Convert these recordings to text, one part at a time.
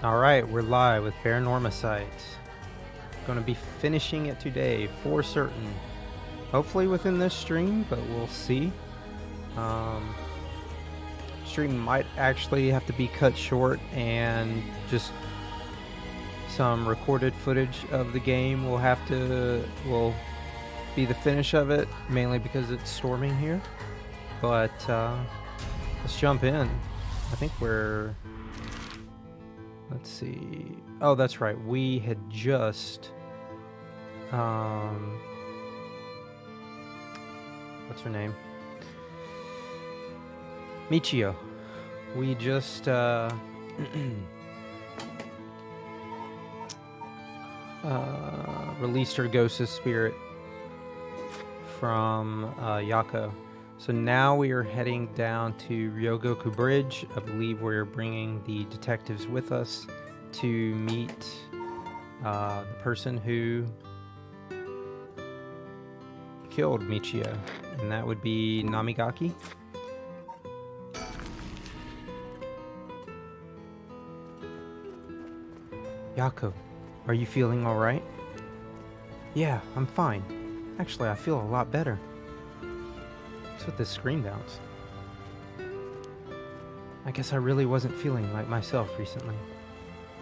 Alright, we're live with Paranomasight. Gonna be finishing it today, for certain. Hopefully within this stream, but we'll see. Stream might actually have to be cut short, and just some recorded footage of the game will be the finish of it, mainly because it's storming here. But let's jump in. I think we're... Let's see. Oh, that's right. We had just... what's her name? Michio. We just released her ghost's spirit from Yako. So now we are heading down to Ryogoku Bridge. I believe we're bringing the detectives with us to meet the person who killed Michio, and that would be Namigaki. Yako, are you feeling all right? Yeah, I'm fine. Actually, I feel a lot better. What's with this screen bounce? I guess I really wasn't feeling like myself recently.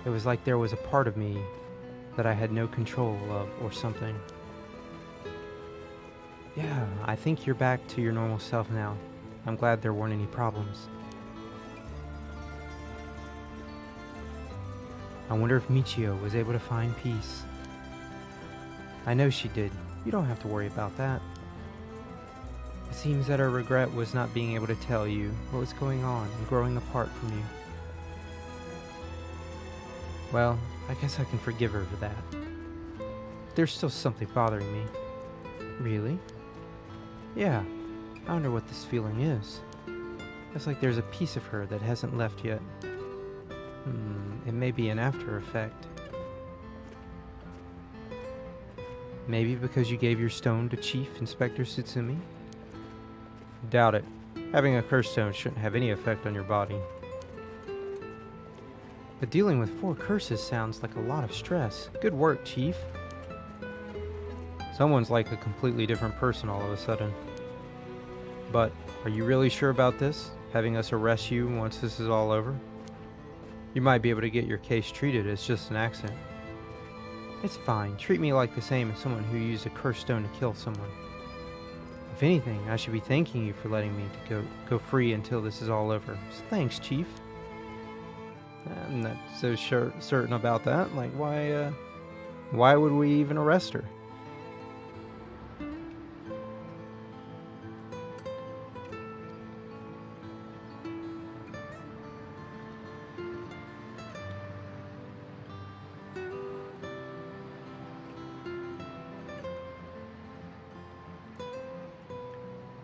It was like there was a part of me that I had no control of or something. Yeah, I think you're back to your normal self now. I'm glad there weren't any problems. I wonder if Michio was able to find peace. I know she did. You don't have to worry about that. It seems that her regret was not being able to tell you what was going on and growing apart from you. Well, I guess I can forgive her for that. But there's still something bothering me. Really? Yeah, I wonder what this feeling is. It's like there's a piece of her that hasn't left yet. It may be an after effect. Maybe because you gave your stone to Chief Inspector Tsutsumi? Doubt it. Having a curse stone shouldn't have any effect on your body. But dealing with 4 curses sounds like a lot of stress. Good work, Chief. Someone's like a completely different person all of a sudden. But, are you really sure about this? Having us arrest you once this is all over? You might be able to get your case treated as just an accident. It's fine. Treat me like the same as someone who used a cursed stone to kill someone. If anything, I should be thanking you for letting me to go free until this is all over. So thanks, Chief. I'm not so certain about that. Like, why would we even arrest her?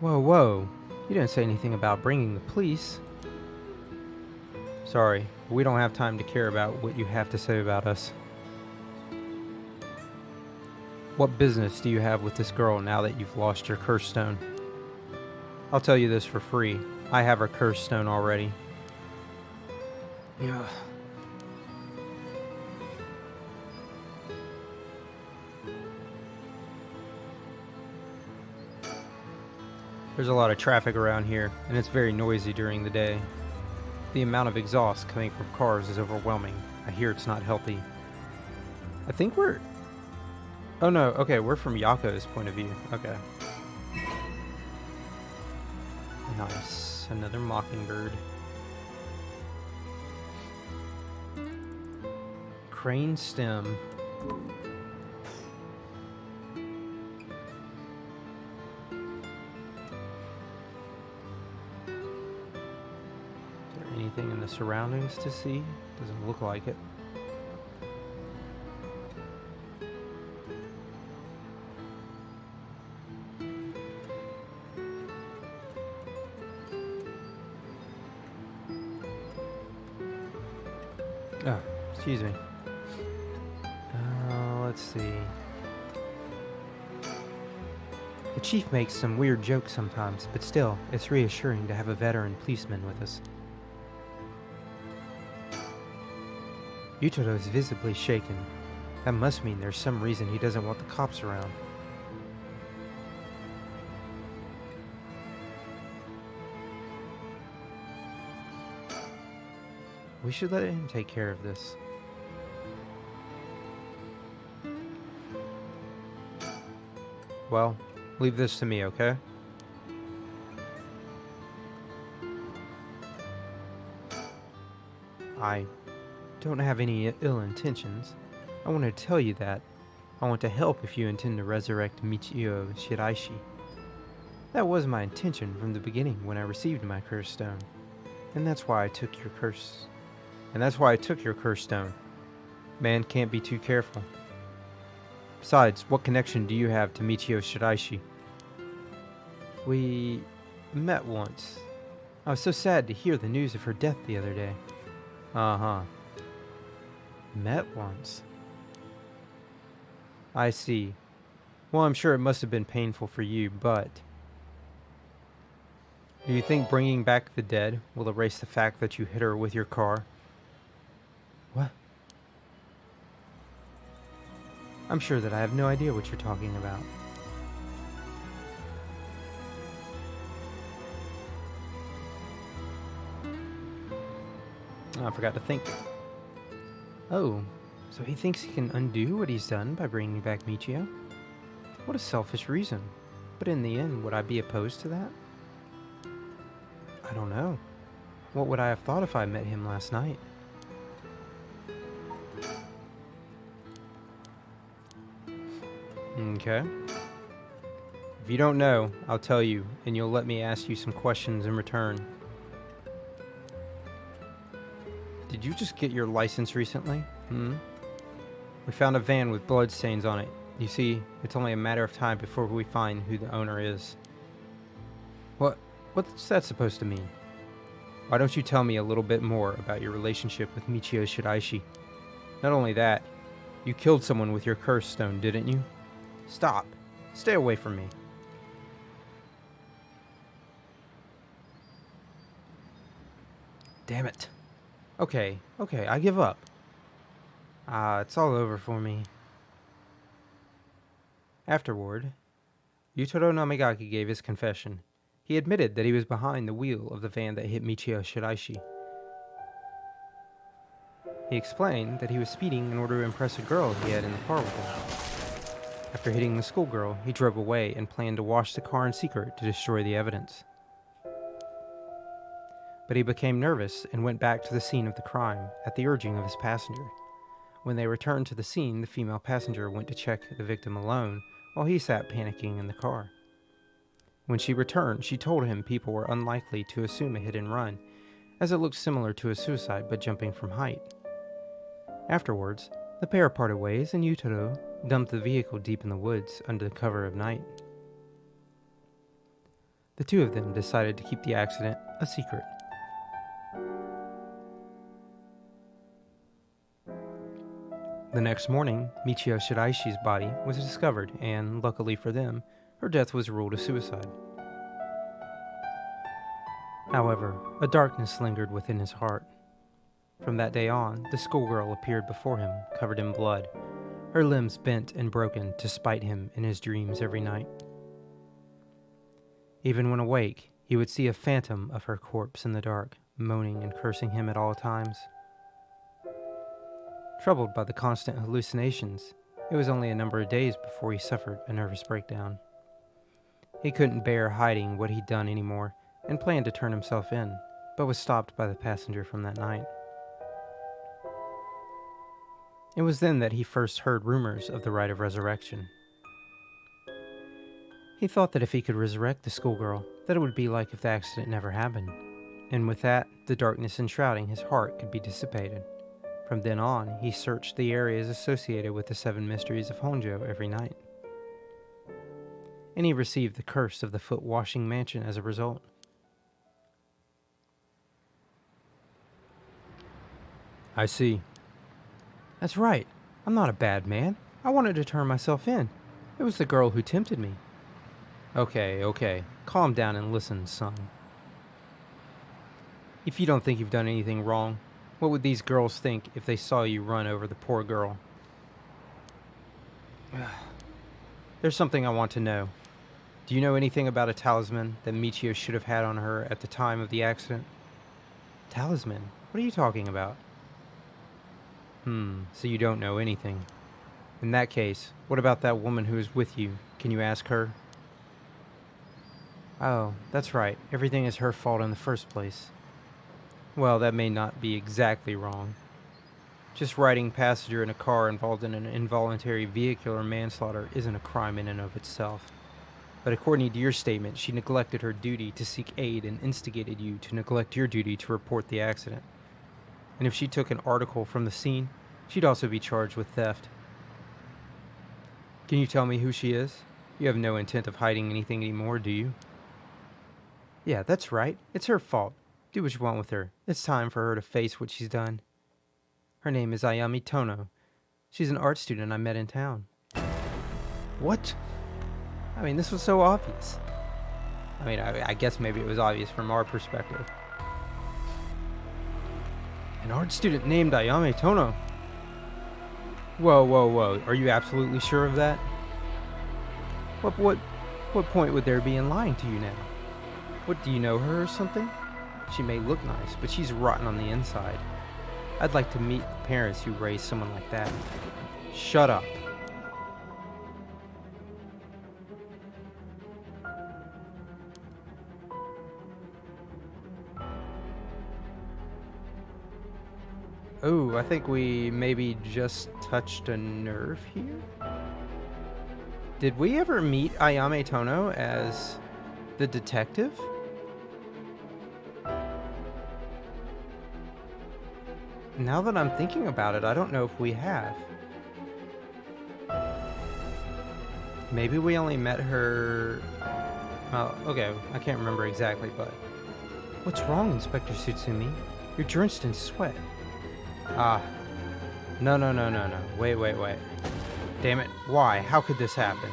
Whoa. You didn't say anything about bringing the police. Sorry, we don't have time to care about what you have to say about us. What business do you have with this girl now that you've lost your curse stone? I'll tell you this for free. I have her curse stone already. Yeah. There's a lot of traffic around here, and it's very noisy during the day. The amount of exhaust coming from cars is overwhelming. I hear it's not healthy. I think we're... Oh no, okay, we're from Yako's point of view. Okay. Nice. Another mockingbird. Crane stem. Anything in the surroundings to see? Doesn't look like it. Oh, excuse me. Let's see. The chief makes some weird jokes sometimes, but still, it's reassuring to have a veteran policeman with us. Yutaro is visibly shaken. That must mean there's some reason he doesn't want the cops around. We should let him take care of this. Well, leave this to me, okay? I don't have any ill intentions. I want to tell you that. I want to help if you intend to resurrect Michio Shiraishi. That was my intention from the beginning when I received my curse stone. And that's why I took your curse. Stone. Man can't be too careful. Besides, what connection do you have to Michio Shiraishi? We met once. I was so sad to hear the news of her death the other day. Uh-huh. Met once. I see. Well, I'm sure it must have been painful for you, but... Do you think bringing back the dead will erase the fact that you hit her with your car? What? I'm sure that I have no idea what you're talking about. Oh, I forgot to think. Oh, so he thinks he can undo what he's done by bringing back Michio? What a selfish reason. But in the end, would I be opposed to that? I don't know. What would I have thought if I met him last night? Okay. If you don't know, I'll tell you, and you'll let me ask you some questions in return. Did you just get your license recently? We found a van with bloodstains on it. You see, it's only a matter of time before we find who the owner is. What's that supposed to mean? Why don't you tell me a little bit more about your relationship with Michio Shiraishi? Not only that, you killed someone with your curse stone, didn't you? Stop. Stay away from me. Damn it. Okay, I give up. It's all over for me. Afterward, Yutaro Namigaki gave his confession. He admitted that he was behind the wheel of the van that hit Michio Shiraishi. He explained that he was speeding in order to impress a girl he had in the car with him. After hitting the schoolgirl, he drove away and planned to wash the car in secret to destroy the evidence. But he became nervous and went back to the scene of the crime at the urging of his passenger. When they returned to the scene, the female passenger went to check the victim alone while he sat panicking in the car. When she returned, she told him people were unlikely to assume a hit and run, as it looked similar to a suicide but jumping from height. Afterwards, the pair parted ways and Yutaro dumped the vehicle deep in the woods under the cover of night. The two of them decided to keep the accident a secret. The next morning, Michio Shiraishi's body was discovered and, luckily for them, her death was ruled a suicide. However, a darkness lingered within his heart. From that day on, the schoolgirl appeared before him, covered in blood, her limbs bent and broken to spite him in his dreams every night. Even when awake, he would see a phantom of her corpse in the dark, moaning and cursing him at all times. Troubled by the constant hallucinations, it was only a number of days before he suffered a nervous breakdown. He couldn't bear hiding what he'd done anymore and planned to turn himself in, but was stopped by the passenger from that night. It was then that he first heard rumors of the rite of resurrection. He thought that if he could resurrect the schoolgirl, that it would be like if the accident never happened, and with that, the darkness enshrouding his heart could be dissipated. From then on, he searched the areas associated with the 7 mysteries of Honjo every night. And he received the curse of the foot-washing mansion as a result. I see. That's right. I'm not a bad man. I wanted to turn myself in. It was the girl who tempted me. Okay. Calm down and listen, son. If you don't think you've done anything wrong, What would these girls think if they saw you run over the poor girl? There's something I want to know. Do you know anything about a talisman that Michio should have had on her at the time of the accident? Talisman? What are you talking about? So you don't know anything. In that case, what about that woman who is with you? Can you ask her? Oh, that's right. Everything is her fault in the first place. Well, that may not be exactly wrong. Just riding passenger in a car involved in an involuntary vehicular manslaughter isn't a crime in and of itself. But according to your statement, she neglected her duty to seek aid and instigated you to neglect your duty to report the accident. And if she took an article from the scene, she'd also be charged with theft. Can you tell me who she is? You have no intent of hiding anything anymore, do you? Yeah, that's right. It's her fault. Do what you want with her. It's time for her to face what she's done. Her name is Ayami Tono. She's an art student I met in town. What? I mean, this was so obvious. I mean, I guess maybe it was obvious from our perspective. An art student named Ayame Tono. Whoa. Are you absolutely sure of that? What point would there be in lying to you now? What, do you know her or something? She may look nice, but she's rotten on the inside. I'd like to meet the parents who raised someone like that. Shut up. Oh, I think we maybe just touched a nerve here. Did we ever meet Ayame Tono as the detective? Now that I'm thinking about it, I don't know if we have. Maybe we only met her... Oh, okay, I can't remember exactly, but... What's wrong, Inspector Tsutsumi? You're drenched in sweat. Ah. No. Wait. Damn it. Why? How could this happen?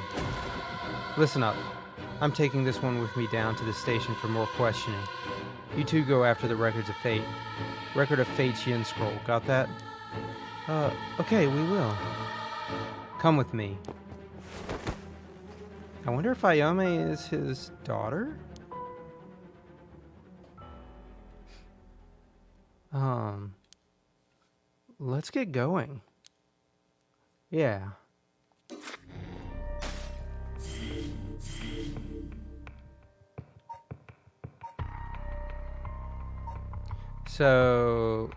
Listen up. I'm taking this one with me down to the station for more questioning. You two go after the Records of Fate. Record of Fate's Yin Scroll. Got that? Okay, we will. Come with me. I wonder if Ayame is his daughter? Let's get going. Yeah. So,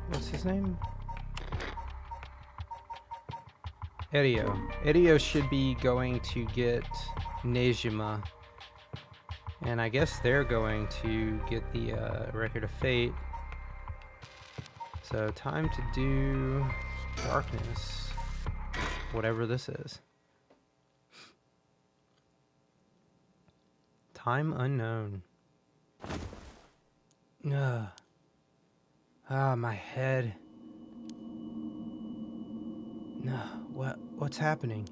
what's his name? Erio. Erio should be going to get Nejima. And I guess they're going to get the Record of Fate. So time to do Darkness. Whatever this is. Time unknown. My head. What's happening?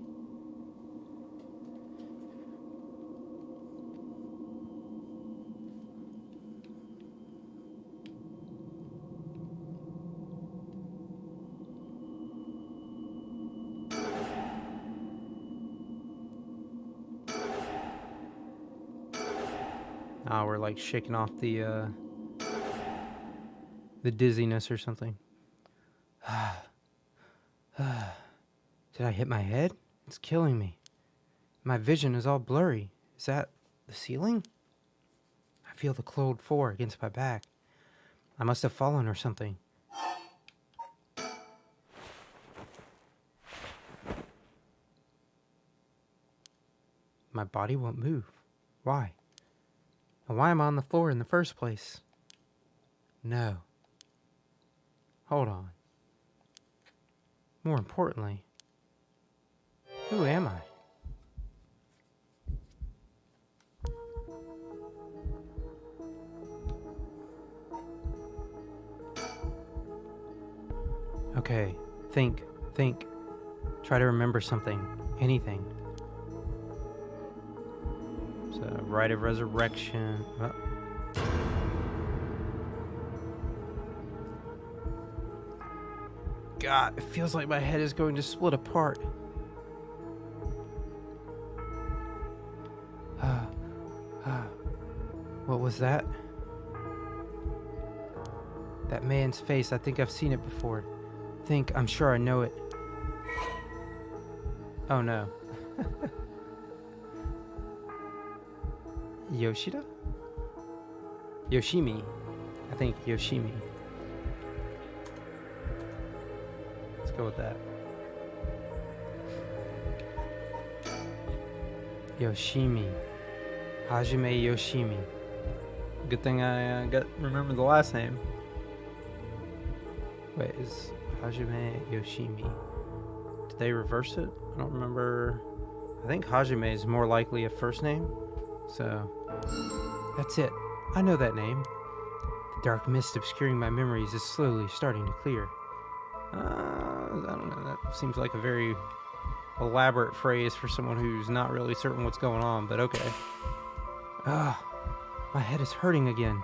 We're like shaking off the dizziness or something. Did I hit my head? It's killing me. My vision is all blurry. Is that the ceiling? I feel the cold floor against my back. I must have fallen or something. My body won't move. Why? And why am I on the floor in the first place? No. Hold on. More importantly, who am I? Okay, think. Try to remember something, anything. So, Rite of Resurrection. God, it feels like my head is going to split apart. What was that? That man's face, I think I've seen it before. I'm sure I know it. Oh no. Yoshida? Yoshimi. I think Yoshimi. Let's go with that. Yoshimi. Hajime Yoshimi. Good thing I remember the last name. Wait, is Hajime Yoshimi? Did they reverse it? I don't remember. I think Hajime is more likely a first name. So, that's it. I know that name. The dark mist obscuring my memories is slowly starting to clear. I don't know. That seems like a very elaborate phrase for someone who's not really certain what's going on, but okay. My head is hurting again.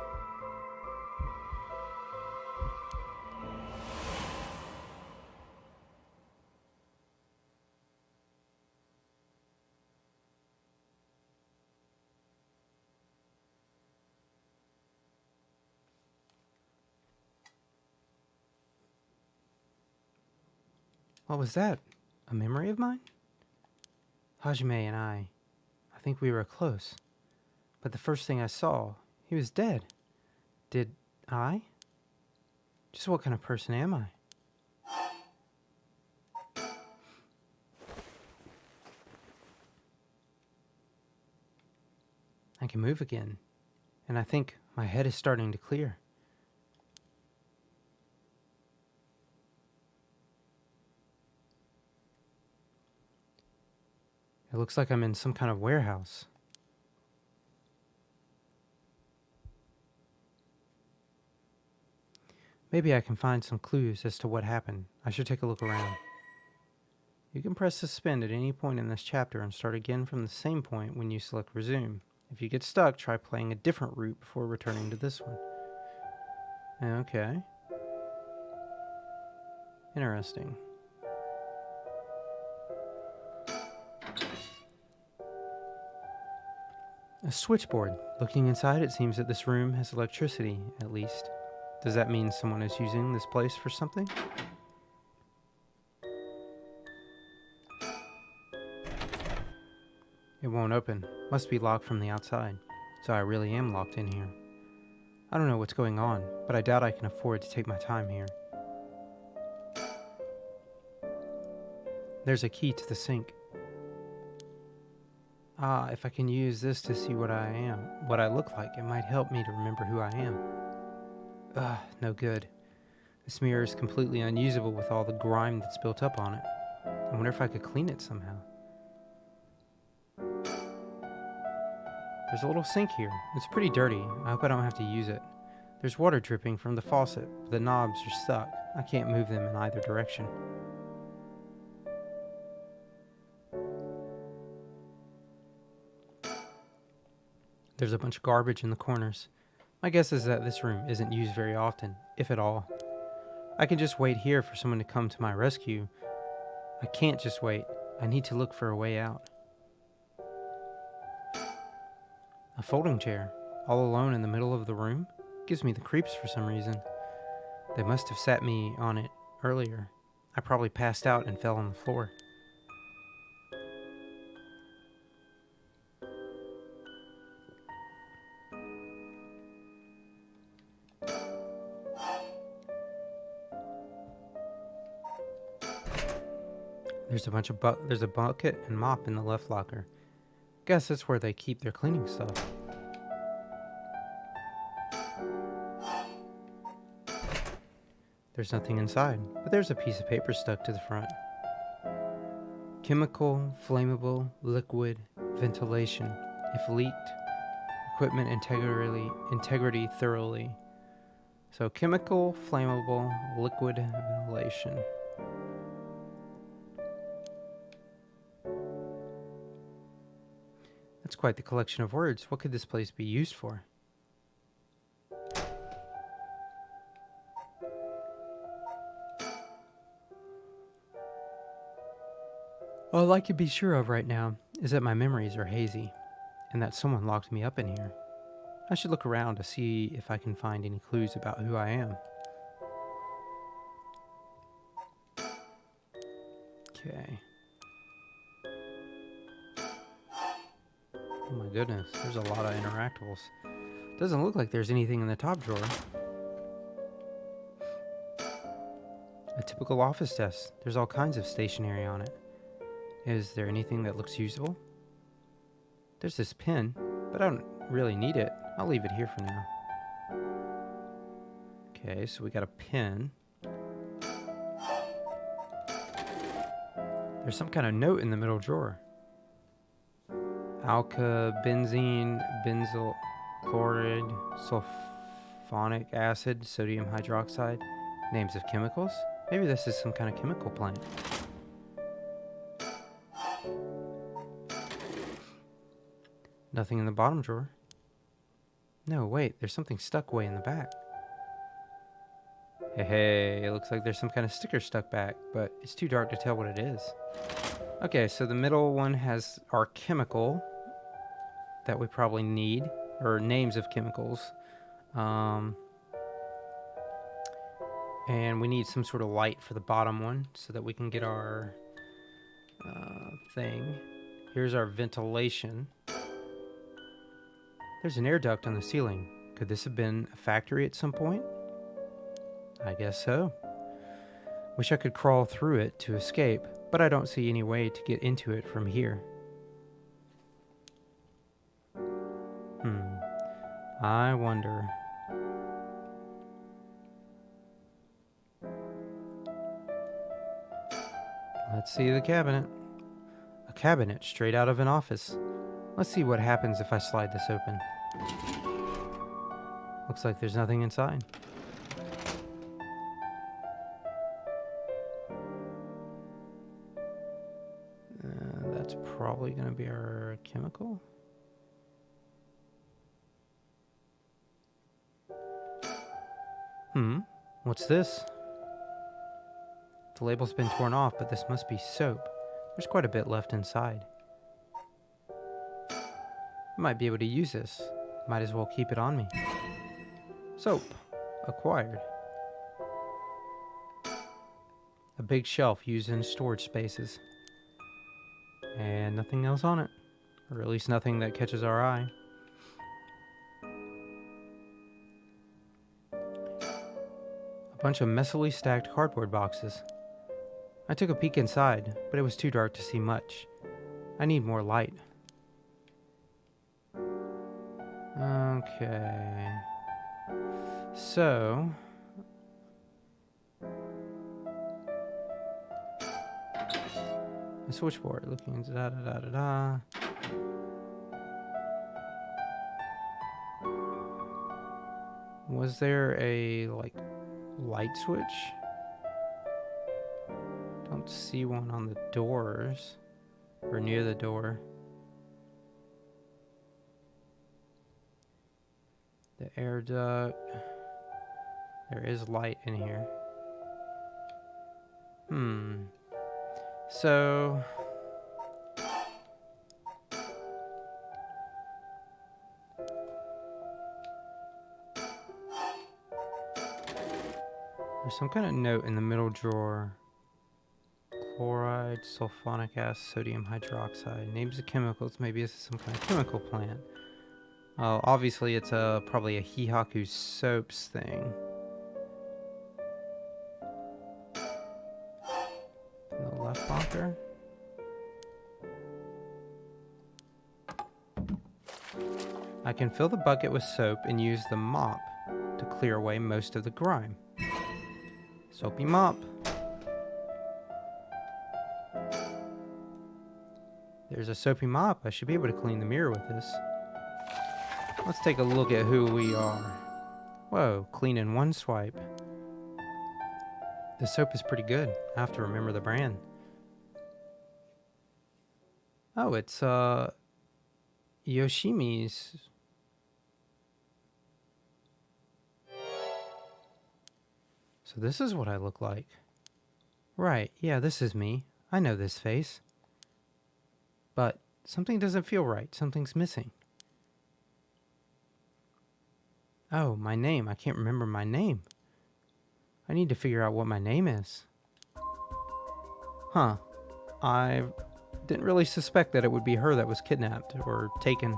What was that? A memory of mine? Hajime and I think we were close. But the first thing I saw, he was dead. Did I? Just what kind of person am I? I can move again, and I think my head is starting to clear. It looks like I'm in some kind of warehouse. Maybe I can find some clues as to what happened. I should take a look around. You can press suspend at any point in this chapter and start again from the same point when you select resume. If you get stuck, try playing a different route before returning to this one. Okay. Interesting. A switchboard. Looking inside, it seems that this room has electricity, at least. Does that mean someone is using this place for something? It won't open. Must be locked from the outside. So I really am locked in here. I don't know what's going on, but I doubt I can afford to take my time here. There's a key to the sink. If I can use this to see what I look like, it might help me to remember who I am. No good. This mirror is completely unusable with all the grime that's built up on it. I wonder if I could clean it somehow. There's a little sink here. It's pretty dirty. I hope I don't have to use it. There's water dripping from the faucet, but the knobs are stuck. I can't move them in either direction. There's a bunch of garbage in the corners. My guess is that this room isn't used very often, if at all. I can just wait here for someone to come to my rescue. I can't just wait. I need to look for a way out. A folding chair, all alone in the middle of the room, gives me the creeps for some reason. They must have sat me on it earlier. I probably passed out and fell on the floor. There's a bucket and mop in the left locker. Guess that's where they keep their cleaning stuff. There's nothing inside, but there's a piece of paper stuck to the front. Chemical, flammable, liquid, ventilation. If leaked, equipment integrity thoroughly. So chemical, flammable, liquid, ventilation. That's quite the collection of words. What could this place be used for? All I can be sure of right now is that my memories are hazy, and that someone locked me up in here. I should look around to see if I can find any clues about who I am. Okay. Oh my goodness, there's a lot of interactables. Doesn't look like there's anything in the top drawer. A typical office desk. There's all kinds of stationery on it. Is there anything that looks usable? There's this pen, but I don't really need it. I'll leave it here for now. Okay, so we got a pen. There's some kind of note in the middle drawer. Alkabenzene, benzyl chloride, sulfonic acid, sodium hydroxide. Names of chemicals? Maybe this is some kind of chemical plant. Nothing in the bottom drawer. No, wait, there's something stuck way in the back. Hey, it looks like there's some kind of sticker stuck back, but it's too dark to tell what it is. Okay, so the middle one has our chemical that we probably need, or names of chemicals. And we need some sort of light for the bottom one so that we can get our thing. Here's our ventilation. There's an air duct on the ceiling. Could this have been a factory at some point? I guess so. Wish I could crawl through it to escape, but I don't see any way to get into it from here. I wonder. Let's see the cabinet. A cabinet straight out of an office. Let's see what happens if I slide this open. Looks like there's nothing inside. That's probably going to be our chemical. What's this? The label's been torn off, but this must be soap. There's quite a bit left inside. I might be able to use this. Might as well keep it on me. Soap. Acquired. A big shelf used in storage spaces. And nothing else on it. Or at least nothing that catches our eye. A bunch of messily stacked cardboard boxes. I took a peek inside, but it was too dark to see much. I need more light. Okay. So... a switchboard looking da-da-da-da-da. Was there a, like, light switch? Don't see one on the doors. Or near the door. The air duct. There is light in here. So... there's some kind of note in the middle drawer. Chloride, sulfonic acid, sodium hydroxide. Names of chemicals. Maybe this is some kind of chemical plant. Obviously it's probably a Hihaku soaps thing. In the left bunker. I can fill the bucket with soap and use the mop to clear away most of the grime. Soapy mop. There's a soapy mop. I should be able to clean the mirror with this. Let's take a look at who we are. Whoa, clean in one swipe. The soap is pretty good. I have to remember the brand. Oh, it's Yoshimi's. So this is what I look like. Right, yeah, this is me. I know this face. But something doesn't feel right. Something's missing. Oh, my name. I can't remember my name. I need to figure out what my name is. Huh. I didn't really suspect that it would be her that was kidnapped or taken.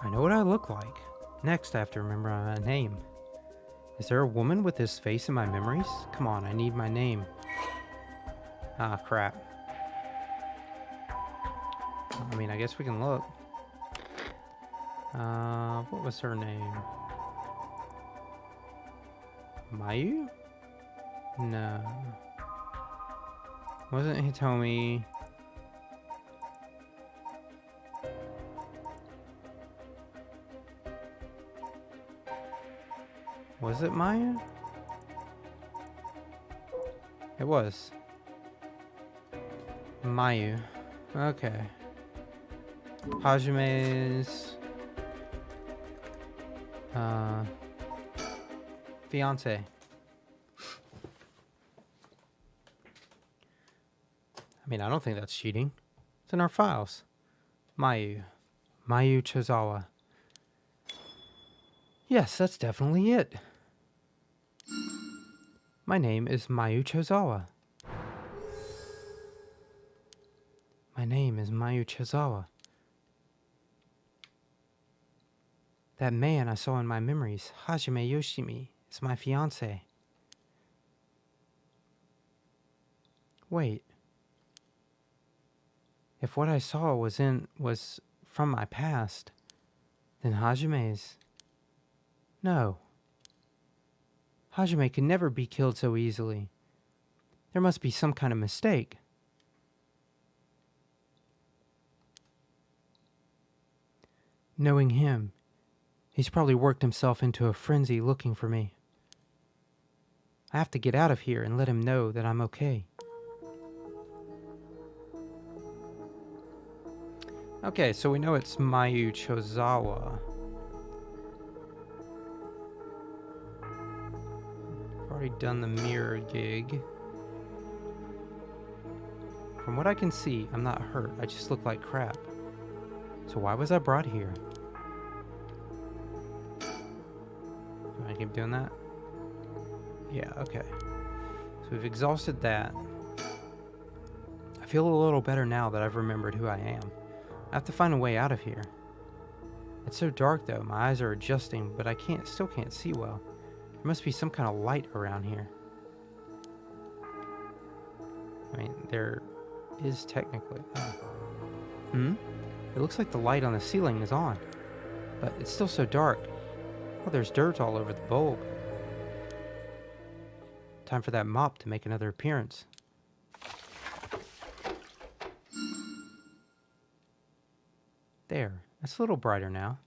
I know what I look like. Next, I have to remember my name. Is there a woman with this face in my memories? Come on, I need my name. Ah, crap. I mean, I guess we can look. What was her name? Mayu? No. Wasn't Hitomi? Was it Maya? It was. Mayu. Okay. Hajime's fiance. I mean, I don't think that's cheating. It's in our files. Mayu. Mayu Chozawa. Yes, that's definitely it. My name is Mayu Chozawa. My name is Mayu Chozawa. That man I saw in my memories, Hajime Yoshimi, is my fiance. Wait. If what I saw was from my past, then Hajime's... No. Hajime can never be killed so easily. There must be some kind of mistake. Knowing him, he's probably worked himself into a frenzy looking for me. I have to get out of here and let him know that I'm okay. Okay, so we know it's Mayu Chozawa. I've already done the mirror gig. From what I can see, I'm not hurt. I just look like crap. So why was I brought here? Do I keep doing that? Yeah, okay. So we've exhausted that. I feel a little better now that I've remembered who I am. I have to find a way out of here. It's so dark though, my eyes are adjusting, but I still can't see well. There must be some kind of light around here. I mean, there is technically... It looks like the light on the ceiling is on, but it's still so dark. Oh, there's dirt all over the bulb. Time for that mop to make another appearance. There, that's a little brighter now.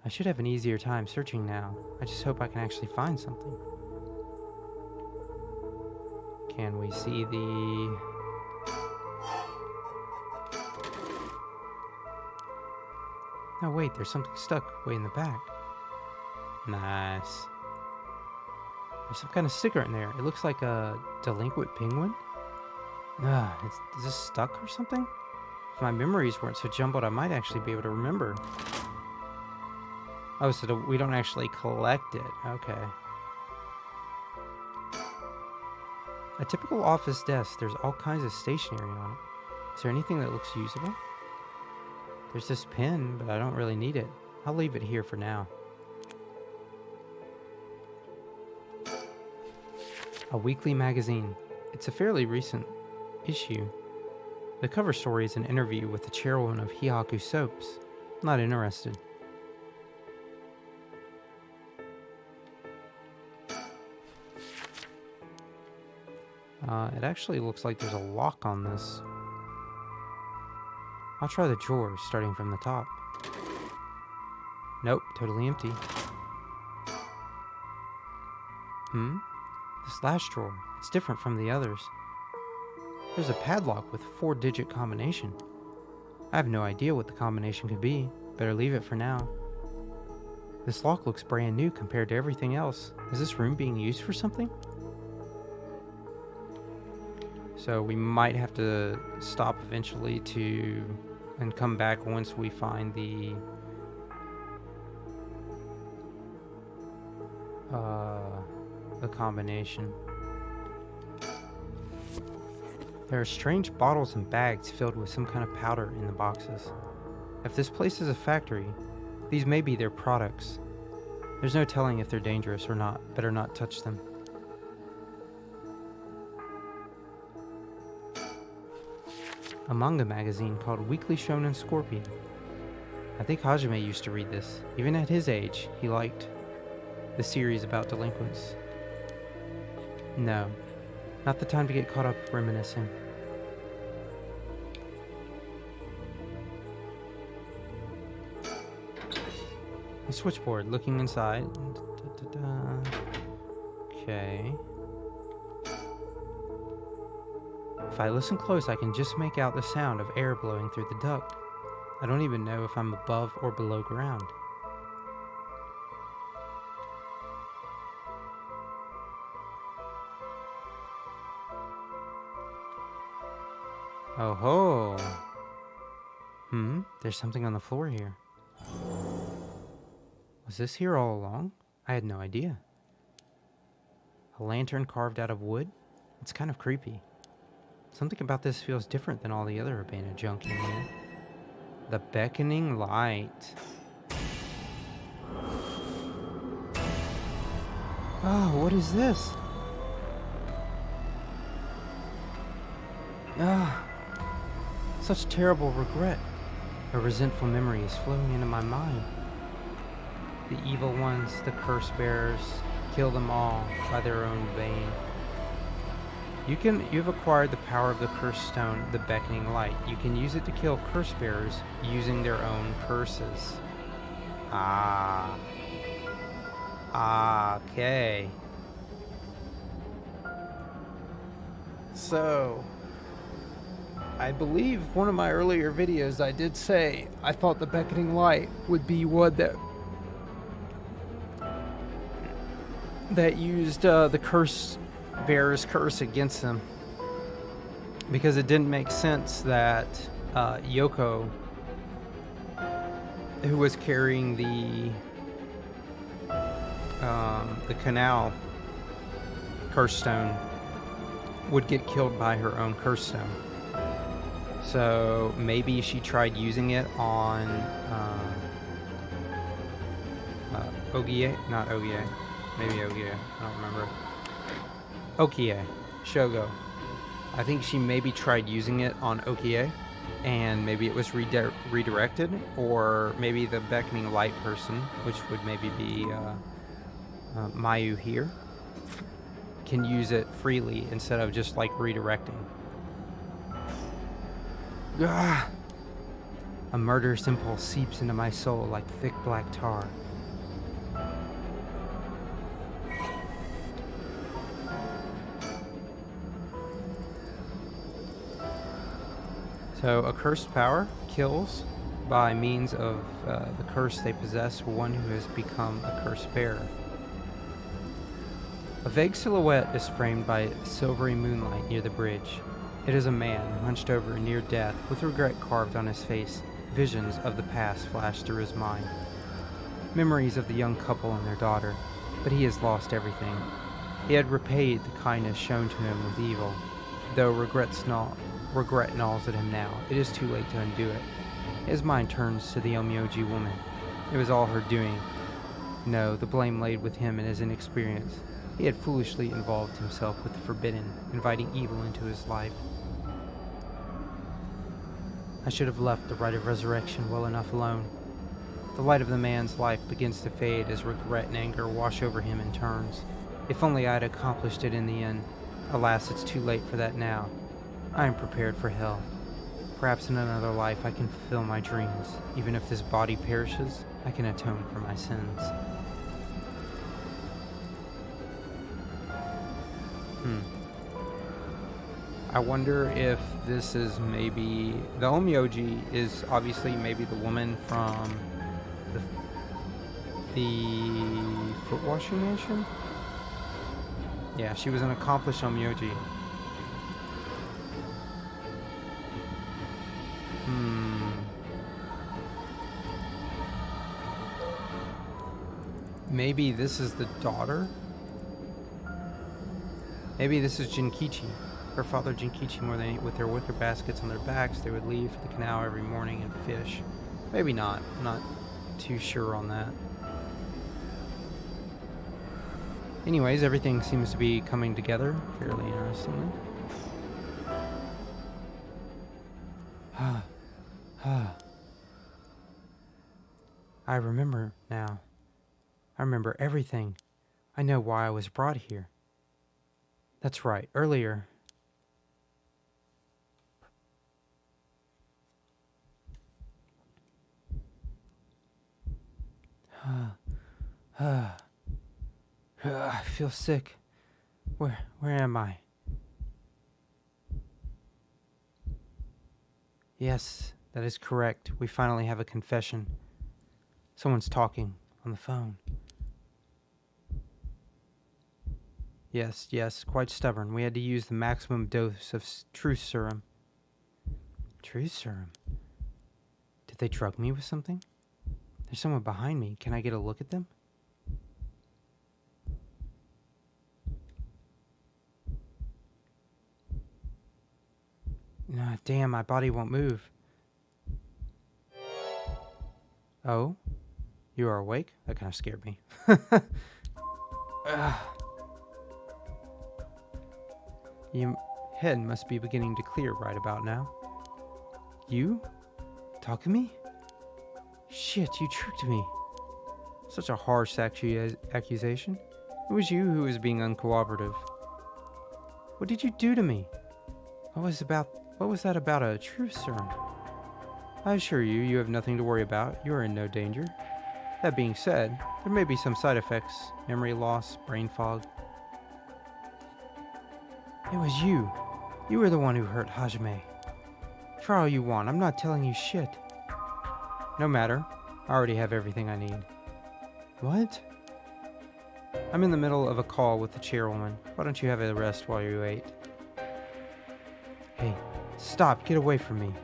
I should have an easier time searching now. I just hope I can actually find something. Can we see the... Oh wait, there's something stuck way in the back. Nice. There's some kind of sticker in there. It looks like a delinquent penguin. Is this stuck or something? If my memories weren't so jumbled, I might actually be able to remember. Oh, so we don't actually collect it. Okay. A typical office desk. There's all kinds of stationery on it. Is there anything that looks usable? There's this pen, but I don't really need it. I'll leave it here for now. A weekly magazine. It's a fairly recent issue. The cover story is an interview with the chairwoman of Hihaku Soaps. Not interested. It actually looks like there's a lock on this. I'll try the drawers, starting from the top. Nope, totally empty. This last drawer, it's different from the others. There's a padlock with a 4-digit combination. I have no idea what the combination could be. Better leave it for now. This lock looks brand new compared to everything else. Is this room being used for something? So we might have to stop eventually and come back once we find the combination. There are strange bottles and bags filled with some kind of powder in the boxes. If this place is a factory, these may be their products. There's no telling if they're dangerous or not. Better not touch them. A manga magazine called Weekly Shonen Scorpion. I think Hajime used to read this. Even at his age, he liked the series about delinquents. No, not the time to get caught up reminiscing. A switchboard, looking inside. Okay. If I listen close, I can just make out the sound of air blowing through the duct. I don't even know if I'm above or below ground. Oh ho! There's something on the floor here. Was this here all along? I had no idea. A lantern carved out of wood? It's kind of creepy. Something about this feels different than all the other abandoned junk in here. The beckoning light. Oh, what is this? Such terrible regret. A resentful memory is flowing into my mind. The evil ones, the curse bearers, kill them all by their own bane. You've acquired the power of the curse stone, the beckoning light. You can use it to kill curse bearers using their own curses. Okay. So, I believe one of my earlier videos I did say I thought the beckoning light would be one that used the curse bearer's curse against them, because it didn't make sense that Yoko, who was carrying the canal curse stone, would get killed by her own curse stone. So maybe she tried using it on Ogie, not Ogie, maybe Ogie, I don't remember. Okie, Shogo. I think she maybe tried using it on Okie, and maybe it was redirected, or maybe the beckoning light person, which would maybe be Mayu here, can use it freely instead of just like redirecting. Ah! A murderous impulse seeps into my soul like thick black tar. So a cursed power kills by means of the curse they possess one who has become a curse bearer. A vague silhouette is framed by silvery moonlight near the bridge. It is a man, hunched over near death, with regret carved on his face. Visions of the past flash through his mind. Memories of the young couple and their daughter, but he has lost everything. He had repaid the kindness shown to him with evil. Though regret gnaws at him now, it is too late to undo it. His mind turns to the Omyoji woman. It was all her doing. No, the blame laid with him and his inexperience. He had foolishly involved himself with the forbidden, inviting evil into his life. I should have left the rite of resurrection well enough alone. The light of the man's life begins to fade as regret and anger wash over him in turns. If only I had accomplished it in the end. Alas, it's too late for that now. I am prepared for hell. Perhaps in another life I can fulfill my dreams. Even if this body perishes, I can atone for my sins. I wonder if this is maybe... The Omyoji is obviously maybe the woman from The foot washing nation? Yeah, she was an accomplished Omyoji. Maybe this is the daughter? Maybe this is Jinkichi. Her father Jinkichi, more than with their wicker baskets on their backs, they would leave for the canal every morning and fish. Maybe not. I'm not too sure on that. Anyways, everything seems to be coming together fairly interestingly. I remember now. I remember everything. I know why I was brought here. That's right. Earlier. I feel sick. Where am I? Yes, that is correct. We finally have a confession. Someone's talking on the phone. Yes, quite stubborn. We had to use the maximum dose of truth serum. Truth serum? Did they drug me with something? There's someone behind me. Can I get a look at them? Nah, damn, my body won't move. Oh? You are awake? That kind of scared me. Your head must be beginning to clear right about now. You? Takumi? Shit, you tricked me. Such a harsh accusation. It was you who was being uncooperative. What did you do to me? What was that about a truth serum? I assure you, you have nothing to worry about. You are in no danger. That being said, there may be some side effects. Memory loss, brain fog. It was you. You were the one who hurt Hajime. Try all you want. I'm not telling you shit. No matter. I already have everything I need. What? I'm in the middle of a call with the chairwoman. Why don't you have a rest while you wait? Hey, stop. Get away from me.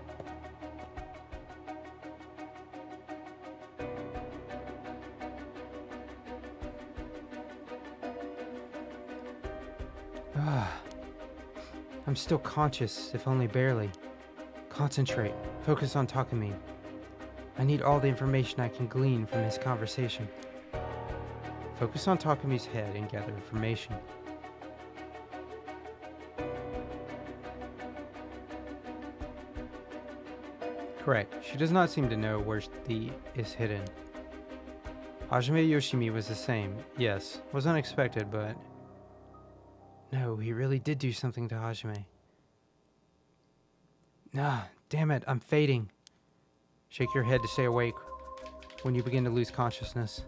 I'm still conscious, if only barely. Concentrate. Focus on Takumi. I need all the information I can glean from his conversation. Focus on Takumi's head and gather information. Correct. She does not seem to know where the is hidden. Hajime Yoshimi was the same. Yes, was unexpected, but... No, he really did do something to Hajime. Ah, damn it, I'm fading. Shake your head to stay awake when you begin to lose consciousness.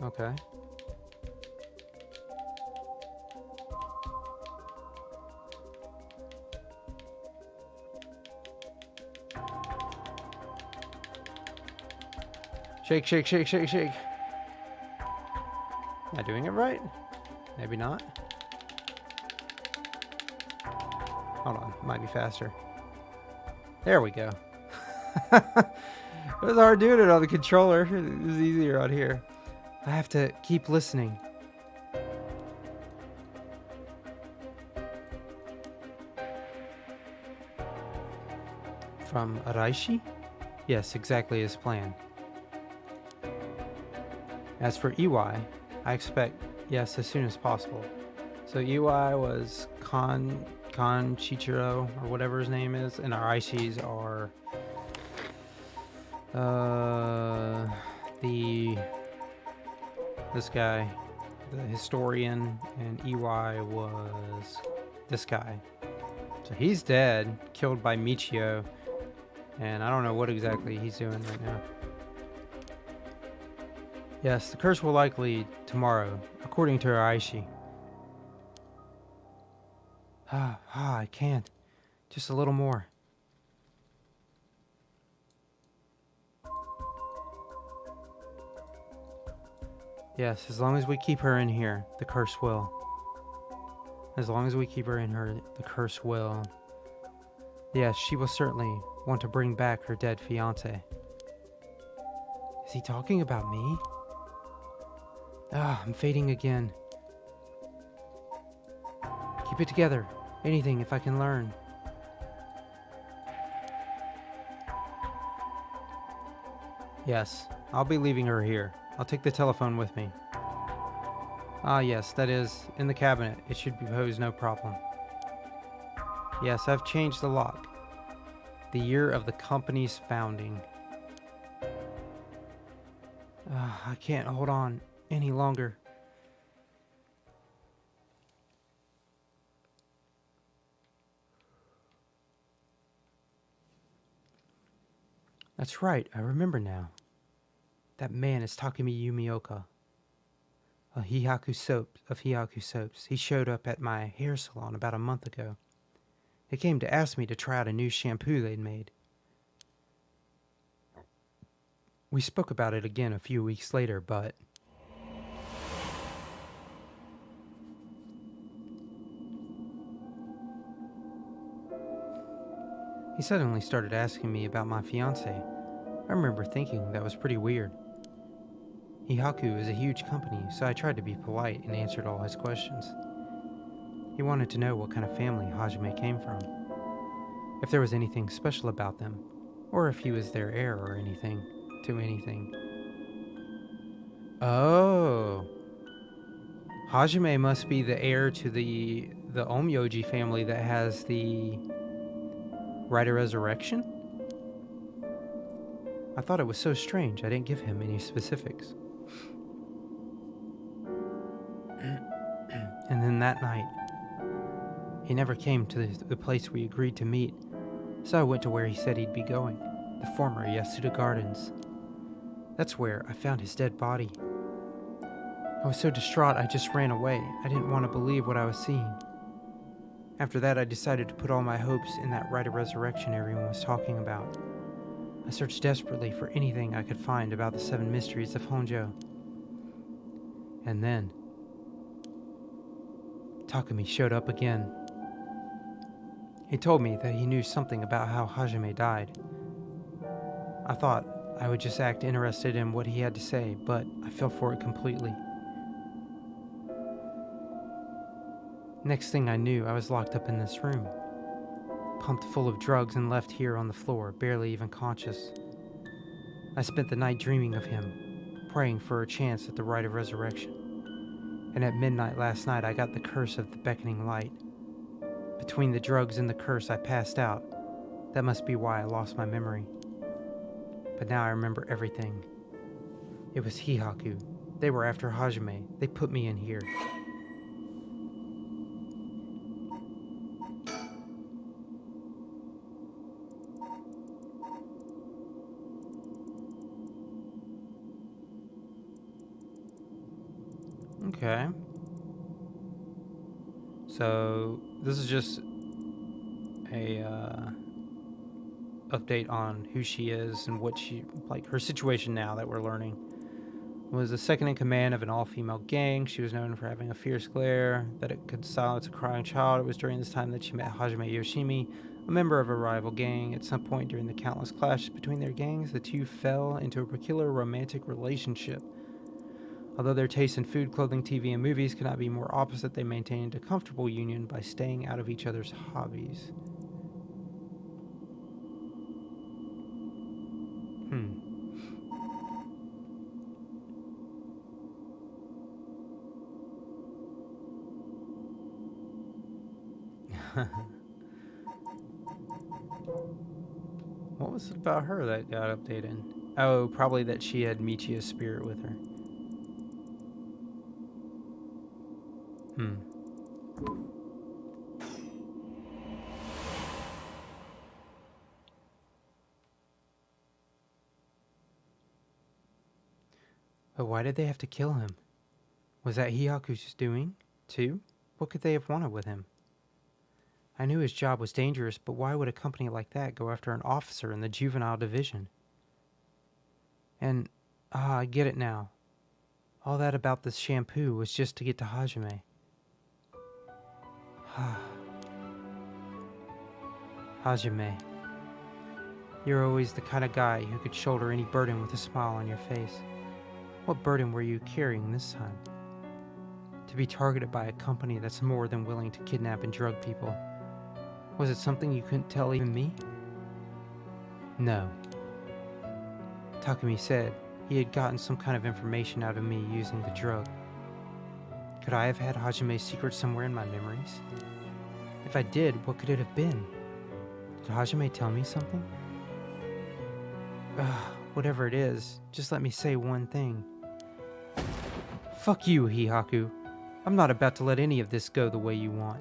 Okay. Shake, shake, shake, shake, shake. Am I doing it right? Maybe not. Hold on, might be faster. There we go. It was hard doing it on the controller. It was easier on here. I have to keep listening. From Araishi? Yes, exactly as planned. As for EY, I expect, yes, as soon as possible. So EY was Chichiro, or whatever his name is, and our Aishis are this guy, the historian, and EY was this guy. So he's dead, killed by Michio, and I don't know what exactly he's doing right now. Yes, the curse will likely tomorrow, according to Aishi. I can't. Just a little more. Yes, as long as we keep her in here, the curse will. As long as we keep her in here, the curse will. Yes, she will certainly want to bring back her dead fiancé. Is he talking about me? I'm fading again. Keep it together. Anything if I can learn. Yes, I'll be leaving her here. I'll take the telephone with me. Yes, that is, in the cabinet. It should pose no problem. Yes, I've changed the lock. The year of the company's founding. I can't hold on any longer. That's right, I remember now. That man is Takumi Yumioka. Of Hihaku Soaps. He showed up at my hair salon about a month ago. He came to ask me to try out a new shampoo they'd made. We spoke about it again a few weeks later, but... He suddenly started asking me about my fiancée. I remember thinking that was pretty weird. Hihaku is a huge company, so I tried to be polite and answered all his questions. He wanted to know what kind of family Hajime came from, if there was anything special about them, or if he was their heir or anything. Oh, Hajime must be the heir to the Omyoji family that has the Rite of Resurrection? I thought it was so strange I didn't give him any specifics. And then that night, he never came to the place we agreed to meet, so I went to where he said he'd be going, the former Yasuda Gardens. That's where I found his dead body. I was so distraught I just ran away. I didn't want to believe what I was seeing. After that, I decided to put all my hopes in that Rite of Resurrection everyone was talking about. I searched desperately for anything I could find about the 7 mysteries of Honjo. And then, Takumi showed up again. He told me that he knew something about how Hajime died. I thought I would just act interested in what he had to say, but I fell for it completely. Next thing I knew, I was locked up in this room, pumped full of drugs and left here on the floor, barely even conscious. I spent the night dreaming of him, praying for a chance at the Rite of Resurrection. And at midnight last night, I got the curse of the beckoning light. Between the drugs and the curse, I passed out. That must be why I lost my memory. But now I remember everything. It was Hihaku. They were after Hajime. They put me in here. Okay. So this is just a update on who she is and what she, like, her situation now that we're learning. Was the second in command of an all-female gang. She was known for having a fierce glare that it could silence a crying child. It was during this time that she met Hajime Yoshimi, a member of a rival gang. At some point during the countless clashes between their gangs, the two fell into a peculiar romantic relationship. Although their tastes in food, clothing, TV, and movies could not be more opposite, they maintained a comfortable union by staying out of each other's hobbies. What was it about her that got updated? Oh, probably that she had Michia's spirit with her. But why did they have to kill him? Was that Hihaku's doing, too? What could they have wanted with him? I knew his job was dangerous, but why would a company like that go after an officer in the juvenile division? And, I get it now. All that about this shampoo was just to get to Hajime. Hajime. You're always the kind of guy who could shoulder any burden with a smile on your face. What burden were you carrying this time? To be targeted by a company that's more than willing to kidnap and drug people. Was it something you couldn't tell even me? No. Takumi said he had gotten some kind of information out of me using the drug. Could I have had Hajime's secret somewhere in my memories? If I did, what could it have been? Did Hajime tell me something? Whatever it is, just let me say one thing. Fuck you, Hihaku. I'm not about to let any of this go the way you want.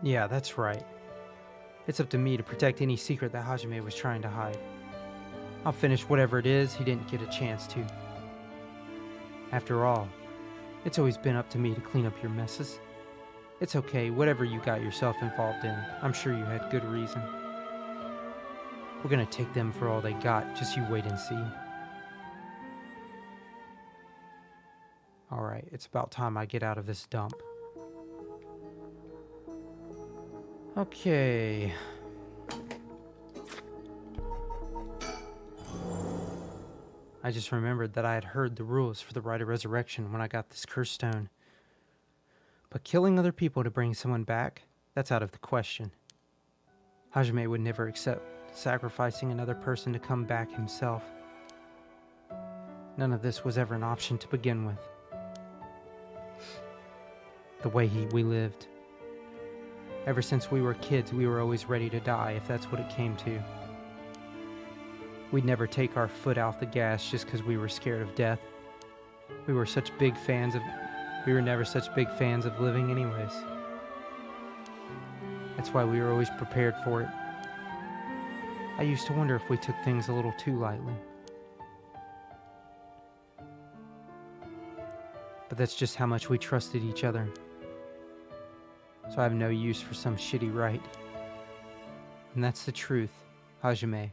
Yeah, that's right. It's up to me to protect any secret that Hajime was trying to hide. I'll finish whatever it is he didn't get a chance to. After all, it's always been up to me to clean up your messes. It's okay, whatever you got yourself involved in, I'm sure you had good reason. We're gonna take them for all they got, just you wait and see. Alright, it's about time I get out of this dump. Okay. I just remembered that I had heard the rules for the Rite of Resurrection when I got this cursed stone. But killing other people to bring someone back, that's out of the question. Hajime would never accept sacrificing another person to come back himself. None of this was ever an option to begin with. The way we lived. Ever since we were kids, we were always ready to die if that's what it came to. We'd never take our foot off the gas just because we were scared of death. We were never such big fans of living anyways. That's why we were always prepared for it. I used to wonder if we took things a little too lightly. But that's just how much we trusted each other. So I have no use for some shitty right. And that's the truth, Hajime.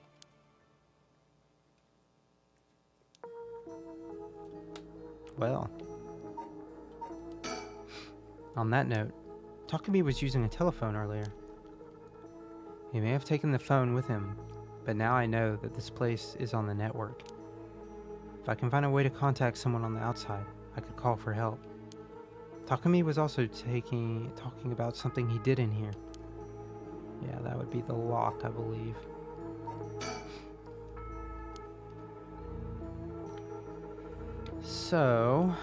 Well, on that note, Takumi was using a telephone earlier. He may have taken the phone with him, but now I know that this place is on the network. If I can find a way to contact someone on the outside, I could call for help. Takumi was also talking about something he did in here. Yeah, that would be the lock, I believe. So...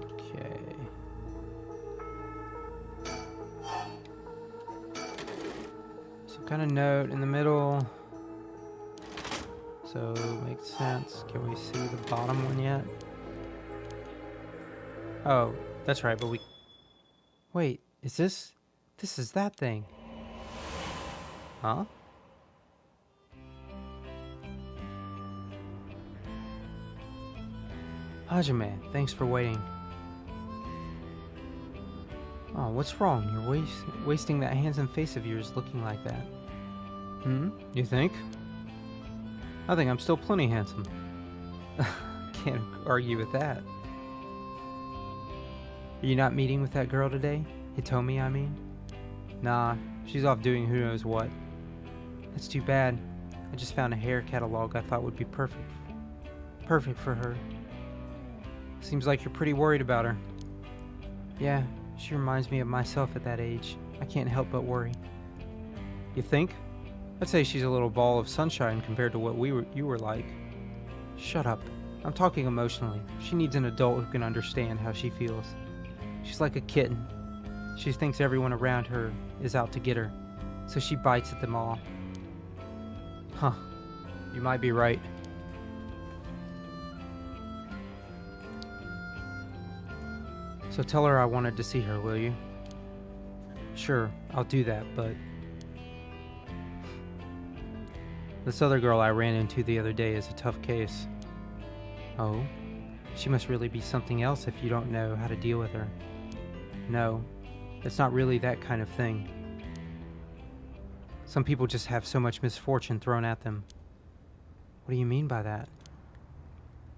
okay. Some kind of note in the middle. So, makes sense. Can we see the bottom one yet? Oh, that's right, but we... Wait, is this... This is that thing. Huh? Hajime, thanks for waiting. Oh, what's wrong? You're wasting that handsome face of yours looking like that. You think? I think I'm still plenty handsome. Can't argue with that. Are you not meeting with that girl today? Hitomi, I mean? Nah, she's off doing who knows what. That's too bad. I just found a hair catalog I thought would be perfect. Perfect for her. Seems like you're pretty worried about her. Yeah, she reminds me of myself at that age. I can't help but worry. You think? I'd say she's a little ball of sunshine compared to what you were like. Shut up. I'm talking emotionally. She needs an adult who can understand how she feels. She's like a kitten. She thinks everyone around her is out to get her, so she bites at them all. Huh. You might be right. So tell her I wanted to see her, will you? Sure, I'll do that, but... This other girl I ran into the other day is a tough case. Oh? She must really be something else if you don't know how to deal with her. No, it's not really that kind of thing. Some people just have so much misfortune thrown at them. What do you mean by that?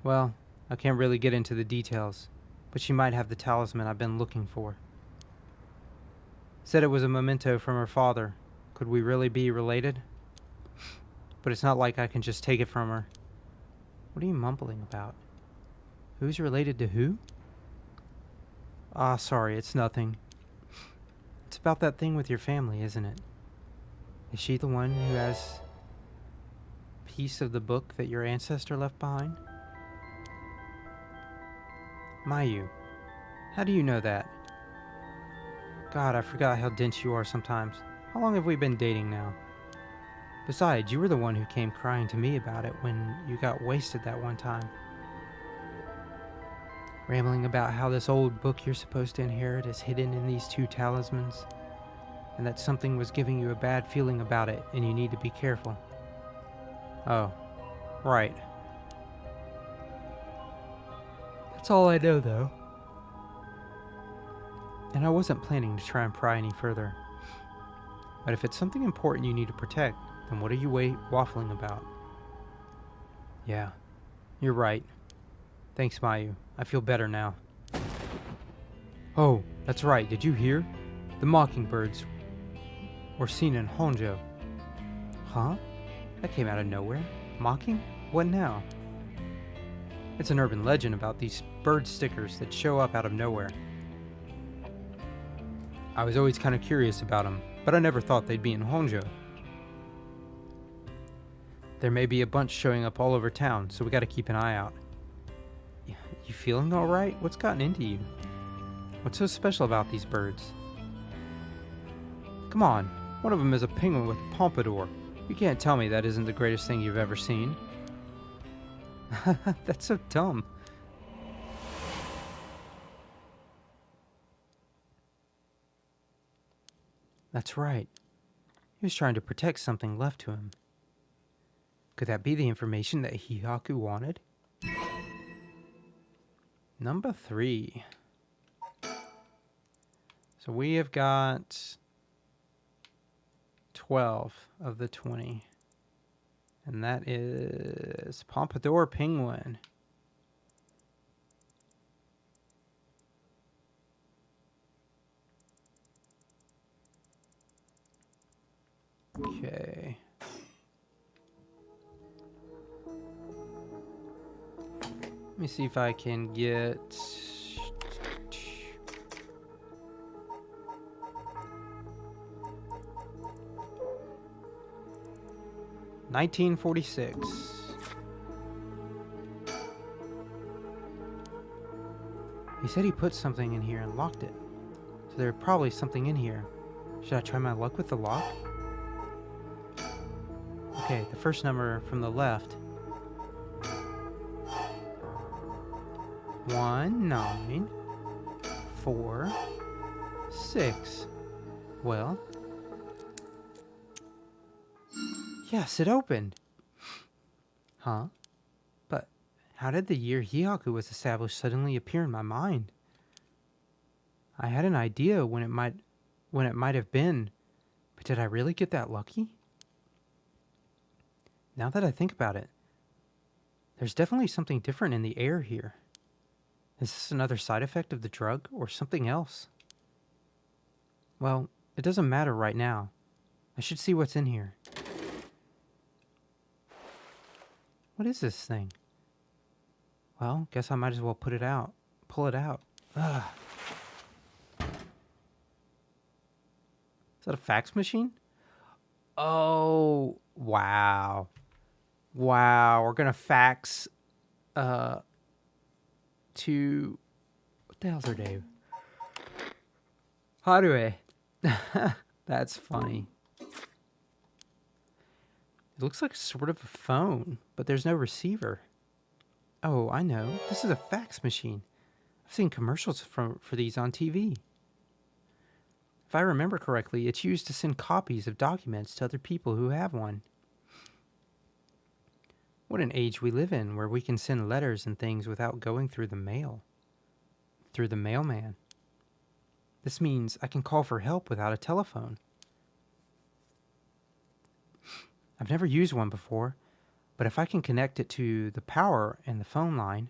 Well, I can't really get into the details, but she might have the talisman I've been looking for. Said it was a memento from her father. Could we really be related? But it's not like I can just take it from her. What are you mumbling about? Who's related to who? Ah, sorry, it's nothing. It's about that thing with your family, isn't it? Is she the one who has a piece of the book that your ancestor left behind? Mayu, how do you know that? God, I forgot how dense you are sometimes. How long have we been dating now? Besides, you were the one who came crying to me about it when you got wasted that one time. Rambling about how this old book you're supposed to inherit is hidden in these two talismans, and that something was giving you a bad feeling about it and you need to be careful. Oh, right. That's all I know, though. And I wasn't planning to try and pry any further. But if it's something important you need to protect, then what are you waffling about? Yeah, you're right. Thanks, Mayu. I feel better now. Oh, that's right. Did you hear? The mockingbirds were seen in Honjo. Huh? That came out of nowhere. Mocking? What now? It's an urban legend about these bird stickers that show up out of nowhere. I was always kind of curious about them, but I never thought they'd be in Honjo. There may be a bunch showing up all over town, so we gotta keep an eye out. You feeling alright? What's gotten into you? What's so special about these birds? Come on, one of them is a penguin with a pompadour. You can't tell me that isn't the greatest thing you've ever seen. That's so dumb. That's right. He was trying to protect something left to him. Could that be the information that Hihaku wanted? Number 3. So we have got 12 of the 20. And that is Pompadour Penguin. Okay. Let me see if I can get... 1946. He said he put something in here and locked it. So there's probably something in here. Should I try my luck with the lock? Okay, the first number from the left. 1, 9, 4, 6. Well. Yes, it opened. Huh? But how did the year Hihaku was established suddenly appear in my mind? I had an idea when it might have been, but did I really get that lucky? Now that I think about it, there's definitely something different in the air here. Is this another side effect of the drug or something else? Well, it doesn't matter right now. I should see what's in here. What is this thing? Well, guess I might as well pull it out. Ugh. Is that a fax machine? Oh, wow. Wow, we're gonna fax to... What the hell's her name? Harue. That's funny. It looks like sort of a phone, but there's no receiver. Oh, I know. This is a fax machine. I've seen commercials for these on TV. If I remember correctly, it's used to send copies of documents to other people who have one. What an age we live in, where we can send letters and things without going through the mail. Through the mailman. This means I can call for help without a telephone. I've never used one before, but if I can connect it to the power and the phone line...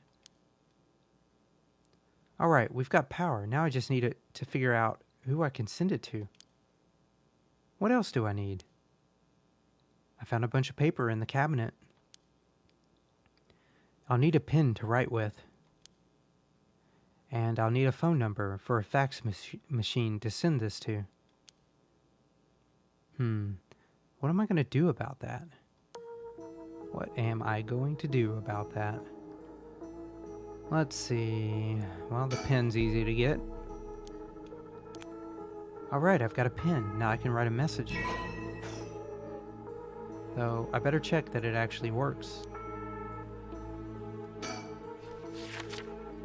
Alright, we've got power. Now I just need it to figure out who I can send it to. What else do I need? I found a bunch of paper in the cabinet. I'll need a pen to write with. And I'll need a phone number for a fax machine to send this to. What am I going to do about that? What am I going to do about that? Let's see. Well, the pen's easy to get. Alright, I've got a pen. Now I can write a message. Though, I better check that it actually works.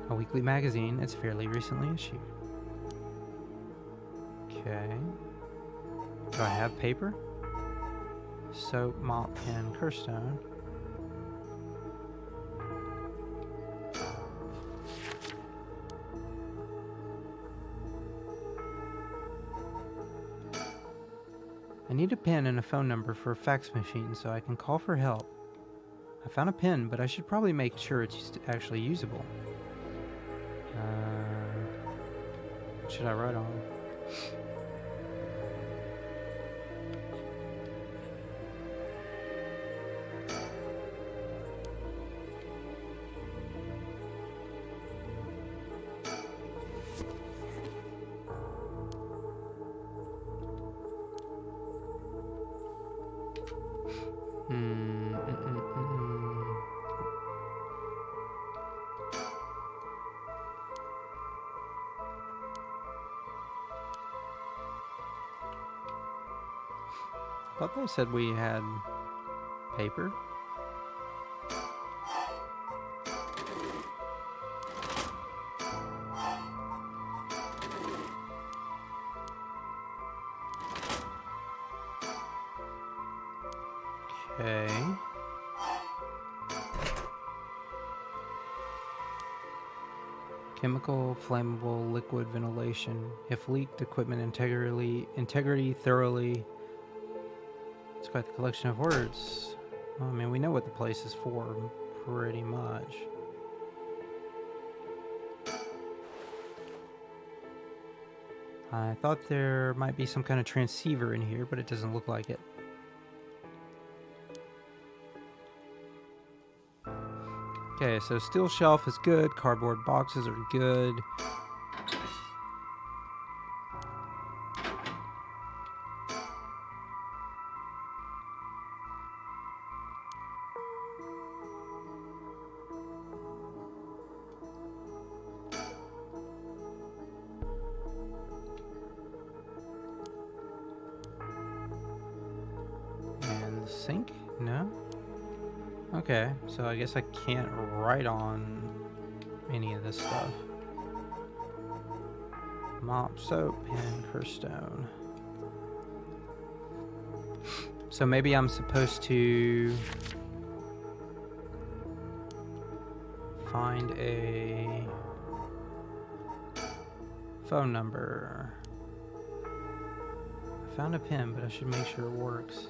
A weekly magazine. It's fairly recently issued. Okay. Do I have paper? Soap, mop, pen, Kerstone. I need a pen and a phone number for a fax machine so I can call for help. I found a pen, but I should probably make sure it's actually usable. What should I write on? I thought they said we had paper. Okay. Chemical, flammable, liquid ventilation. If leaked, equipment integrity thoroughly. It's quite the collection of words. Well, I mean, we know what the place is for, pretty much. I thought there might be some kind of transceiver in here, but it doesn't look like it. Okay, so steel shelf is good, cardboard boxes are good. And the sink? No? Okay, so I guess I can't write on any of this stuff. Mop, soap, pen, Kerstone. So maybe I'm supposed to find a phone number. I found a pen, but I should make sure it works.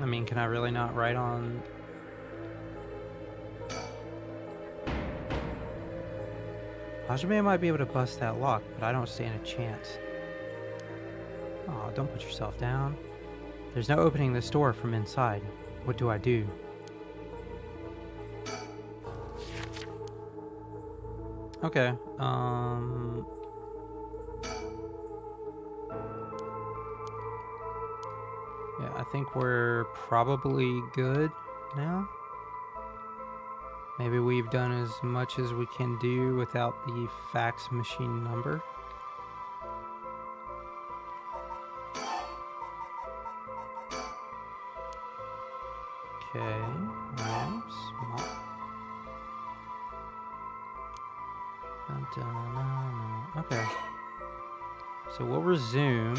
I mean, can I really not write on... Hajime might be able to bust that lock, but I don't stand a chance. Oh, don't put yourself down. There's no opening this door from inside. What do I do? Okay, yeah, I think we're probably good now. Maybe we've done as much as we can do without the fax machine number. Okay, lamps, mop. Okay. So we'll resume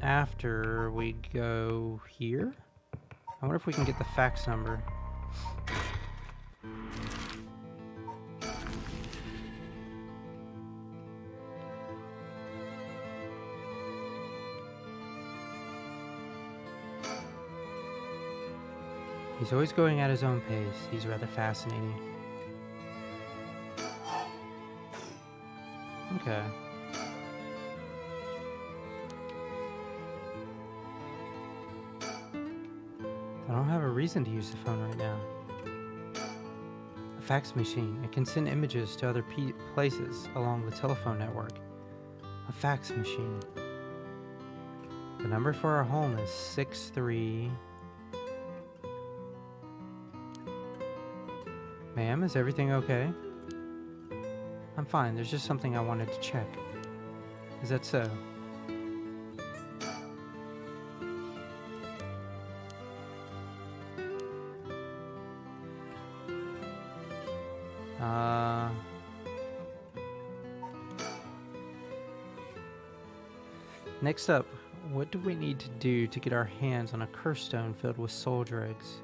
after we go here. I wonder if we can get the fax number. He's always going at his own pace. He's rather fascinating. Okay. I don't have a reason to use the phone right now. A fax machine. It can send images to other places along the telephone network. A fax machine. The number for our home is 63... Ma'am, is everything okay? I'm fine. There's just something I wanted to check. Is that so? Next up, what do we need to do to get our hands on a curse stone filled with soldier eggs?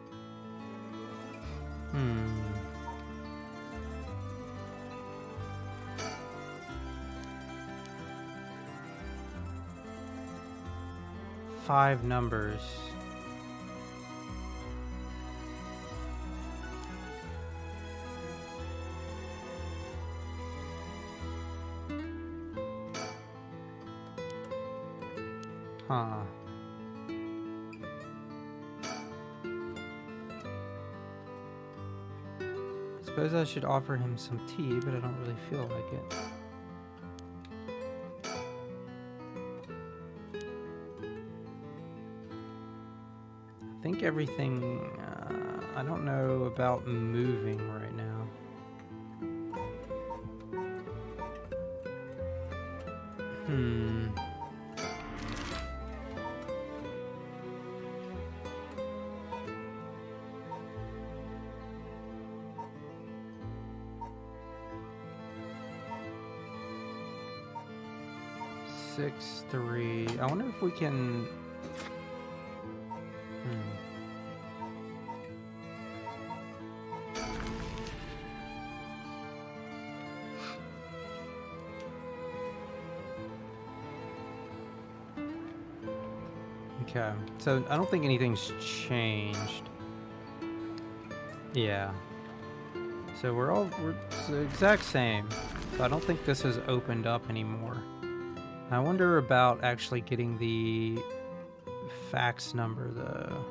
Five numbers. Huh. Suppose I should offer him some tea, but I don't really feel like it. I think everything, I don't know about moving right now. Six, 3. I wonder if we can... Okay, so I don't think anything's changed. Yeah. So we're the exact same. So I don't think this has opened up anymore. I wonder about actually getting the fax number, though.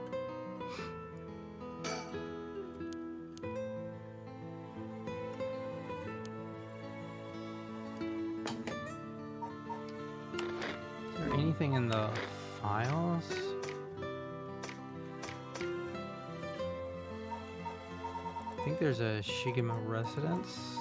Is there anything in the files? I think there's a Shigema residence.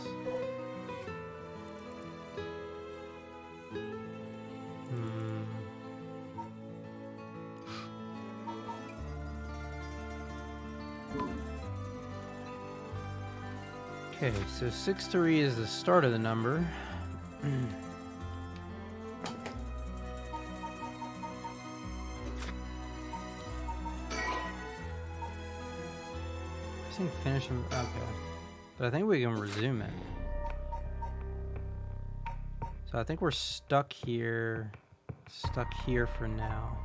Okay, so 63 is the start of the number. Finish him. Okay, but I think we can resume it. So I think we're stuck here for now.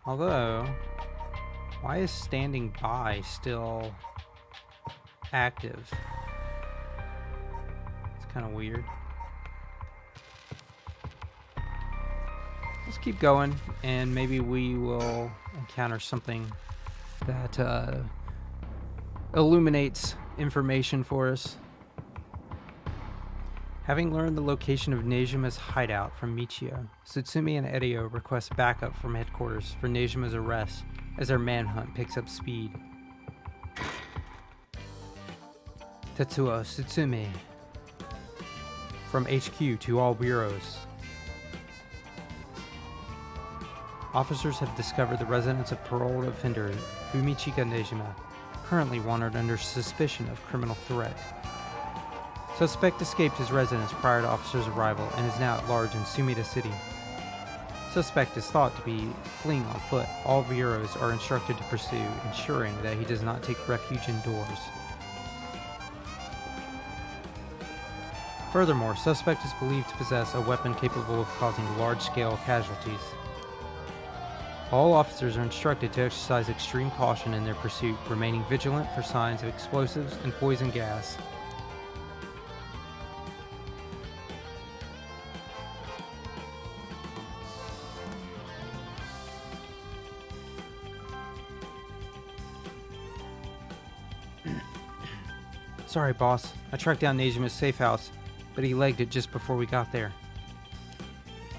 Although, why is standing by still active? It's kind of weird. Let's keep going, and maybe we will encounter something that illuminates information for us. Having learned the location of Nejima's hideout from Michio, Tsutsumi and Erio request backup from headquarters for Nejima's arrest as their manhunt picks up speed. Tetsuo Tsutsumi. From HQ to all bureaus. Officers have discovered the residence of paroled offender Fumichika Nejima, currently wanted under suspicion of criminal threat. Suspect escaped his residence prior to officers' arrival and is now at large in Sumida City. Suspect is thought to be fleeing on foot. All bureaus are instructed to pursue, ensuring that he does not take refuge indoors. Furthermore, suspect is believed to possess a weapon capable of causing large-scale casualties. All officers are instructed to exercise extreme caution in their pursuit, remaining vigilant for signs of explosives and poison gas. Sorry, boss. I tracked down Nejima's safe house, but he legged it just before we got there.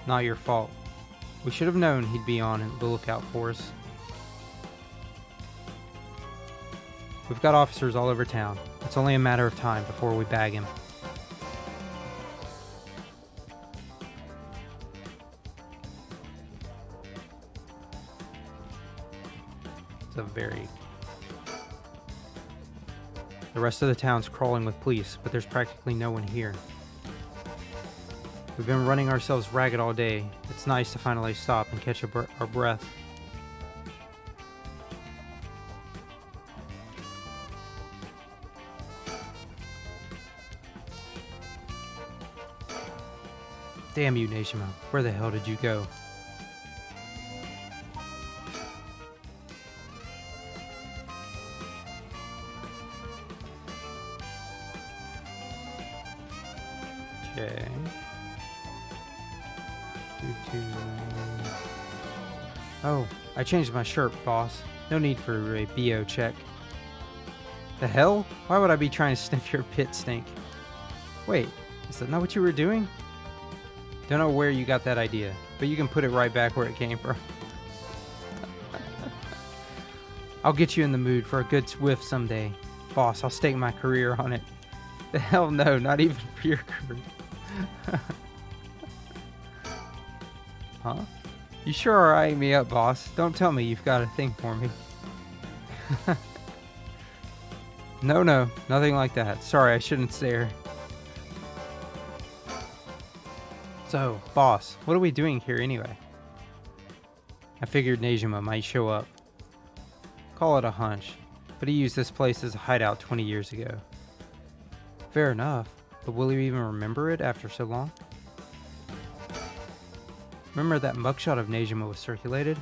Not your fault. We should have known he'd be on the lookout for us. We've got officers all over town. It's only a matter of time before we bag him. It's a very... The rest of the town's crawling with police, but there's practically no one here. We've been running ourselves ragged all day. It's nice to finally stop and catch our breath. Damn you, Nejima. Where the hell did you go? Okay. Oh, I changed my shirt, boss. No need for a BO check. The hell? Why would I be trying to sniff your pit stink? Wait, is that not what you were doing? Don't know where you got that idea, but you can put it right back where it came from. I'll get you in the mood for a good whiff someday. Boss, I'll stake my career on it. The hell no, not even for your career. Huh? You sure are eyeing me up, boss. Don't tell me you've got a thing for me. No, nothing like that. Sorry, I shouldn't stare. So, boss, what are we doing here anyway? I figured Nejima might show up. Call it a hunch, but he used this place as a hideout 20 years ago. Fair enough, but will you even remember it after so long? Remember that mugshot of Nejima was circulated?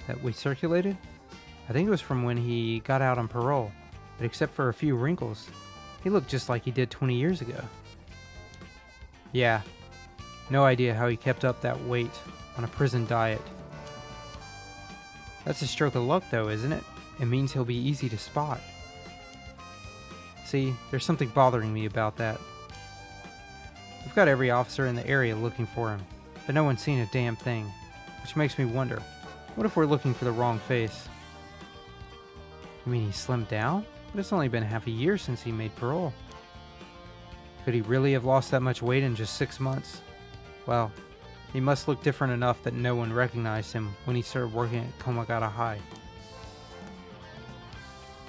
That we circulated? I think it was from when he got out on parole, but except for a few wrinkles, he looked just like he did 20 years ago. Yeah, no idea how he kept up that weight on a prison diet. That's a stroke of luck though, isn't it? It means he'll be easy to spot. See, there's something bothering me about that. We've got every officer in the area looking for him, but no one's seen a damn thing, which makes me wonder, what if we're looking for the wrong face? You mean he slimmed down? But it's only been half a year since he made parole. Could he really have lost that much weight in just 6 months? Well, he must look different enough that no one recognized him when he started working at Komagata High.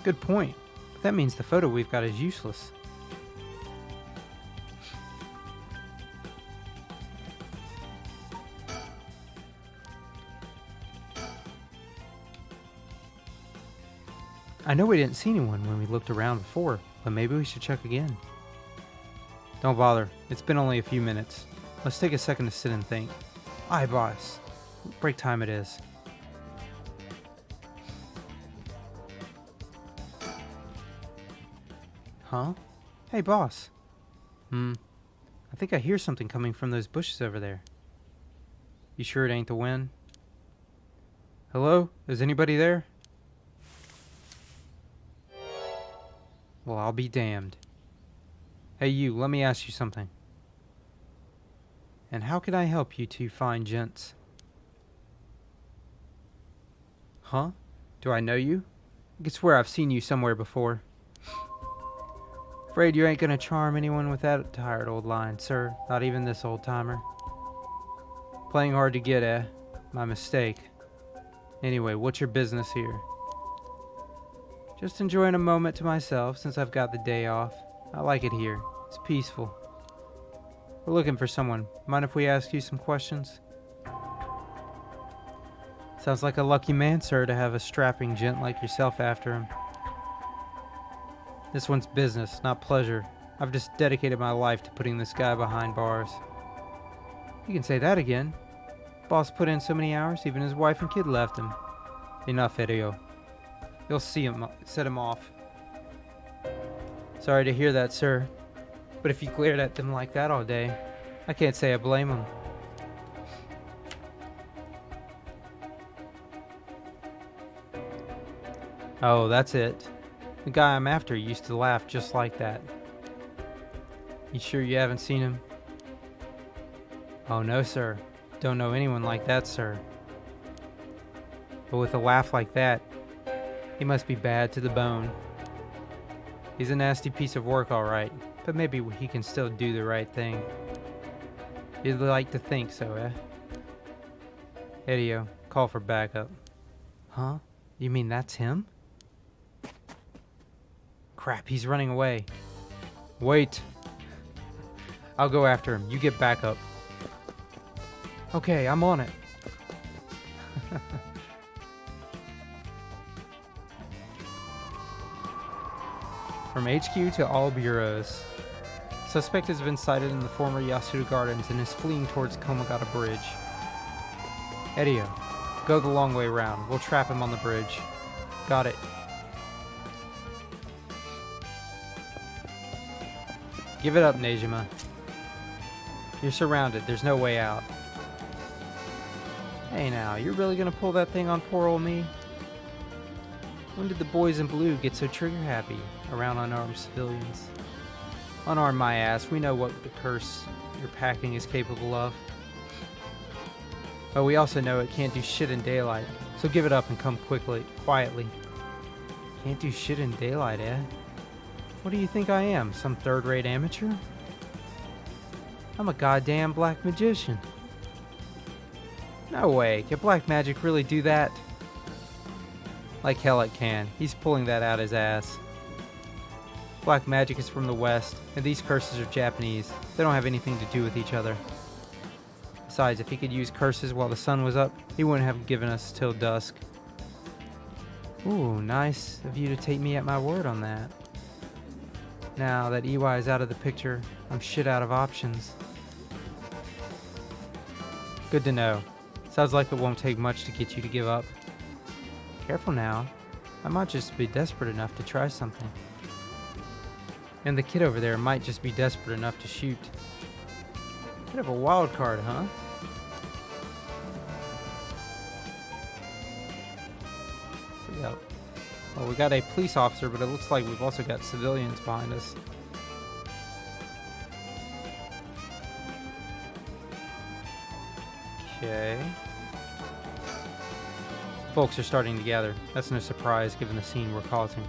Good point, but that means the photo we've got is useless. I know we didn't see anyone when we looked around before, but maybe we should check again. Don't bother, it's been only a few minutes. Let's take a second to sit and think. Aye, boss. Break time it is. Huh? Hey, boss. I think I hear something coming from those bushes over there. You sure it ain't the wind? Hello? Is anybody there? Well, I'll be damned. Hey you, let me ask you something. And how can I help you two fine gents? Huh? Do I know you? I could swear I've seen you somewhere before. Afraid you ain't gonna charm anyone with that tired old line, sir. Not even this old-timer. Playing hard to get, eh? My mistake. Anyway, what's your business here? Just enjoying a moment to myself since I've got the day off. I like it here. It's peaceful. We're looking for someone. Mind if we ask you some questions? Sounds like a lucky man, sir, to have a strapping gent like yourself after him. This one's business, not pleasure. I've just dedicated my life to putting this guy behind bars. You can say that again. Boss put in so many hours, even his wife and kid left him. Enough, Hideo. You'll see him, set him off. Sorry to hear that, sir. But if you glared at them like that all day, I can't say I blame him. Oh, that's it. The guy I'm after used to laugh just like that. You sure you haven't seen him? Oh, no, sir. Don't know anyone like that, sir. But with a laugh like that, he must be bad to the bone. He's a nasty piece of work, all right, but maybe he can still do the right thing. You'd like to think so, eh? Hideo, call for backup. Huh? You mean that's him? Crap, he's running away. Wait. I'll go after him. You get backup. Okay, I'm on it. From HQ to all bureaus. Suspect has been sighted in the former Yasuda Gardens and is fleeing towards Komagata Bridge. Hideo, go the long way round. We'll trap him on the bridge. Got it. Give it up, Nejima. You're surrounded. There's no way out. Hey now, you're really gonna pull that thing on poor old me? When did the boys in blue get so trigger happy around unarmed civilians? Unarmed my ass, we know what the curse you're packing is capable of. But we also know it can't do shit in daylight, so give it up and come quietly. Can't do shit in daylight, eh? What do you think I am, some third-rate amateur? I'm a goddamn black magician. No way, can black magic really do that? Like hell it can. He's pulling that out his ass. Black magic is from the West, and these curses are Japanese. They don't have anything to do with each other. Besides, if he could use curses while the sun was up, he wouldn't have given us till dusk. Ooh, nice of you to take me at my word on that. Now that EY is out of the picture, I'm shit out of options. Good to know. Sounds like it won't take much to get you to give up. Careful now. I might just be desperate enough to try something. And the kid over there might just be desperate enough to shoot. Bit of a wild card, huh? We got a police officer, but it looks like we've also got civilians behind us. Okay. Folks are starting to gather. That's no surprise given the scene we're causing.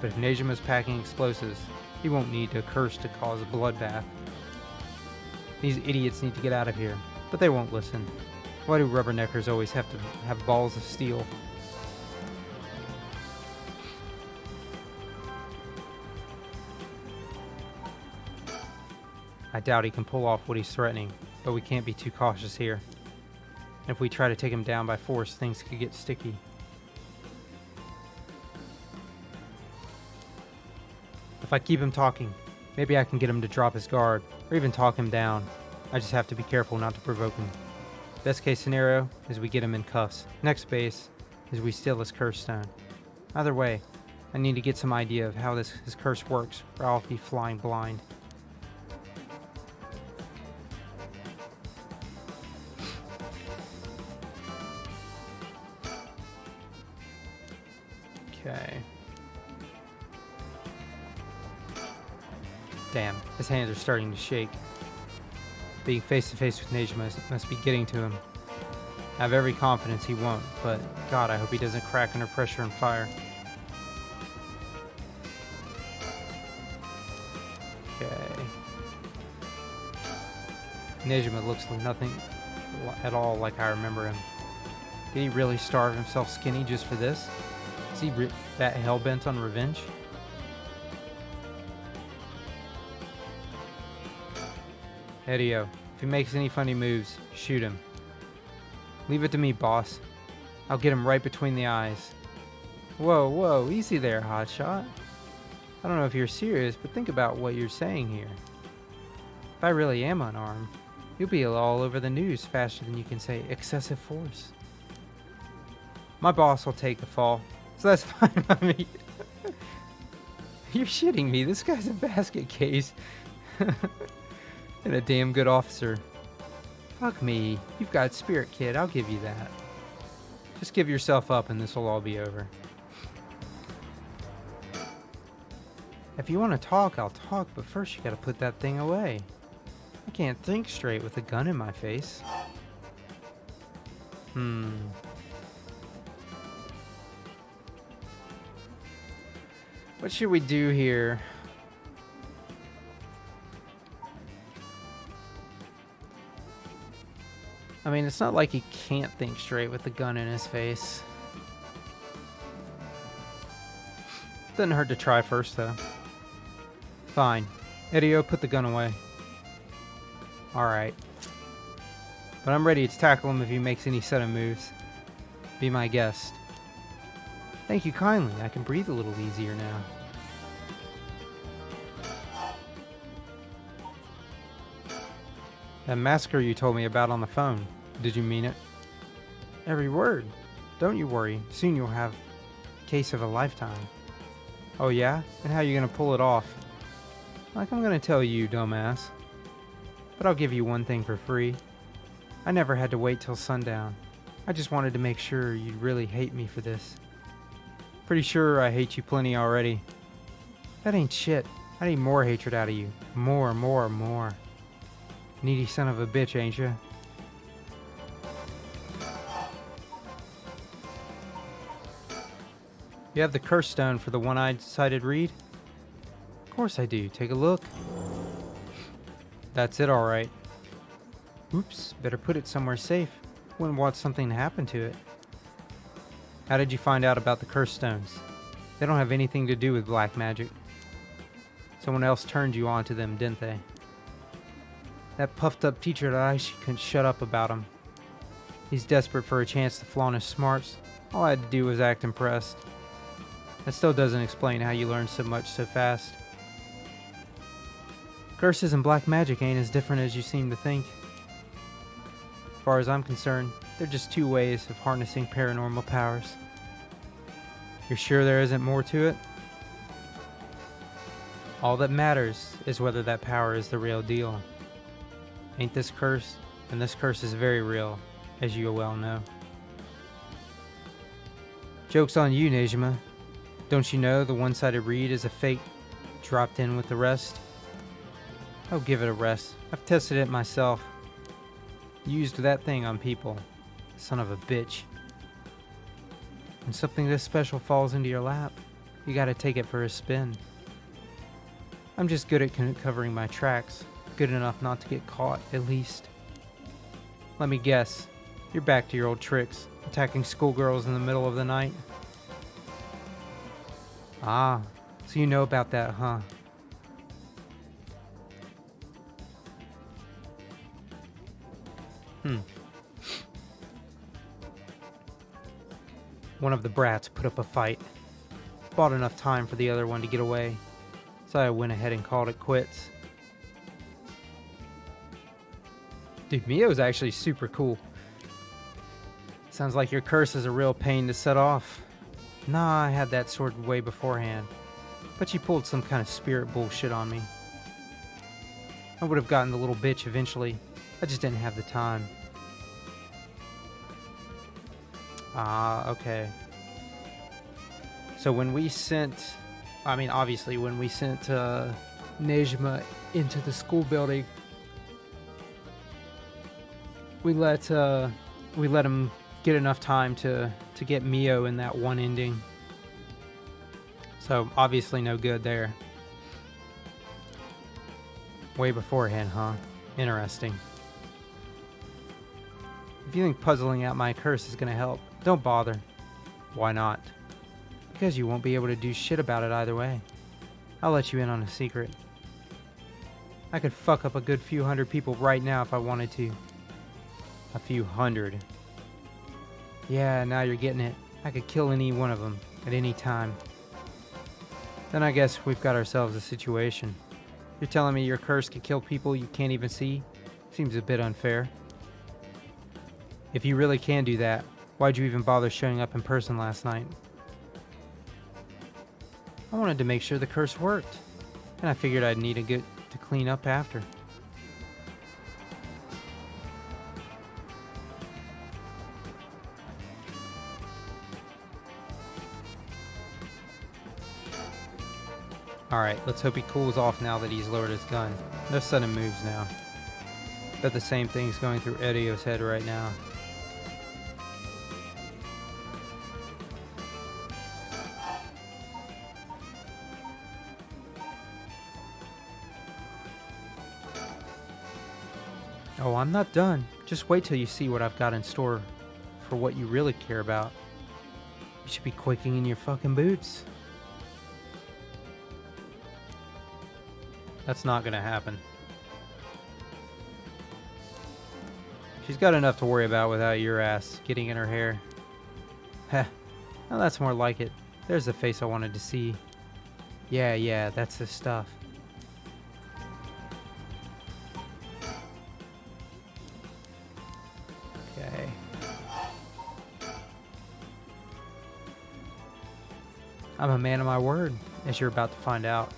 But if Nejima's packing explosives, he won't need a curse to cause a bloodbath. These idiots need to get out of here, but they won't listen. Why do rubberneckers always have to have balls of steel? I doubt he can pull off what he's threatening, but we can't be too cautious here. If we try to take him down by force, things could get sticky. If I keep him talking, maybe I can get him to drop his guard, or even talk him down. I just have to be careful not to provoke him. Best case scenario is we get him in cuffs. Next base is we steal his curse stone. Either way, I need to get some idea of how his curse works, or I'll be flying blind. Okay. Damn, his hands are starting to shake. Being face to face with Nejima must be getting to him. I have every confidence he won't, but God, I hope he doesn't crack under pressure and fire. Okay. Nejima looks nothing at all like I remember him. Did he really starve himself skinny just for this? Is he that hell-bent on revenge? Hideo, if he makes any funny moves, shoot him. Leave it to me, boss. I'll get him right between the eyes. Whoa, whoa, easy there, hotshot. I don't know if you're serious, but think about what you're saying here. If I really am unarmed, you'll be all over the news faster than you can say excessive force. My boss will take the fall, so that's fine by me. You're shitting me. This guy's a basket case. And a damn good officer. Fuck me. You've got spirit, kid. I'll give you that. Just give yourself up and this will all be over. If you want to talk, I'll talk, but first you gotta put that thing away. I can't think straight with a gun in my face. What should we do here? I mean, it's not like he can't think straight with the gun in his face. Doesn't hurt to try first, though. Fine. Hideo, put the gun away. Alright. But I'm ready to tackle him if he makes any sudden moves. Be my guest. Thank you kindly. I can breathe a little easier now. That massacre you told me about on the phone. Did you mean it? Every word. Don't you worry. Soon you'll have a case of a lifetime. Oh yeah? And how are you gonna pull it off? Like I'm gonna tell you, dumbass. But I'll give you one thing for free. I never had to wait till sundown. I just wanted to make sure you'd really hate me for this. Pretty sure I hate you plenty already. That ain't shit. I need more hatred out of you. More, more, more. Needy son of a bitch, ain't ya? You have the curse stone for the one-eyed sighted reed? Of course I do. Take a look. That's it, alright. Oops, better put it somewhere safe. Wouldn't want something to happen to it. How did you find out about the curse stones? They don't have anything to do with black magic. Someone else turned you on to them, didn't they? That puffed up teacher at Aishi couldn't shut up about him. He's desperate for a chance to flaunt his smarts. All I had to do was act impressed. That still doesn't explain how you learned so much so fast. Curses and black magic ain't as different as you seem to think. As far as I'm concerned, they're just two ways of harnessing paranormal powers. You're sure there isn't more to it? All that matters is whether that power is the real deal. Ain't this curse? And this curse is very real, as you well know. Joke's on you, Nejima. Don't you know the one-sided reed is a fake dropped in with the rest? Oh, give it a rest. I've tested it myself. Used that thing on people. Son of a bitch. When something this special falls into your lap, you gotta take it for a spin. I'm just good at covering my tracks. Good enough not to get caught, at least. Let me guess. You're back to your old tricks. Attacking schoolgirls in the middle of the night. Ah, so you know about that, huh? One of the brats put up a fight. Bought enough time for the other one to get away, so I went ahead and called it quits. Dude, Mio's actually super cool. Sounds like your curse is a real pain to set off. Nah, I had that sorted way beforehand. But you pulled some kind of spirit bullshit on me. I would have gotten the little bitch eventually. I just didn't have the time. Ah, okay. So when we sent... obviously when we sent Nejima into the school building, we let him get enough time to get Mio in that one ending. So obviously no good there. Way beforehand, huh? Interesting. If you think puzzling out my curse is gonna help, don't bother. Why not? Because you won't be able to do shit about it either way. I'll let you in on a secret. I could fuck up a good few hundred people right now if I wanted to. A few hundred. Yeah, now you're getting it. I could kill any one of them at any time. Then I guess we've got ourselves a situation. You're telling me your curse could kill people you can't even see? Seems a bit unfair. If you really can do that, why'd you even bother showing up in person last night? I wanted to make sure the curse worked, and I figured I'd need a good to clean up after. Alright, let's hope he cools off now that he's lowered his gun. No sudden moves now. Bet the same thing's going through Edio's head right now. Oh, I'm not done. Just wait till you see what I've got in store for what you really care about. You should be quaking in your fucking boots. That's not gonna happen. She's got enough to worry about without your ass getting in her hair. Heh, now that's more like it. There's the face I wanted to see. Yeah, that's the stuff. Okay. I'm a man of my word, as you're about to find out.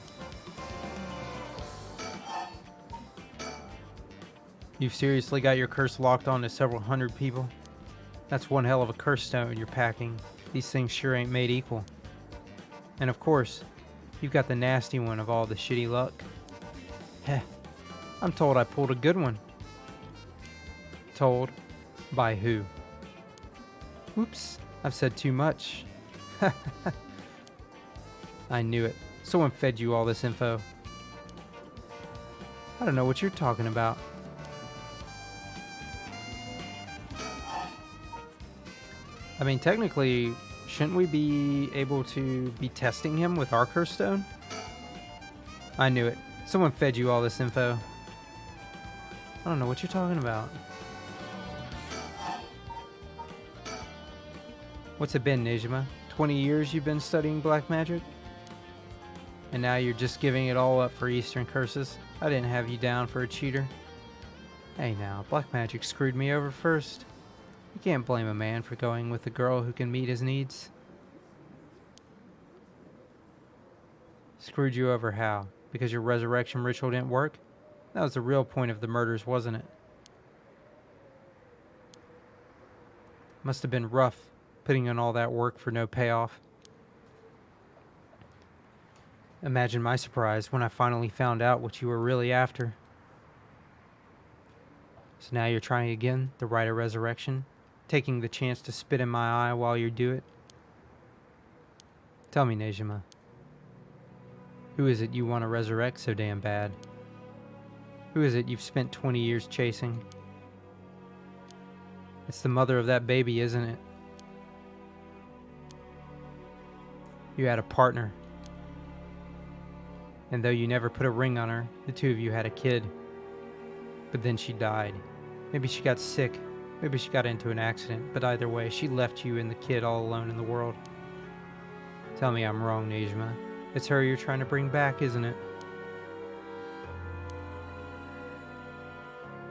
You've seriously got your curse locked on to several hundred people? That's one hell of a curse stone you're packing. These things sure ain't made equal. And of course, you've got the nasty one of all the shitty luck. Heh, I'm told I pulled a good one. Told? By who? Oops, I've said too much. I knew it. Someone fed you all this info. I don't know what you're talking about. I mean, technically, shouldn't we be able to be testing him with our curse stone? I knew it. Someone fed you all this info. I don't know what you're talking about. What's it been, Nejima? 20 years you've been studying black magic? And now you're just giving it all up for Eastern curses? I didn't have you down for a cheater. Hey now, black magic screwed me over first. You can't blame a man for going with a girl who can meet his needs. Screwed you over how? Because your resurrection ritual didn't work? That was the real point of the murders, wasn't it? Must have been rough, putting in all that work for no payoff. Imagine my surprise when I finally found out what you were really after. So now you're trying again, the rite of resurrection? Taking the chance to spit in my eye while you do it? Tell me, Nejima. Who is it you want to resurrect so damn bad? Who is it you've spent 20 years chasing? It's the mother of that baby, isn't it? You had a partner. And though you never put a ring on her, the two of you had a kid. But then she died. Maybe she got sick. Maybe she got into an accident, but either way, she left you and the kid all alone in the world. Tell me I'm wrong, Nejima. It's her you're trying to bring back, isn't it?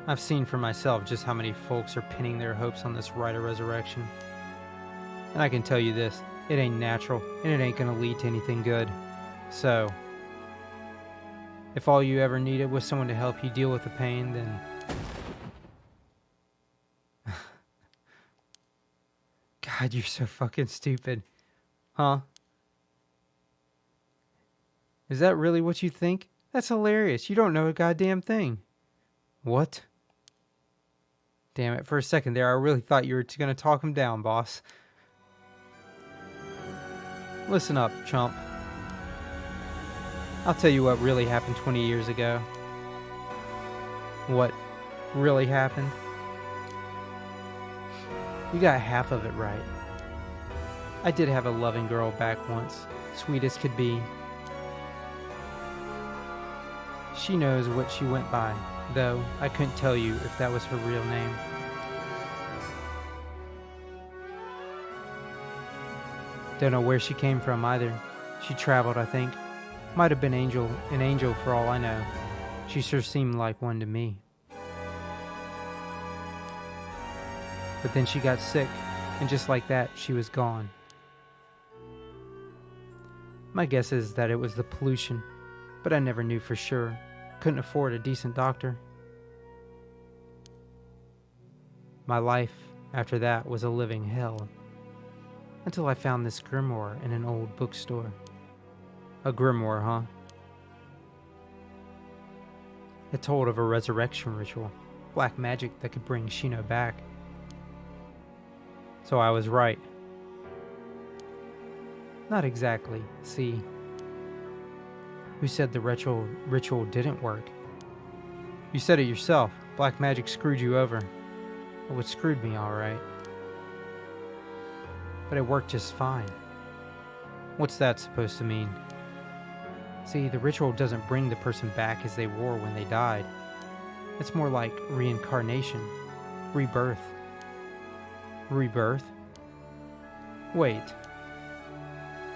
I've seen for myself just how many folks are pinning their hopes on this rite of resurrection. And I can tell you this, it ain't natural, and it ain't gonna lead to anything good. So, if all you ever needed was someone to help you deal with the pain, then... God, you're so fucking stupid. Huh? Is that really what you think? That's hilarious. You don't know a goddamn thing. What? Damn it, for a second there, I really thought you were gonna talk him down, boss. Listen up, chump. I'll tell you what really happened 20 years ago. What really happened? You got half of it right. I did have a loving girl back once, sweet as could be. She knows what she went by, though I couldn't tell you if that was her real name. Don't know where she came from either. She traveled, I think. Might have been an angel for all I know. She sure seemed like one to me. But then she got sick, and just like that, she was gone. My guess is that it was the pollution, but I never knew for sure. Couldn't afford a decent doctor. My life after that was a living hell, until I found this grimoire in an old bookstore. A grimoire, huh? It told of a resurrection ritual, black magic that could bring Shino back. So I was right. Not exactly, see. Who said the ritual didn't work? You said it yourself. Black magic screwed you over. Well, it screwed me, alright. But it worked just fine. What's that supposed to mean? See, the ritual doesn't bring the person back as they were when they died. It's more like reincarnation, rebirth. Rebirth? Wait.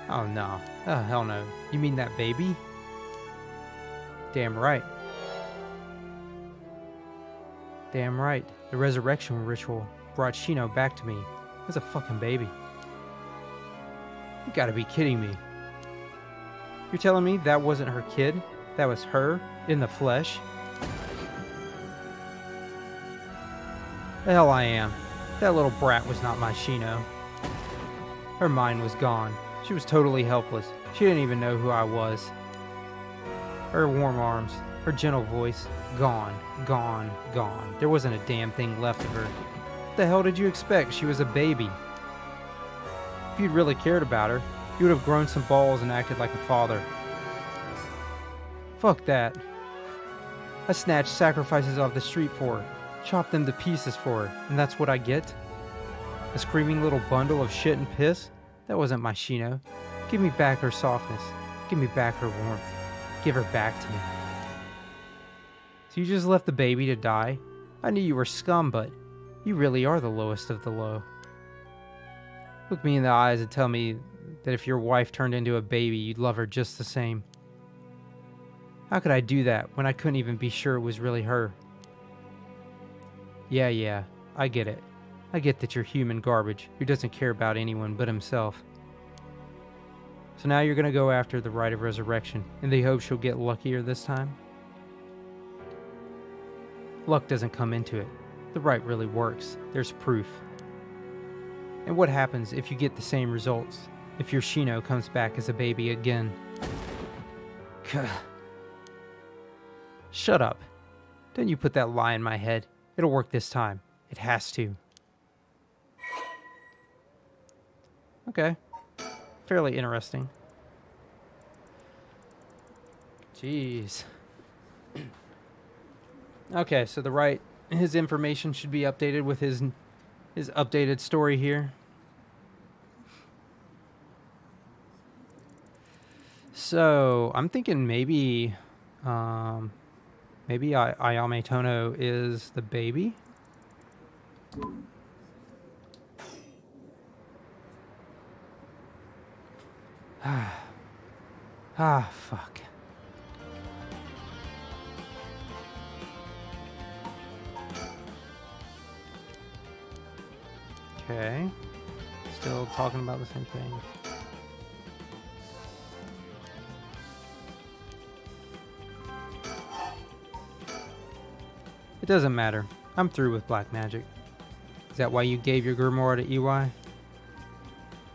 Oh no. Oh hell no. You mean that baby? Damn right. Damn right. The resurrection ritual brought Shino back to me as a fucking baby. You gotta be kidding me. You're telling me that wasn't her kid? That was her in the flesh? The hell I am. That little brat was not my Shino. Her mind was gone. She was totally helpless. She didn't even know who I was. Her warm arms, her gentle voice, gone, gone, gone. There wasn't a damn thing left of her. What the hell did you expect? She was a baby. If you'd really cared about her, you would have grown some balls and acted like a father. Fuck that. I snatched sacrifices off the street for her, chopped them to pieces for her, and that's what I get? A screaming little bundle of shit and piss? That wasn't my Shino. Give me back her softness. Give me back her warmth. Give her back to me. So you just left the baby to die? I knew you were scum, but you really are the lowest of the low. Look me in the eyes and tell me that if your wife turned into a baby, you'd love her just the same. How could I do that when I couldn't even be sure it was really her? Yeah, I get it. I get that you're human garbage who doesn't care about anyone but himself. So now you're gonna go after the rite of resurrection in the hope she'll get luckier this time? Luck doesn't come into it. The rite really works. There's proof. And what happens if you get the same results? If your Shino comes back as a baby again? Shut up. Don't you put that lie in my head. It'll work this time. It has to. Okay. Fairly interesting. Jeez. Okay, so the right, his information should be updated with his updated story here. So I'm thinking maybe Ayame Tono is the baby. Fuck. Okay. Still talking about the same thing. It doesn't matter. I'm through with black magic. Is that why you gave your grimoire to EY?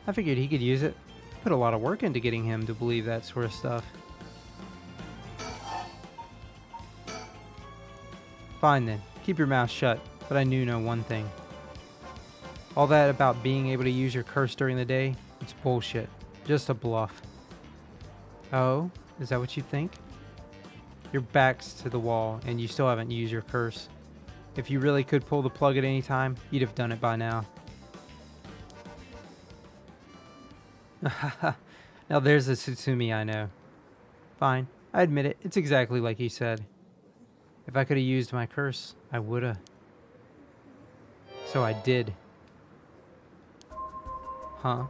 I figured he could use it. Put a lot of work into getting him to believe that sort of stuff. Fine then. Keep your mouth shut. But I knew one thing. All that about being able to use your curse during the day, it's bullshit. Just a bluff. Oh? Is that what you think? Your back's to the wall, and you still haven't used your curse. If you really could pull the plug at any time, you'd have done it by now. Now there's a Tsutsumi I know. Fine, I admit it, it's exactly like you said. If I could have used my curse, I woulda. So I did. Huh?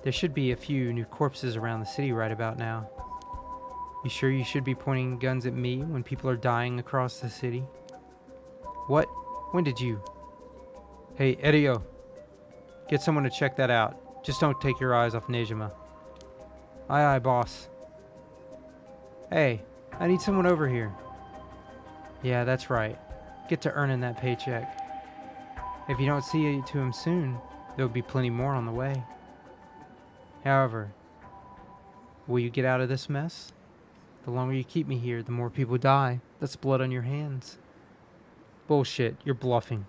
There should be a few new corpses around the city right about now. You sure you should be pointing guns at me when people are dying across the city? What? When did you? Hey, Edio. Get someone to check that out. Just don't take your eyes off Nejima. Aye, aye, boss. Hey, I need someone over here. Yeah, that's right. Get to earning that paycheck. If you don't see to him soon, there'll be plenty more on the way. However, will you get out of this mess? The longer you keep me here, the more people die. That's blood on your hands. Bullshit, you're bluffing.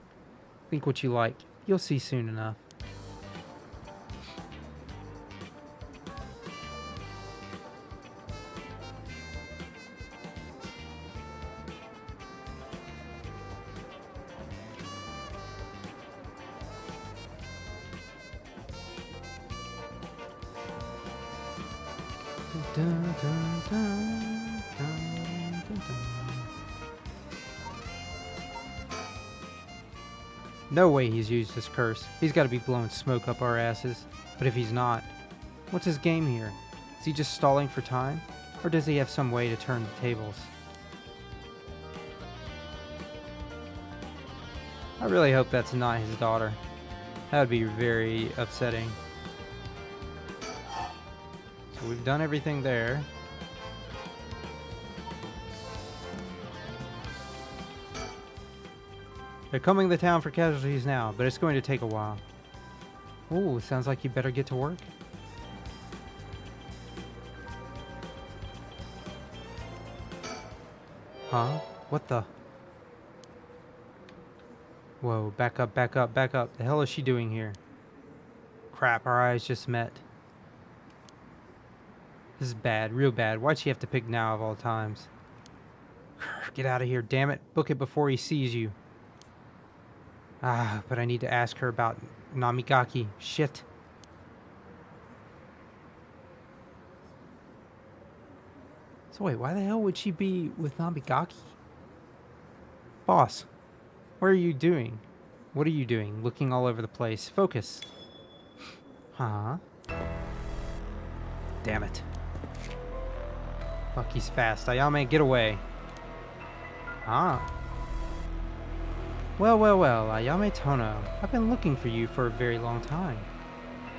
Think what you like. You'll see soon enough. Dun, dun, dun, dun, dun, dun. No way he's used his curse. He's got to be blowing smoke up our asses. But if he's not, what's his game here? Is he just stalling for time? Or does he have some way to turn the tables? I really hope that's not his daughter. That would be very upsetting. So we've done everything there. They're coming to town for casualties now, but it's going to take a while. Ooh, sounds like you better get to work. Huh? What the? Whoa, back up, back up, back up. The hell is she doing here? Crap, our eyes just met. This is bad, real bad. Why'd she have to pick now of all times? Get out of here, damn it. Book it before he sees you. Ah, but I need to ask her about Namigaki. Shit. So wait, why the hell would she be with Namigaki? Boss, what are you doing? What are you doing? Looking all over the place. Focus. Huh? Damn it. Fuck, he's fast. Ayame, get away. Ah. Well, well, well, Ayame Tono. I've been looking for you for a very long time.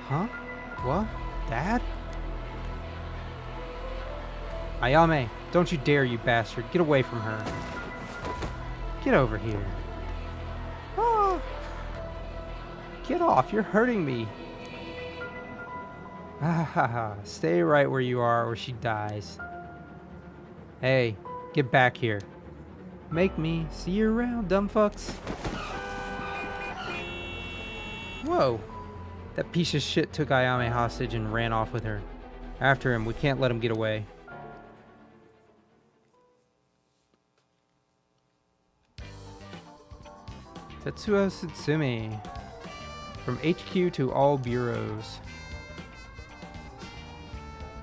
Huh? What? Dad? Ayame, don't you dare, you bastard. Get away from her. Get over here. Ah! Get off, you're hurting me. Ah ha ha. Stay right where you are or she dies. Hey, get back here. Make me see you around, dumb fucks. Whoa. That piece of shit took Ayame hostage and ran off with her. After him, we can't let him get away. Tetsuo Tsutsumi. From HQ to all bureaus.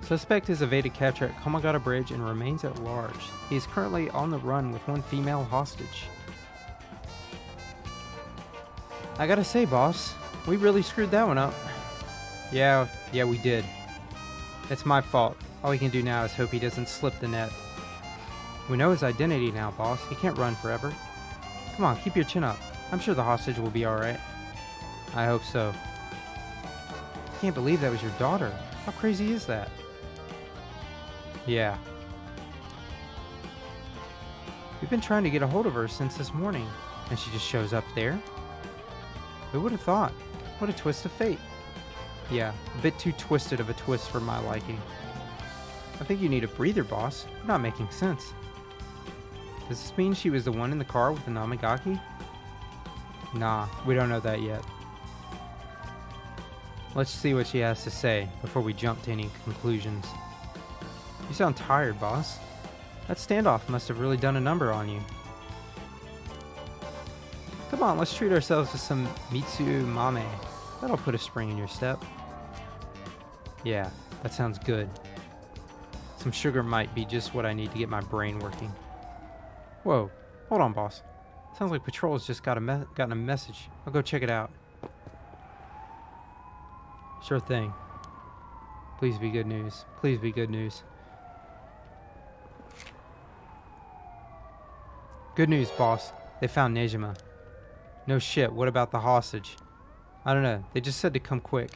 Suspect has evaded capture at Komagata Bridge and remains at large. He is currently on the run with one female hostage. I gotta say, boss, we really screwed that one up. Yeah, we did. It's my fault. All we can do now is hope he doesn't slip the net. We know his identity now, boss. He can't run forever. Come on, keep your chin up. I'm sure the hostage will be alright. I hope so. I can't believe that was your daughter. How crazy is that? Yeah. We've been trying to get a hold of her since this morning, and she just shows up there? Who would have thought? What a twist of fate. Yeah, a bit too twisted of a twist for my liking. I think you need a breather, boss. You're not making sense. Does this mean she was the one in the car with the Namigaki? Nah, we don't know that yet. Let's see what she has to say before we jump to any conclusions. You sound tired, boss. That standoff must have really done a number on you. Come on, let's treat ourselves to some Mitsu Mame. That'll put a spring in your step. Yeah, that sounds good. Some sugar might be just what I need to get my brain working. Whoa, hold on, boss. Sounds like Patrol's just gotten a message. I'll go check it out. Sure thing. Please be good news. Please be good news. Good news, boss. They found Nejima. No shit, what about the hostage? I don't know. They just said to come quick.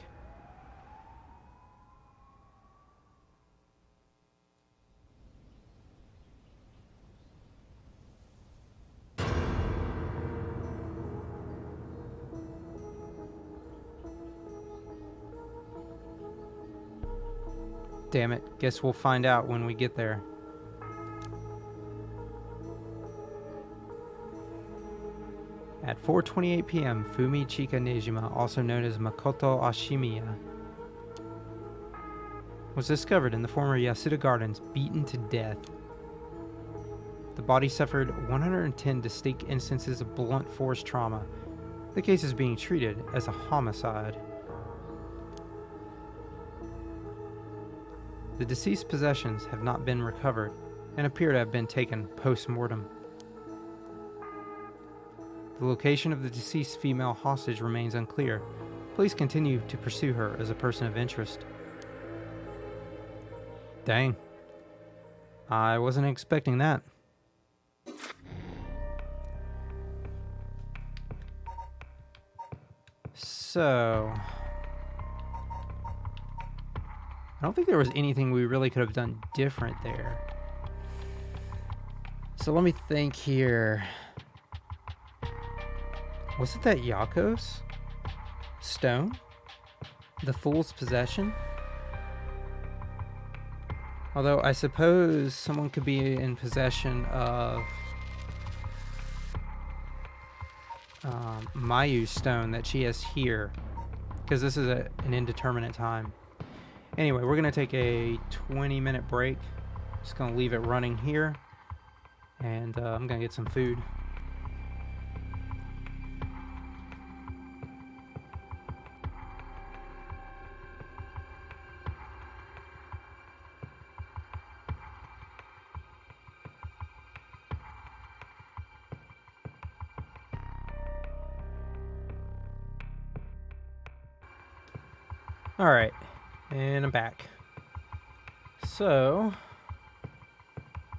Damn it. Guess we'll find out when we get there. At 4:28 p.m., Fumi Chika Nejima, also known as Makoto Ashimiya, was discovered in the former Yasuda Gardens, beaten to death. The body suffered 110 distinct instances of blunt force trauma. The case is being treated as a homicide. The deceased's possessions have not been recovered and appear to have been taken post-mortem. The location of the deceased female hostage remains unclear. Police continue to pursue her as a person of interest. Dang. I wasn't expecting that. So... I don't think there was anything we really could have done different there. So let me think here. Was it that Yako's stone? The Fool's Possession? Although I suppose someone could be in possession of Mayu's stone that she has here. Because this is an indeterminate time. Anyway, we're going to take a 20-minute break. Just going to leave it running here. And I'm going to get some food. Alright. And I'm back. So,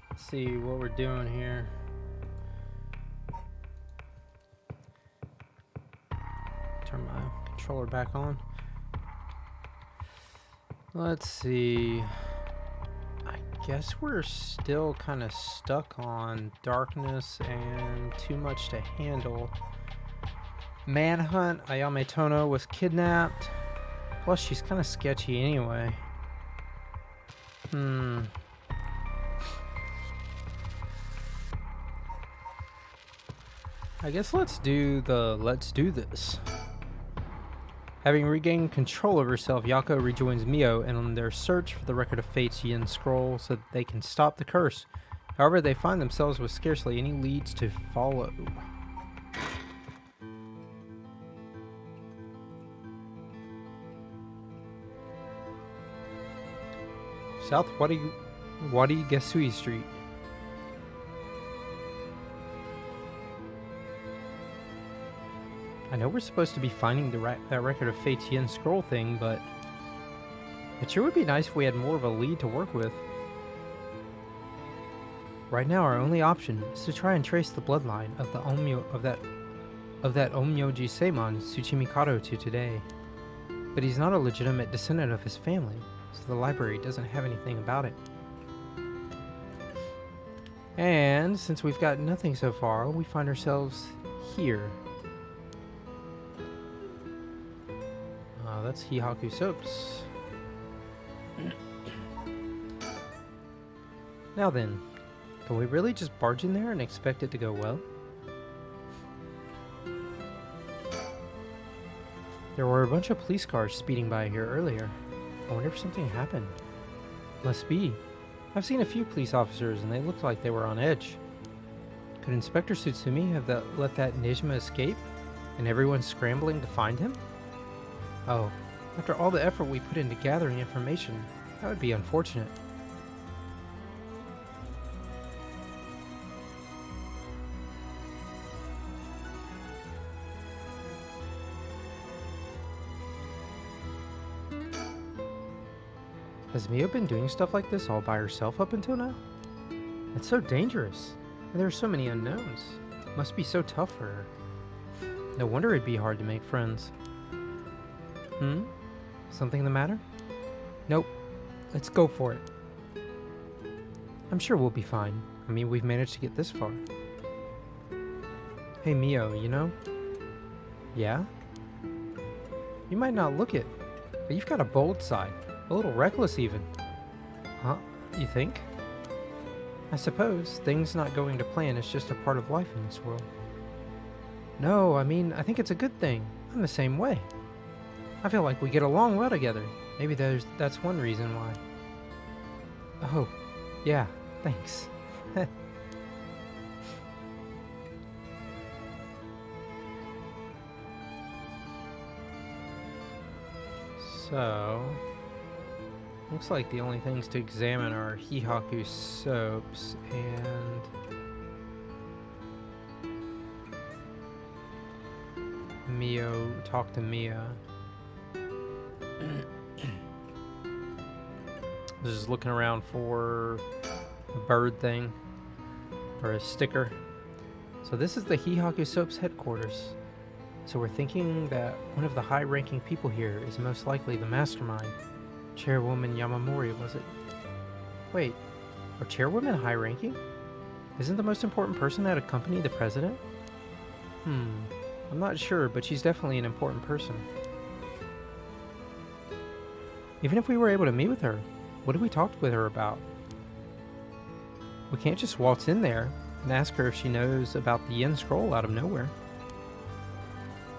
let's see what we're doing here. Turn my controller back on. Let's see. I guess we're still kind of stuck on darkness and too much to handle. Manhunt. Ayame Tono was kidnapped. Plus, she's kind of sketchy anyway. I guess let's do this. Having regained control of herself, Yako rejoins Mio and on their search for the Record of Fate's Yin Scroll so that they can stop the curse. However, they find themselves with scarcely any leads to follow. South Wadi Gesui Street. I know we're supposed to be finding that Record of Fate's Yin Scroll thing, but it sure would be nice if we had more of a lead to work with. Right now, our only option is to try and trace the bloodline of that Onmyoji Seimon Tsuchimikado to today. But he's not a legitimate descendant of his family, so the library doesn't have anything about it. And since we've got nothing so far, we find ourselves here. That's Hihaku Soaps. Now then, can we really just barge in there and expect it to go well? There were a bunch of police cars speeding by here earlier. I wonder if something happened. Must be. I've seen a few police officers and they looked like they were on edge. Could Inspector Tsutsumi have let that Nejima escape? And everyone's scrambling to find him? Oh, After all the effort we put into gathering information, that would be unfortunate. Has Mio been doing stuff like this all by herself up until now? It's so dangerous, and there are so many unknowns. It must be so tough for her. No wonder it'd be hard to make friends. Something the matter? Nope. Let's go for it. I'm sure we'll be fine. I mean, we've managed to get this far. Hey Mio, you know? Yeah? You might not look it, but you've got a bold side. A little reckless even. Huh? You think? I suppose things not going to plan is just a part of life in this world. No, I mean, I think it's a good thing. I'm the same way. I feel like we get along well together. Maybe that's one reason why. Oh, yeah, thanks. So, looks like the only things to examine are Hihaku soaps and Mio. Talk to Mia. Just looking around for a bird thing or a sticker. So this is the Hihaku Soap's headquarters. So we're thinking that one of the high-ranking people here is most likely the mastermind. Chairwoman Yamamori, was it? Wait, are chairwomen high-ranking? Isn't the most important person at a company the president? I'm not sure, but she's definitely an important person. Even if we were able to meet with her, what did we talk with her about? We can't just waltz in there and ask her if she knows about the Yen Scroll out of nowhere.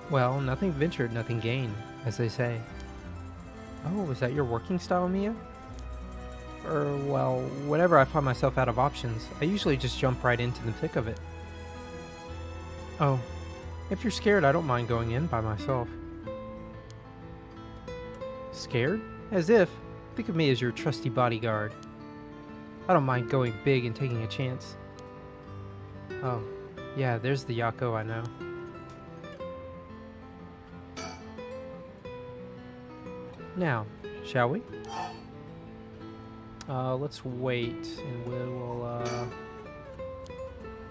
Well, nothing ventured, nothing gained, as they say. Oh, is that your working style, Mia? Or, well, whenever I find myself out of options, I usually just jump right into the thick of it. Oh, if you're scared, I don't mind going in by myself. Scared? As if. Think of me as your trusty bodyguard. I don't mind going big and taking a chance. Oh, yeah, there's the Yako I know. Now, shall we? Let's wait and we'll,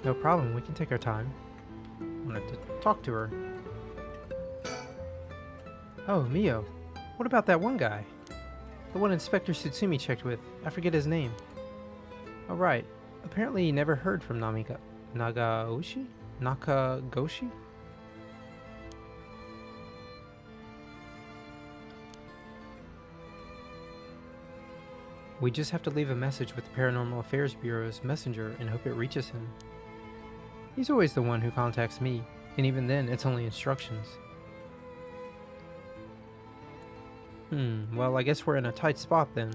no problem, we can take our time. I wanted to talk to her. Oh, Mio, what about that one guy? The one Inspector Tsutsumi checked with. I forget his name. Oh, right. Apparently he never heard from Nagagoshi? We just have to leave a message with the Paranormal Affairs Bureau's messenger and hope it reaches him. He's always the one who contacts me, and even then, it's only instructions. Well, I guess we're in a tight spot then.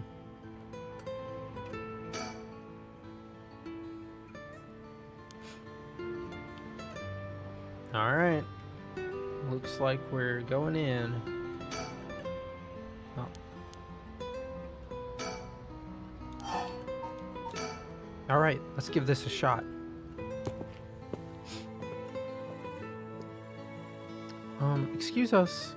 Alright. Looks like we're going in. Oh. Alright, let's give this a shot. Excuse us.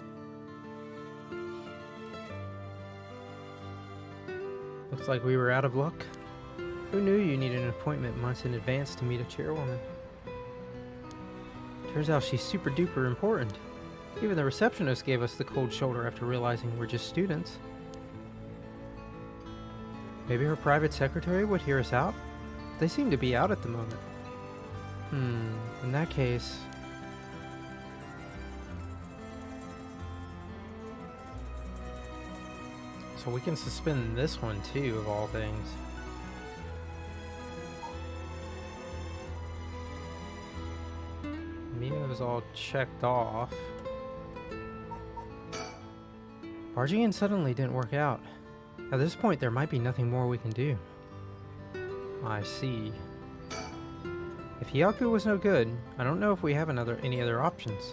Looks like we were out of luck. Who knew you needed an appointment months in advance to meet a chairwoman? Turns out she's super duper important. Even the receptionist gave us the cold shoulder after realizing we're just students. Maybe her private secretary would hear us out? They seem to be out at the moment. In that case... So we can suspend this one too, of all things. Mio's all checked off. Barging in suddenly didn't work out. At this point, there might be nothing more we can do. I see. If Hyaku was no good, I don't know if we have any other options.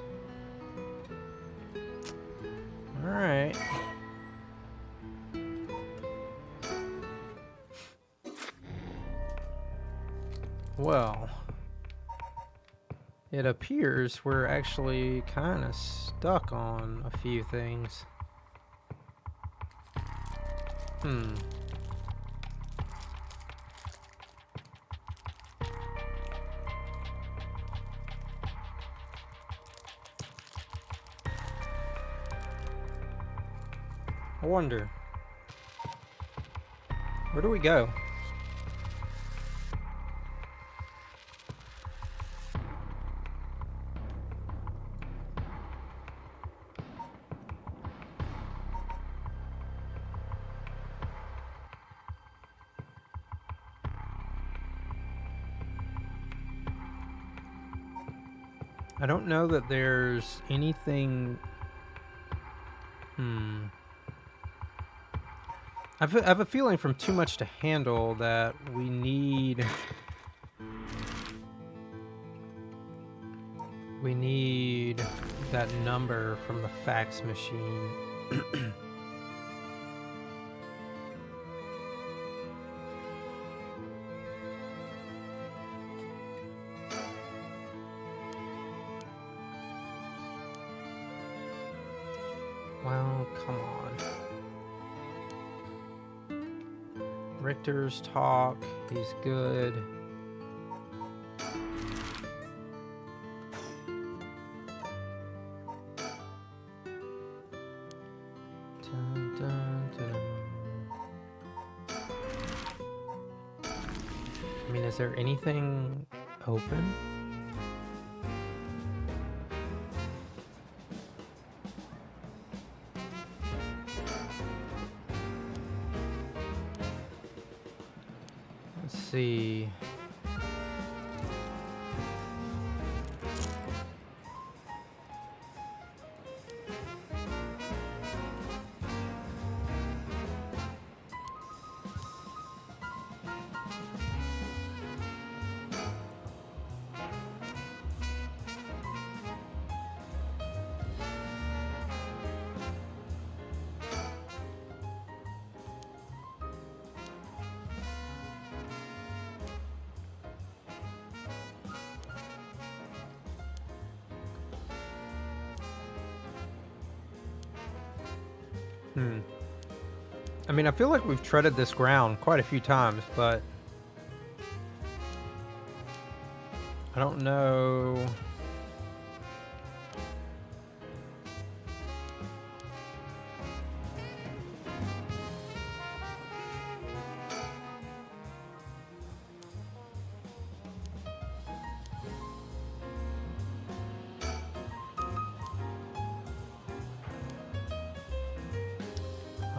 Alright. Well, it appears we're actually kind of stuck on a few things. I wonder, where do we go? I don't know that there's anything. I have a feeling from Too Much to Handle that we need that number from the fax machine. Well, come on. Richter's talk, he's good. Dun, dun, dun. I mean, is there anything open? Let's see. I mean, I feel like we've treaded this ground quite a few times, but I don't know.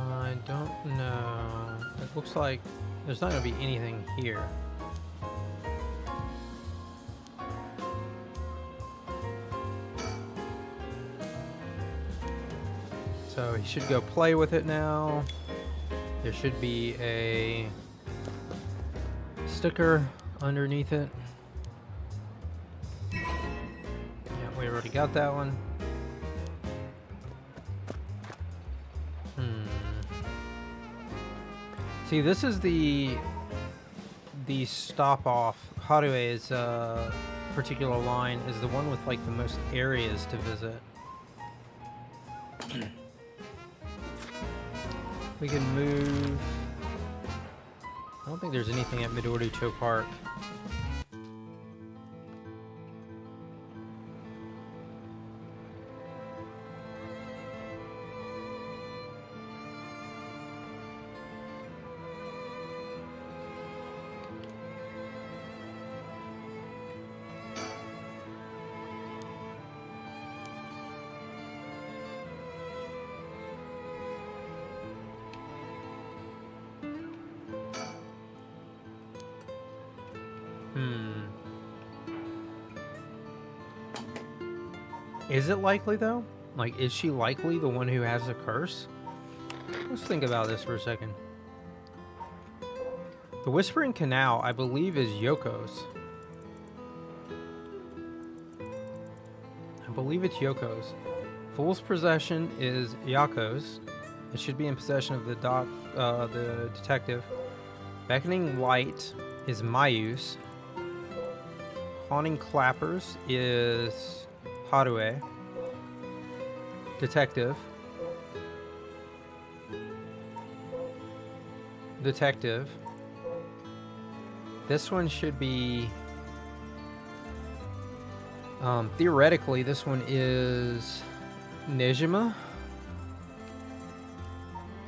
I don't know. It looks like there's not going to be anything here. So he should go play with it now. There should be a sticker underneath it. Yeah, we already got that one. See, this is the stop off. Harue's particular line is the one with like the most areas to visit. We can move. I don't think there's anything at Midoricho Park. Is it likely though? Like, is she likely the one who has a curse? Let's think about this for a second. The Whispering Canal, I believe, is Yoko's. I believe it's Yoko's. Fool's Possession is Yako's. It should be in possession of the detective. Beckoning Light is Mayu's. Haunting Clappers is Harue. Detective. Detective. This one should be... theoretically, this one is Nejima.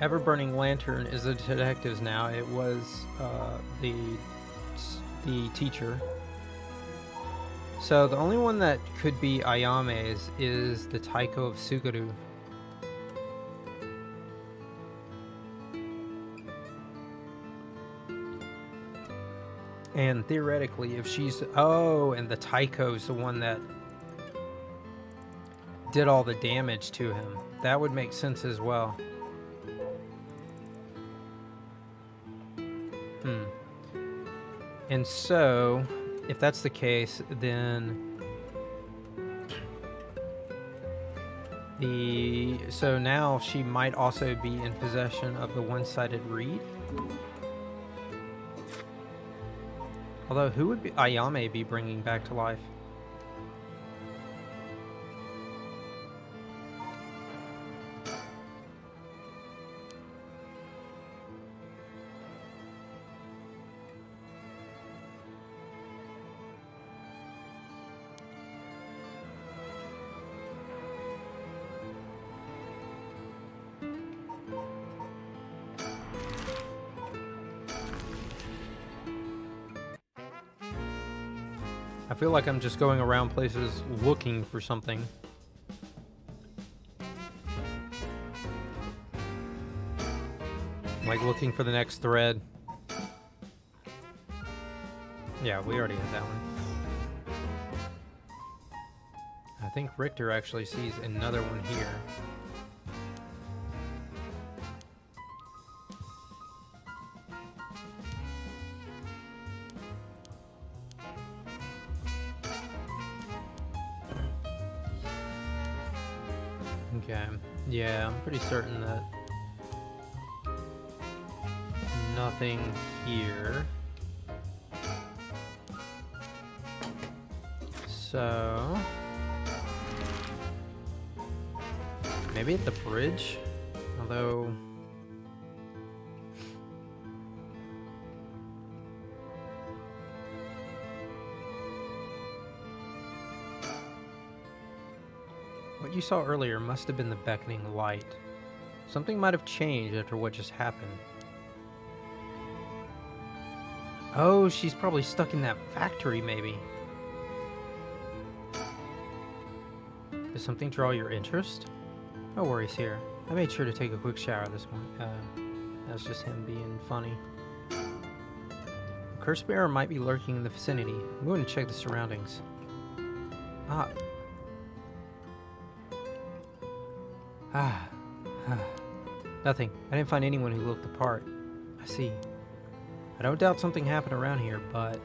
Ever-Burning Lantern is the detectives now. It was the teacher. So the only one that could be Ayame's is the Taiko of Sugaru. And theoretically, if she's... Oh, and the Taiko's the one that did all the damage to him. That would make sense as well. And so, if that's the case, then so now she might also be in possession of the one-sided reed. Although, who would Ayame be bringing back to life? I feel like I'm just going around places looking for something. Like looking for the next thread. Yeah, we already had that one. I think Richter actually sees another one here. Okay, yeah, I'm pretty certain that nothing here. So maybe at the bridge, although what you saw earlier must have been the beckoning light. Something might have changed after what just happened. Oh, she's probably stuck in that factory, maybe. Does something draw your interest? No worries here. I made sure to take a quick shower this morning. That was just him being funny. A curse bearer might be lurking in the vicinity. I'm going to check the surroundings. Nothing. I didn't find anyone who looked the part. I see. I don't doubt something happened around here, but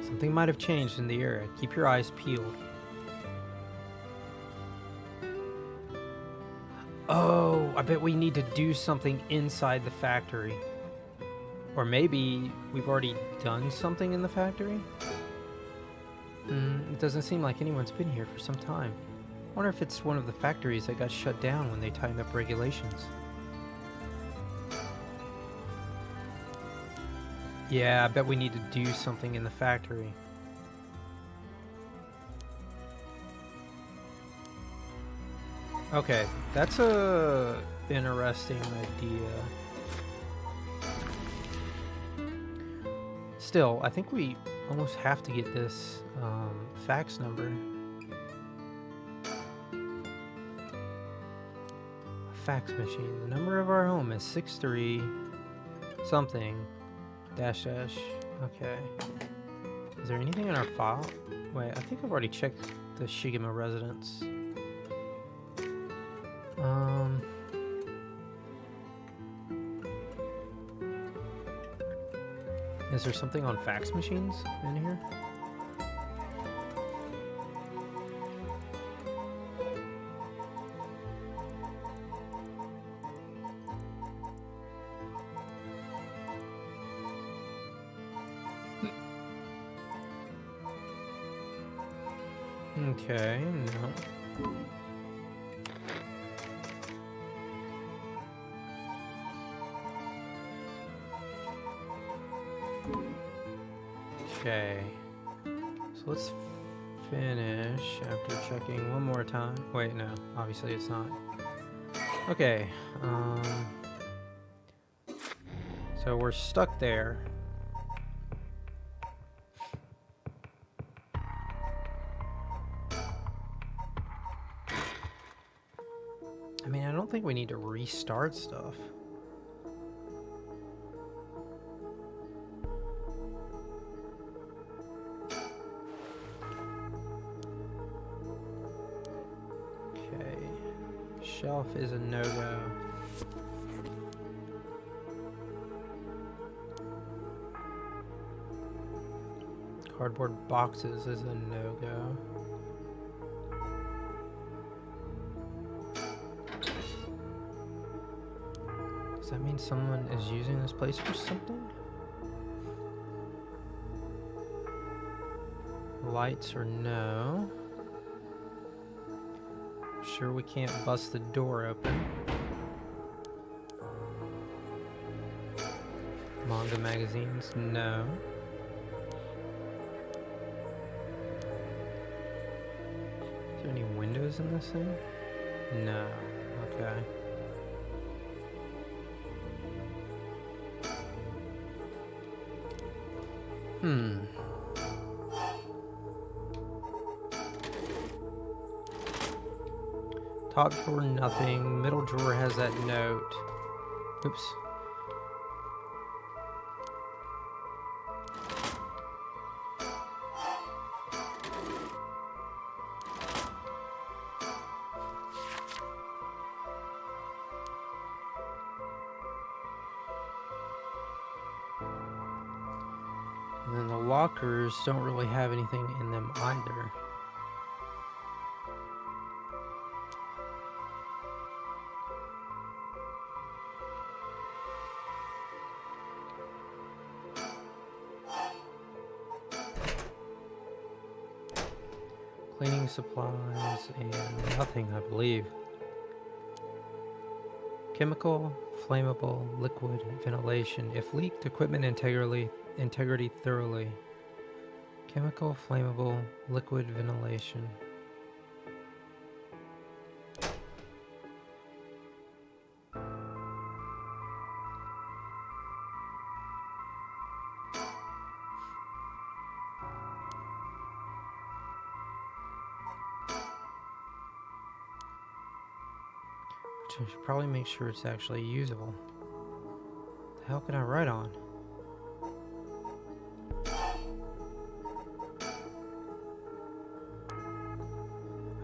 something might have changed in the area. Keep your eyes peeled. Oh, I bet we need to do something inside the factory. Or maybe we've already done something in the factory? It doesn't seem like anyone's been here for some time. I wonder if it's one of the factories that got shut down when they tightened up regulations. Yeah, I bet we need to do something in the factory. Okay, that's a interesting idea. Still, I think we almost have to get this fax number. Fax machine. The number of our home is 63 something dash dash. Okay. Is there anything in our file? Wait, I think I've already checked the Shigema residence. Is there something on fax machines in here? Okay, no. Okay. So let's finish after checking one more time. Wait, no. Obviously it's not. Okay. So we're stuck there. I mean, I don't think we need to restart stuff. Okay. Shelf is a no-go. Cardboard boxes is a no-go. Does that mean someone is using this place for something? Lights or no? Sure we can't bust the door open. Manga magazines, no. Is there any windows in this thing? No. Okay. Top drawer, nothing. Middle drawer has that note. Oops. And then the lockers don't really have anything in them either. Cleaning supplies and nothing, I believe. Chemical, flammable, liquid, ventilation. If leaked, equipment integrity thoroughly. Chemical, flammable, liquid, ventilation. I should probably make sure it's actually usable. What the hell can I write on?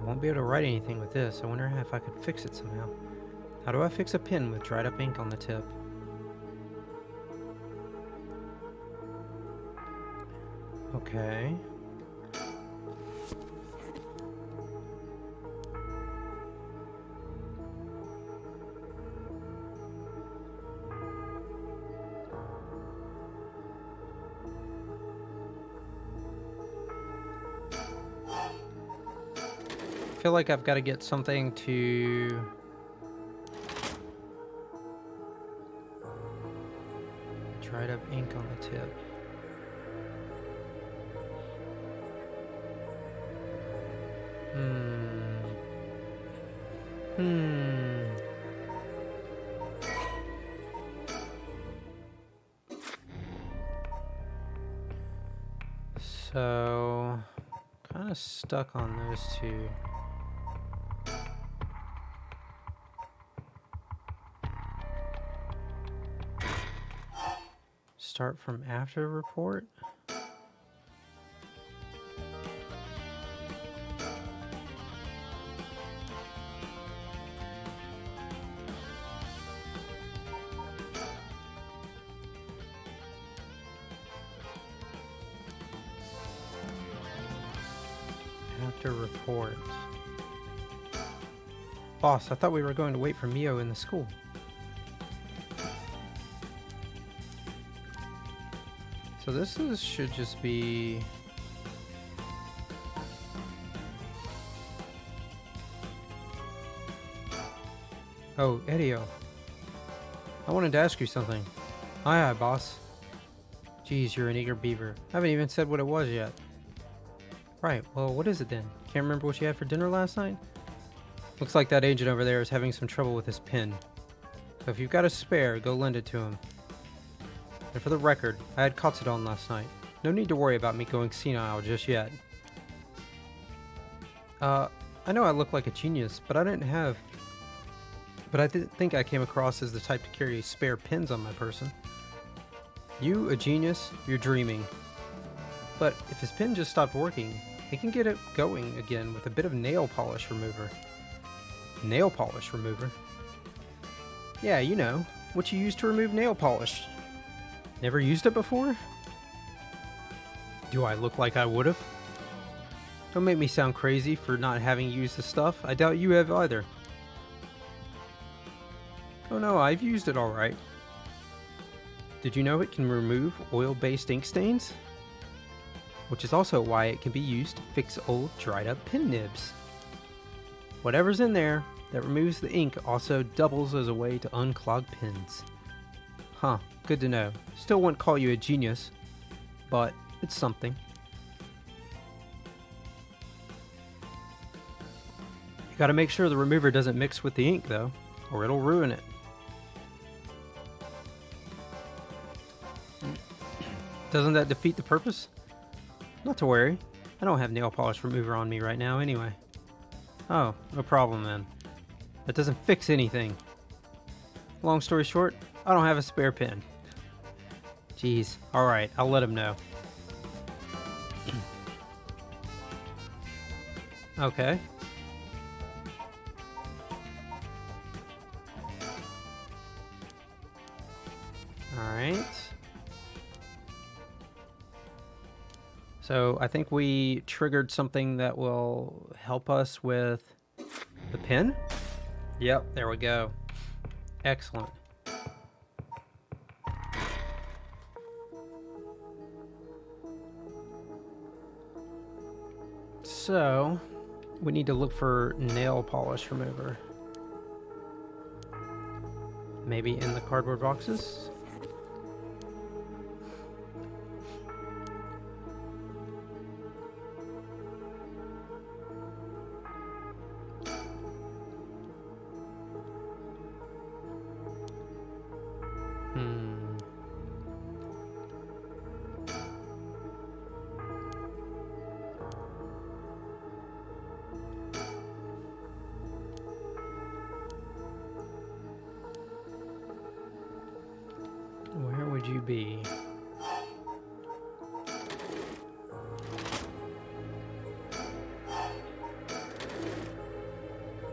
I won't be able to write anything with this. I wonder if I could fix it somehow. How do I fix a pen with dried up ink on the tip? Okay. I feel like I've got to get something to dried up ink on the tip. So, kind of stuck on those two. Start from after report. After report. Boss, I thought we were going to wait for Mio in the school. So this should just be Oh, Edio. I wanted to ask you something. Aye, boss. Geez, you're an eager beaver. I haven't even said what it was yet. Right, well, what is it then? Can't remember what you had for dinner last night? Looks like that agent over there is having some trouble with his pin. So if you've got a spare, go lend it to him. And for the record, I had katsudon last night. No need to worry about me going senile just yet. I know I look like a genius, but I didn't have... But I didn't think I came across as the type to carry spare pins on my person. You, a genius, you're dreaming. But if his pin just stopped working, he can get it going again with a bit of nail polish remover. Nail polish remover? Yeah, you know, what you use to remove nail polish. Never used it before? Do I look like I would've? Don't make me sound crazy for not having used the stuff. I doubt you have either. Oh no, I've used it alright. Did you know it can remove oil-based ink stains? Which is also why it can be used to fix old dried up pin nibs. Whatever's in there that removes the ink also doubles as a way to unclog pins. Huh, good to know. Still wouldn't call you a genius, but it's something. You gotta make sure the remover doesn't mix with the ink though, or it'll ruin it. Doesn't that defeat the purpose? Not to worry, I don't have nail polish remover on me right now anyway. Oh, no problem then. That doesn't fix anything. Long story short, I don't have a spare pin. Jeez, alright, I'll let him know. Okay. Alright. So I think we triggered something that will help us with the pin. Yep, there we go. Excellent. So we need to look for nail polish remover. Maybe in the cardboard boxes? Where would you be?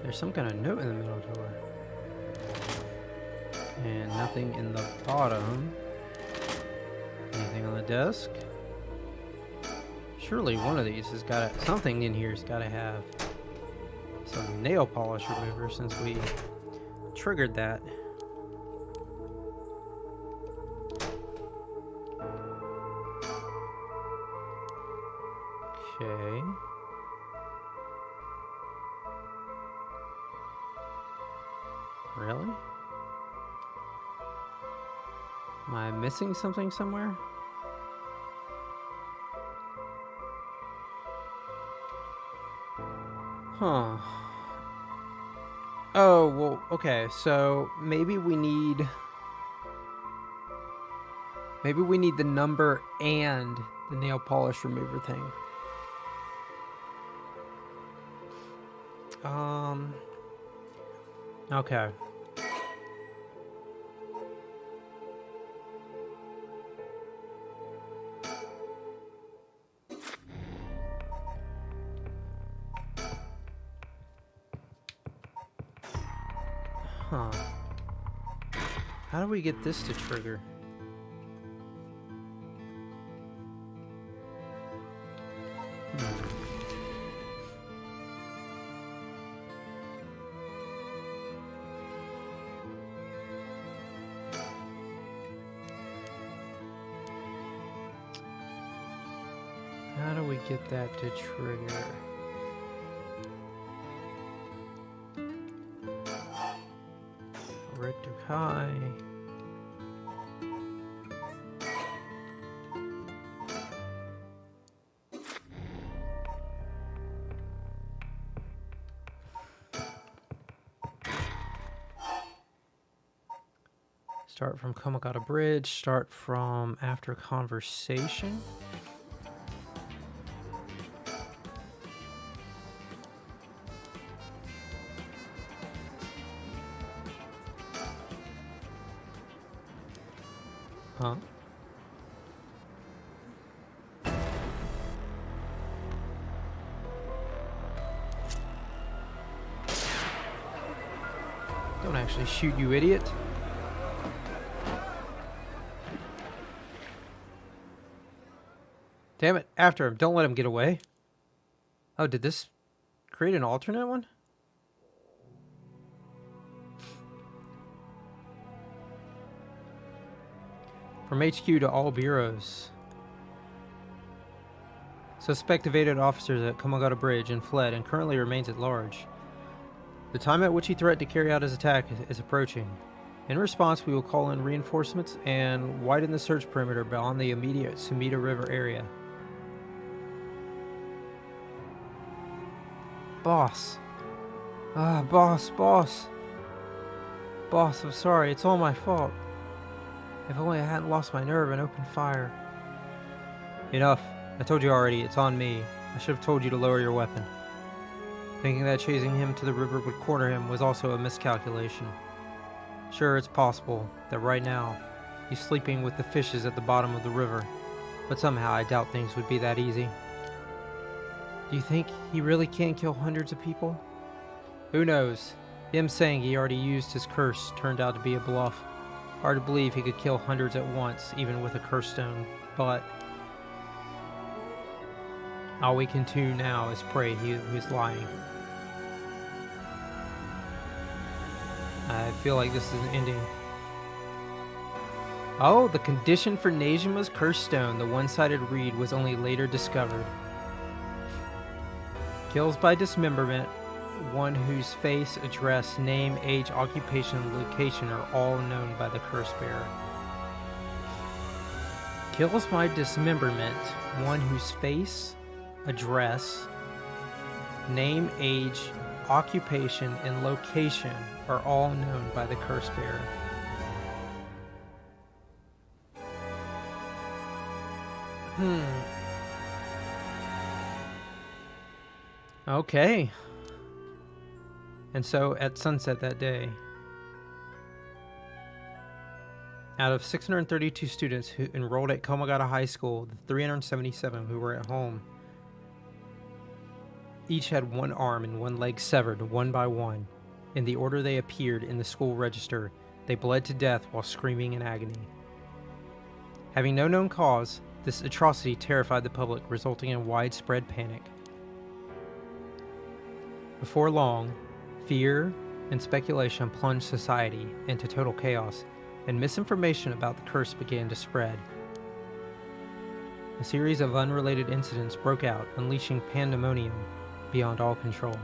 There's some kind of note in the middle drawer. And nothing in the bottom. Anything on the desk? Surely one of these has got to, something in here's got to have some nail polish remover since we triggered that. Okay. Really? Am I missing something somewhere? Huh. Oh, well, okay, so maybe we need the number and the nail polish remover thing. Okay. Huh. How do we get this to trigger? How do we get that to trigger? high. Start from Komagata Bridge. Start from after conversation. Huh? Don't actually shoot, you idiot. Damn it, after him. Don't let him get away. Oh, did this create an alternate one? From HQ to all bureaus. Suspect evaded officers at Komagata Bridge and fled and currently remains at large. The time at which he threatened to carry out his attack is approaching. In response, we will call in reinforcements and widen the search perimeter beyond the immediate Sumida River area. Boss. Boss. Boss, I'm sorry. It's all my fault. If only I hadn't lost my nerve and opened fire. Enough. I told you already. It's on me. I should have told you to lower your weapon. Thinking that chasing him to the river would corner him was also a miscalculation. Sure, it's possible that right now he's sleeping with the fishes at the bottom of the river, but somehow I doubt things would be that easy. Do you think he really can't kill hundreds of people? Who knows? Him saying he already used his curse turned out to be a bluff. Hard to believe he could kill hundreds at once, even with a curse stone, but all we can do now is pray he's lying. I feel like this is an ending. Oh, the condition for Nejima's curse stone, the one-sided reed, was only later discovered. Kills by dismemberment, one whose face, address, name, age, occupation, and location are all known by the curse bearer. Kills by dismemberment, one whose face, address, name, age, occupation, and location are all known by the curse bearer. Okay. And so, at sunset that day, out of 632 students who enrolled at Komagata High School, the 377 who were at home each had one arm and one leg severed, one by one. In the order they appeared in the school register, they bled to death while screaming in agony. Having no known cause, this atrocity terrified the public, resulting in widespread panic. Before long, fear and speculation plunged society into total chaos, and misinformation about the curse began to spread. A series of unrelated incidents broke out, unleashing pandemonium beyond all control.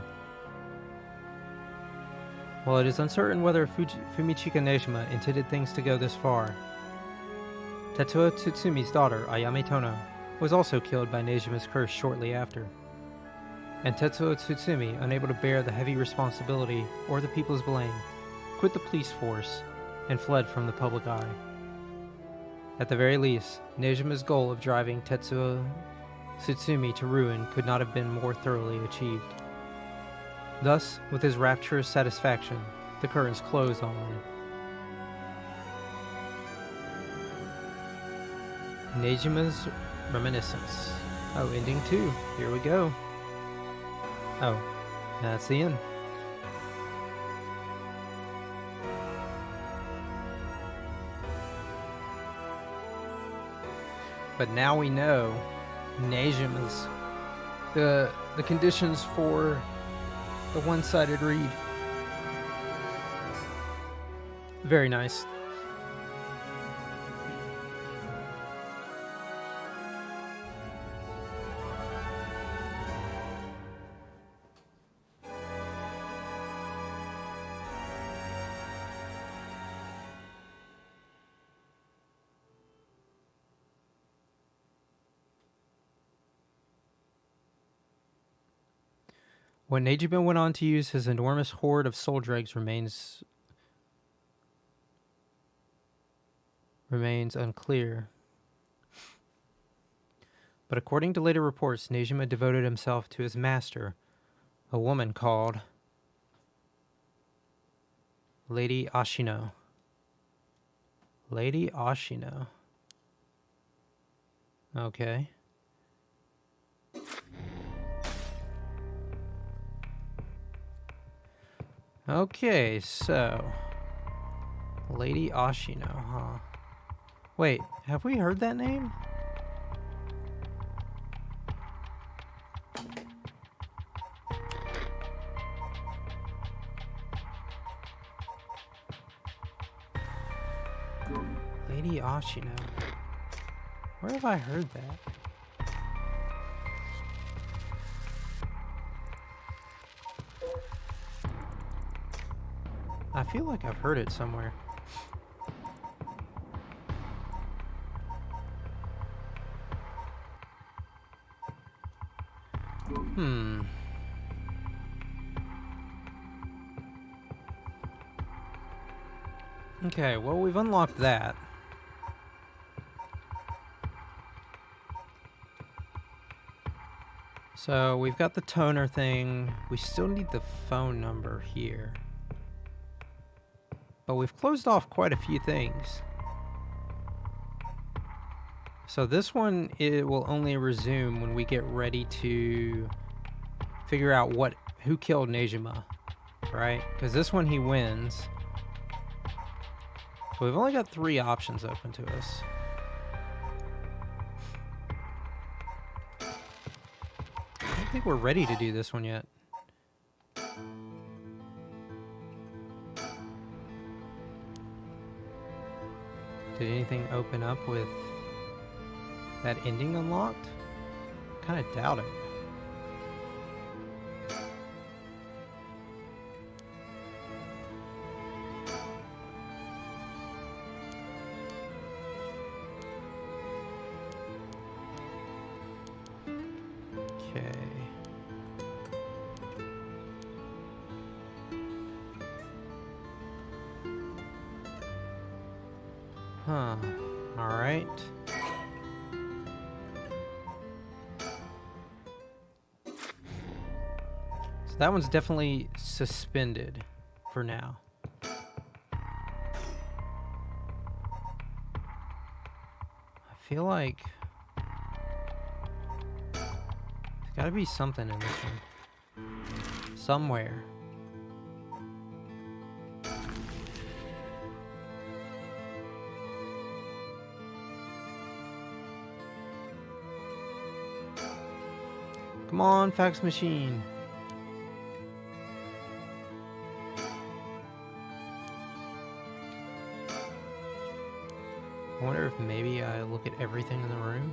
While it is uncertain whether Fumichika Nejima intended things to go this far, Tetsuo Tsutsumi's daughter, Ayame Tono, was also killed by Nejima's curse shortly after. And Tetsuo Tsutsumi, unable to bear the heavy responsibility or the people's blame, quit the police force and fled from the public eye. At the very least, Nejima's goal of driving Tetsuo Tsutsumi to ruin could not have been more thoroughly achieved. Thus, with his rapturous satisfaction, the curtains closed on Nejima's Reminiscence. Oh, ending 2. Here we go. Oh, that's the end. But now we know Nejima's the conditions for the one-sided reed. Very nice. When Nejima went on to use his enormous hoard of soul dregs remains unclear. But according to later reports, Nejima devoted himself to his master, a woman called Lady Ashino. Lady Ashino. Okay. Okay, so Lady Ashino, huh? Wait, have we heard that name? Lady Ashino. Where have I heard that? I feel like I've heard it somewhere. Okay, well, we've unlocked that. So we've got the toner thing. We still need the phone number here. But we've closed off quite a few things. So this one, it will only resume when we get ready to figure out who killed Nejima, right? Because this one he wins. So we've only got 3 options open to us. I don't think we're ready to do this one yet. Did anything open up with that ending unlocked? Kind of doubt it. Huh. Alright. So that one's definitely suspended for now. I feel like there's gotta be something in this one. Somewhere. Come on, fax machine. I wonder if maybe I look at everything in the room.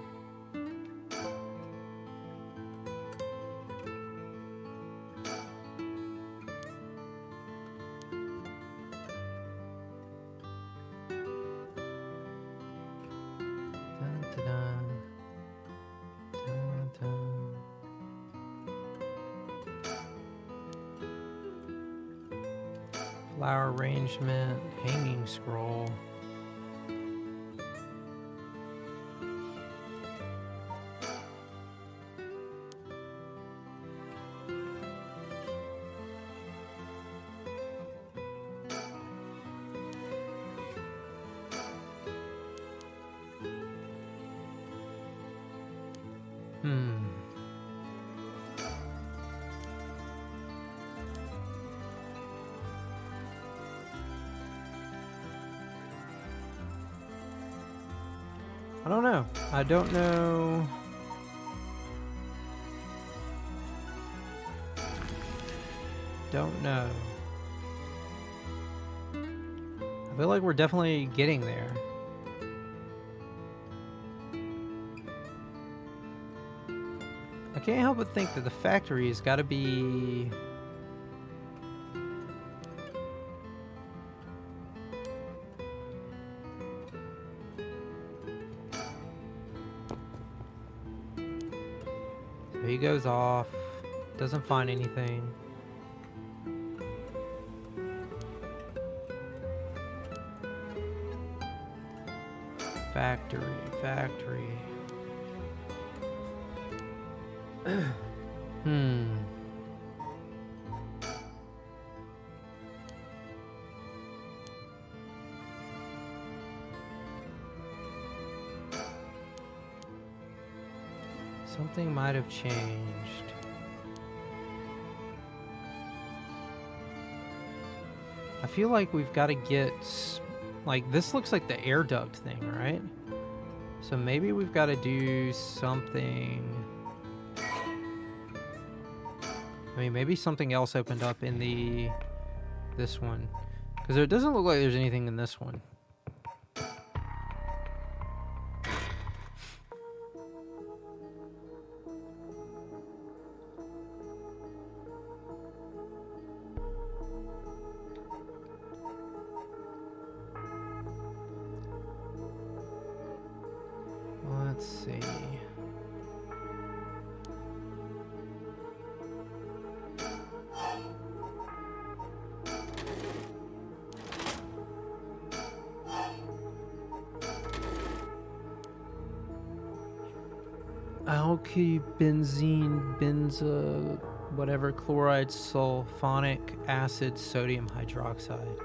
Flower arrangement, hanging scroll. I don't know. I don't know. Don't know. I feel like we're definitely getting there. I can't help but think that the factory has got to be... So he goes off. Doesn't find anything. Factory. Something might have changed. I feel like we've got to get, like, this looks like the air duct thing, right? So maybe we've got to do something. I mean, maybe something else opened up in this one. Because it doesn't look like there's anything in this one. Let's see. Alkylbenzene, whatever, chloride, sulfonic acid, sodium hydroxide.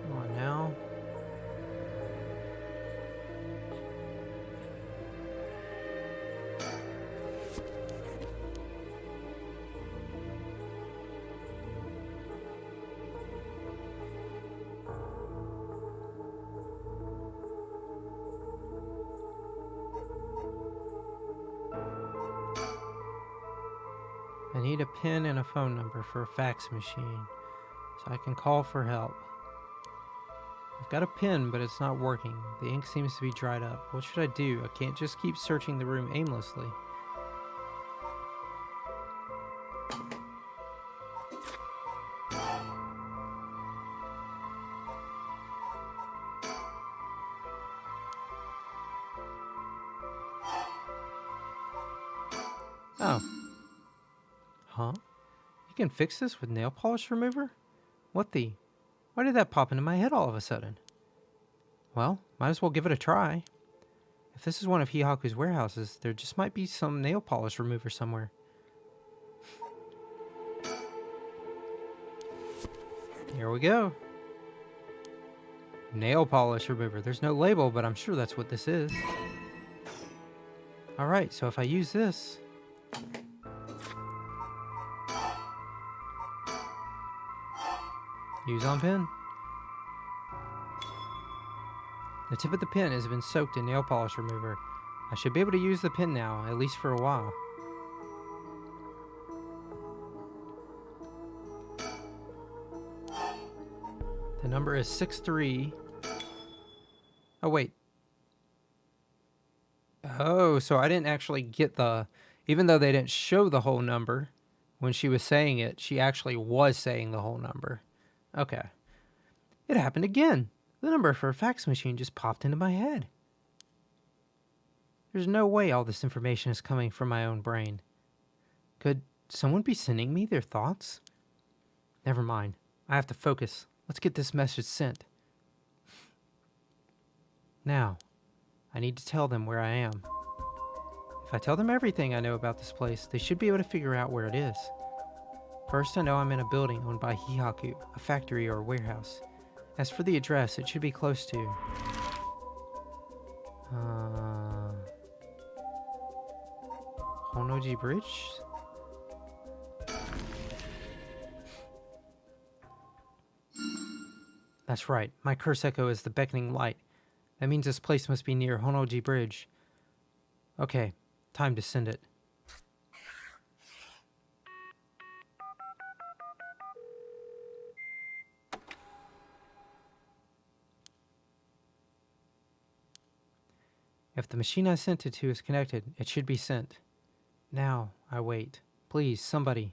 Come on now. I need a pen and a phone number for a fax machine so I can call for help. I've got a pen, but it's not working. The ink seems to be dried up. What should I do? I can't just keep searching the room aimlessly. Oh. Huh? You can fix this with nail polish remover? What the? Why did that pop into my head all of a sudden? Well, might as well give it a try. If this is one of Hihaku's warehouses, there just might be some nail polish remover somewhere. Here we go. Nail polish remover. There's no label, but I'm sure that's what this is. Alright, so if I use this... Use on pen. The tip of the pen has been soaked in nail polish remover. I should be able to use the pen now, at least for a while. The number is 63. Oh, wait. Oh, so I didn't actually get the... Even though they didn't show the whole number, when she was saying it, she actually was saying the whole number. Okay. It happened again. The number for a fax machine just popped into my head. There's no way all this information is coming from my own brain. Could someone be sending me their thoughts? Never mind. I have to focus. Let's get this message sent. Now, I need to tell them where I am. If I tell them everything I know about this place, they should be able to figure out where it is. First, I know I'm in a building owned by Hihaku, a factory or a warehouse. As for the address, it should be close to... Honoji Bridge? That's right, my curse echo is the beckoning light. That means this place must be near Honoji Bridge. Okay, time to send it. If the machine I sent it to is connected, it should be sent. Now, I wait. Please, somebody.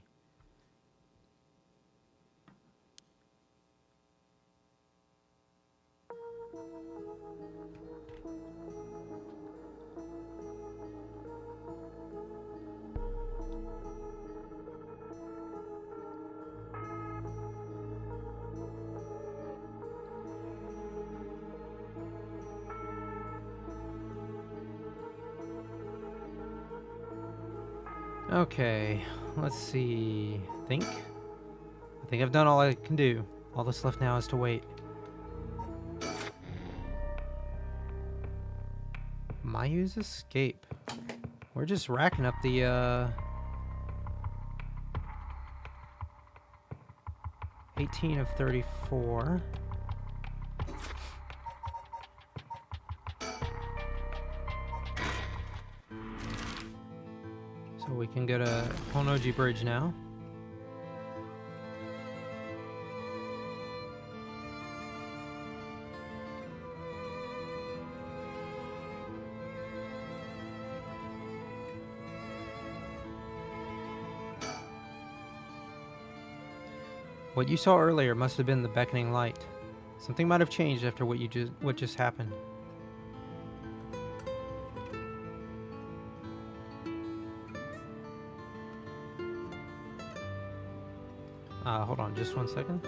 Okay, let's see. I think I've done all I can do. All that's left now is to wait. Mayu's escape. We're just racking up the 18 of 34. So we can go to Honoji Bridge now. What you saw earlier must have been the beckoning light. Something might have changed after what just happened. Hold on just 1 second.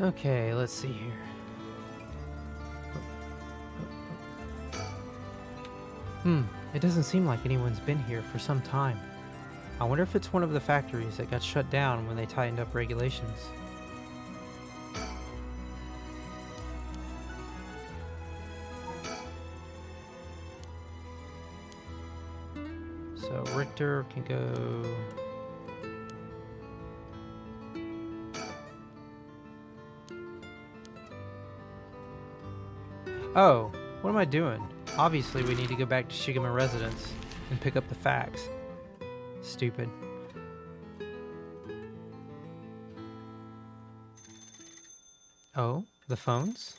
Okay, let's see here. It doesn't seem like anyone's been here for some time. I wonder if it's one of the factories that got shut down when they tightened up regulations. So Richter can go... Oh, what am I doing? Obviously, we need to go back to Shigema residence and pick up the facts. Stupid. Oh, the phones?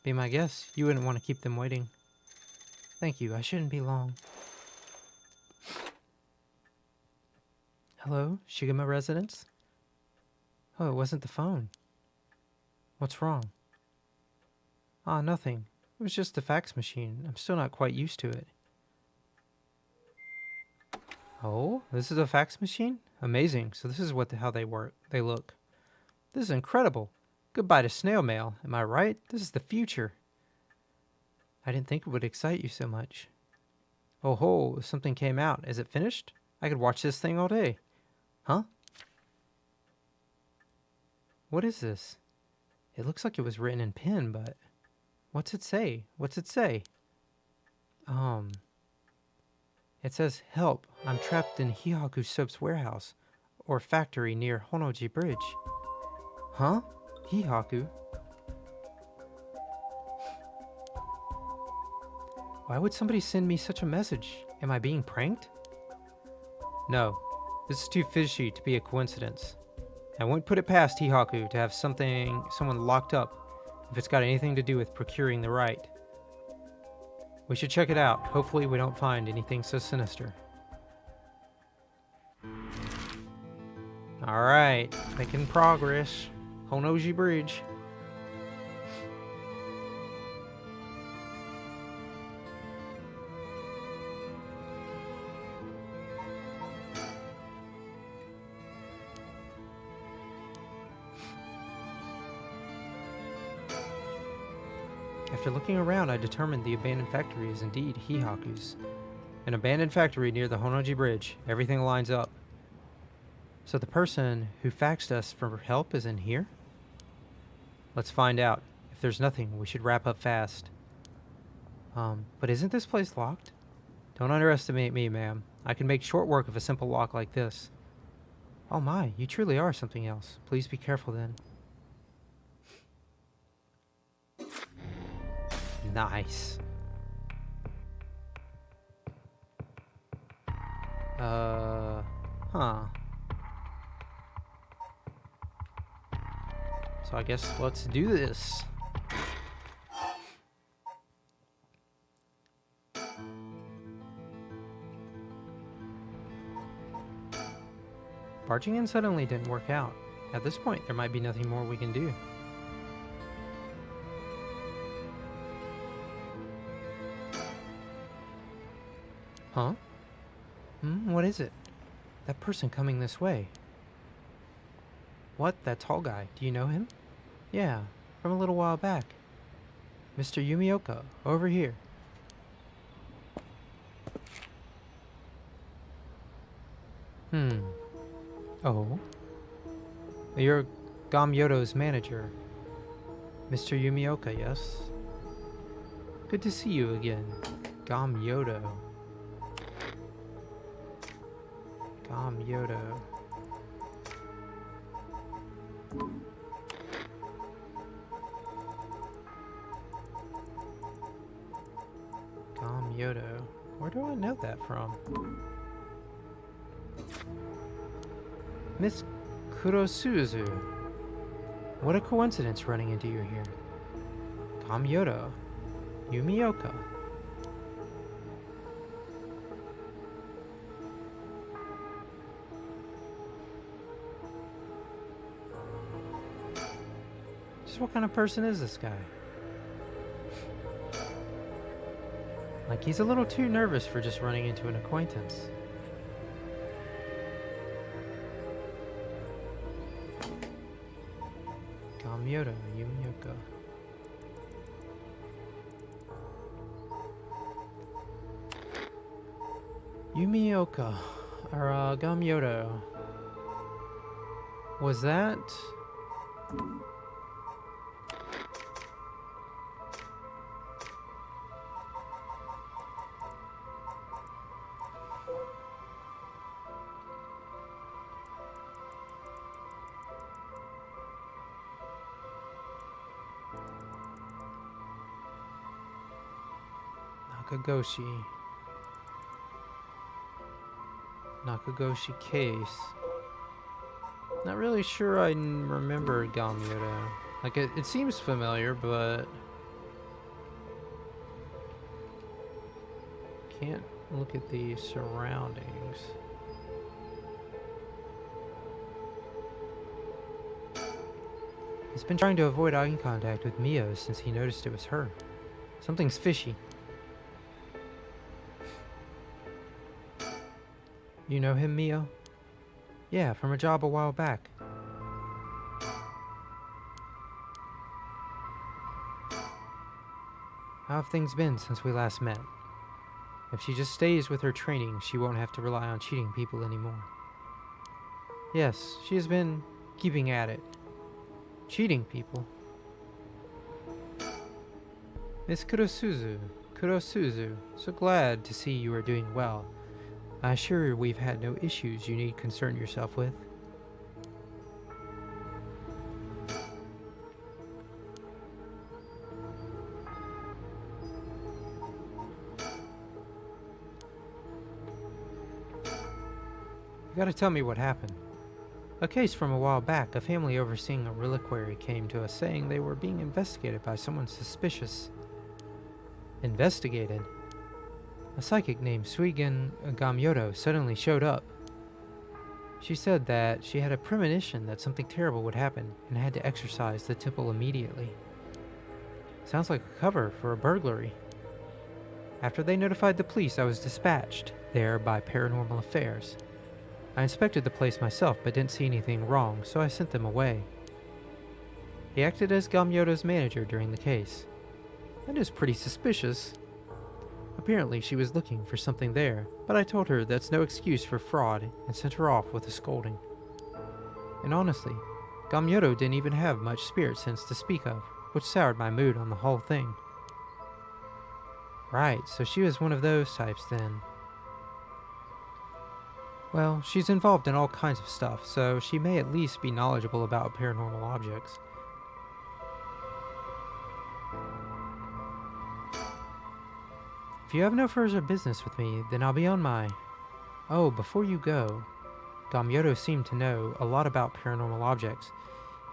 Be my guest. You wouldn't want to keep them waiting. Thank you. I shouldn't be long. Hello, Shigema residence? Oh, it wasn't the phone. What's wrong? Ah, nothing. It was just the fax machine. I'm still not quite used to it. Oh, this is a fax machine? Amazing. So this is how they work. They look. This is incredible. Goodbye to snail mail. Am I right? This is the future. I didn't think it would excite you so much. Oh ho, something came out. Is it finished? I could watch this thing all day. Huh? What is this? It looks like it was written in pen, but... What's it say? What's it say? It says, help, I'm trapped in Hihaku Soap's warehouse, or factory near Honoji Bridge. Huh? Hihaku? Why would somebody send me such a message? Am I being pranked? No, this is too fishy to be a coincidence. I won't put it past Hihaku to have someone locked up if it's got anything to do with procuring the right. We should check it out. Hopefully we don't find anything so sinister. Alright, making progress. Honoji Bridge. After looking around, I determined the abandoned factory is indeed Hihaku's. An abandoned factory near the Honoji Bridge. Everything lines up. So the person who faxed us for help is in here? Let's find out. If there's nothing, we should wrap up fast. But isn't this place locked? Don't underestimate me, ma'am. I can make short work of a simple lock like this. Oh my, you truly are something else. Please be careful then. Nice. Huh. So I guess let's do this. Barging in suddenly didn't work out. At this point, there might be nothing more we can do. Huh? What is it? That person coming this way. What? That tall guy. Do you know him? Yeah, from a little while back. Mr. Yumioka, over here. Oh? You're Gamyoto's manager. Mr. Yumioka, yes? Good to see you again. Gamyoto. Gamyoto. Gamyoto. Where do I know that from? Miss Kurosuzu. What a coincidence running into you here. Gamyoto. Yumioka. Just what kind of person is this guy? Like, he's a little too nervous for just running into an acquaintance. Gamyoto, Yumioka. Yumioka, or Gamyoto. Was that... Nakagoshi case. Not really sure I remember Gamyoto. Like, it seems familiar, but can't look at the surroundings. He's been trying to avoid eye contact with Mio since he noticed it was her. Something's fishy. You know him, Mio? Yeah, from a job a while back. How have things been since we last met? If she just stays with her training, she won't have to rely on cheating people anymore. Yes, she has been keeping at it. Cheating people? Miss Kurosuzu, so glad to see you are doing well. I assure you we've had no issues you need concern yourself with. You gotta tell me what happened. A case from a while back, a family overseeing a reliquary came to us saying they were being investigated by someone suspicious. Investigated? A psychic named Suigen Gamyoto suddenly showed up. She said that she had a premonition that something terrible would happen and had to exorcise the temple immediately. Sounds like a cover for a burglary. After they notified the police, I was dispatched there by Paranormal Affairs. I inspected the place myself but didn't see anything wrong, so I sent them away. He acted as Gamyoto's manager during the case. That is pretty suspicious. Apparently she was looking for something there, but I told her that's no excuse for fraud and sent her off with a scolding. And honestly, Gamyoto didn't even have much spirit sense to speak of, which soured my mood on the whole thing. Right, so she was one of those types then. Well, she's involved in all kinds of stuff, so she may at least be knowledgeable about paranormal objects. If you have no further business with me, then I'll be on my... Oh, before you go, Gamyoto seemed to know a lot about paranormal objects.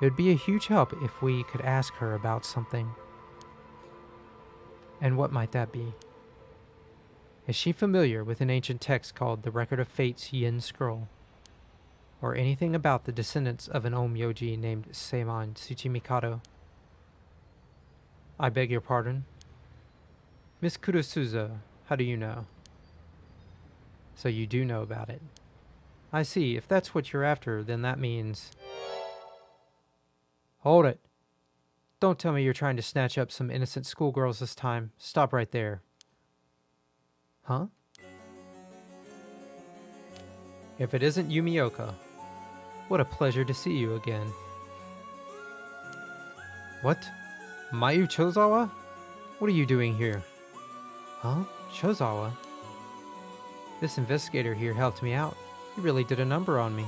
It would be a huge help if we could ask her about something. And what might that be? Is she familiar with an ancient text called the Record of Fate's Yin Scroll? or anything about the descendants of an Omyoji named Seimon Tsuchimikado. I beg your pardon? Miss Kurosuza, how do you know? So you do know about it. I see. If that's what you're after, then that means... Hold it. Don't tell me you're trying to snatch up some innocent schoolgirls this time. Stop right there. Huh? If it isn't Yumioka, what a pleasure to see you again. What? Mayu Chozawa? What are you doing here? Huh? Chozawa? This investigator here helped me out. He really did a number on me.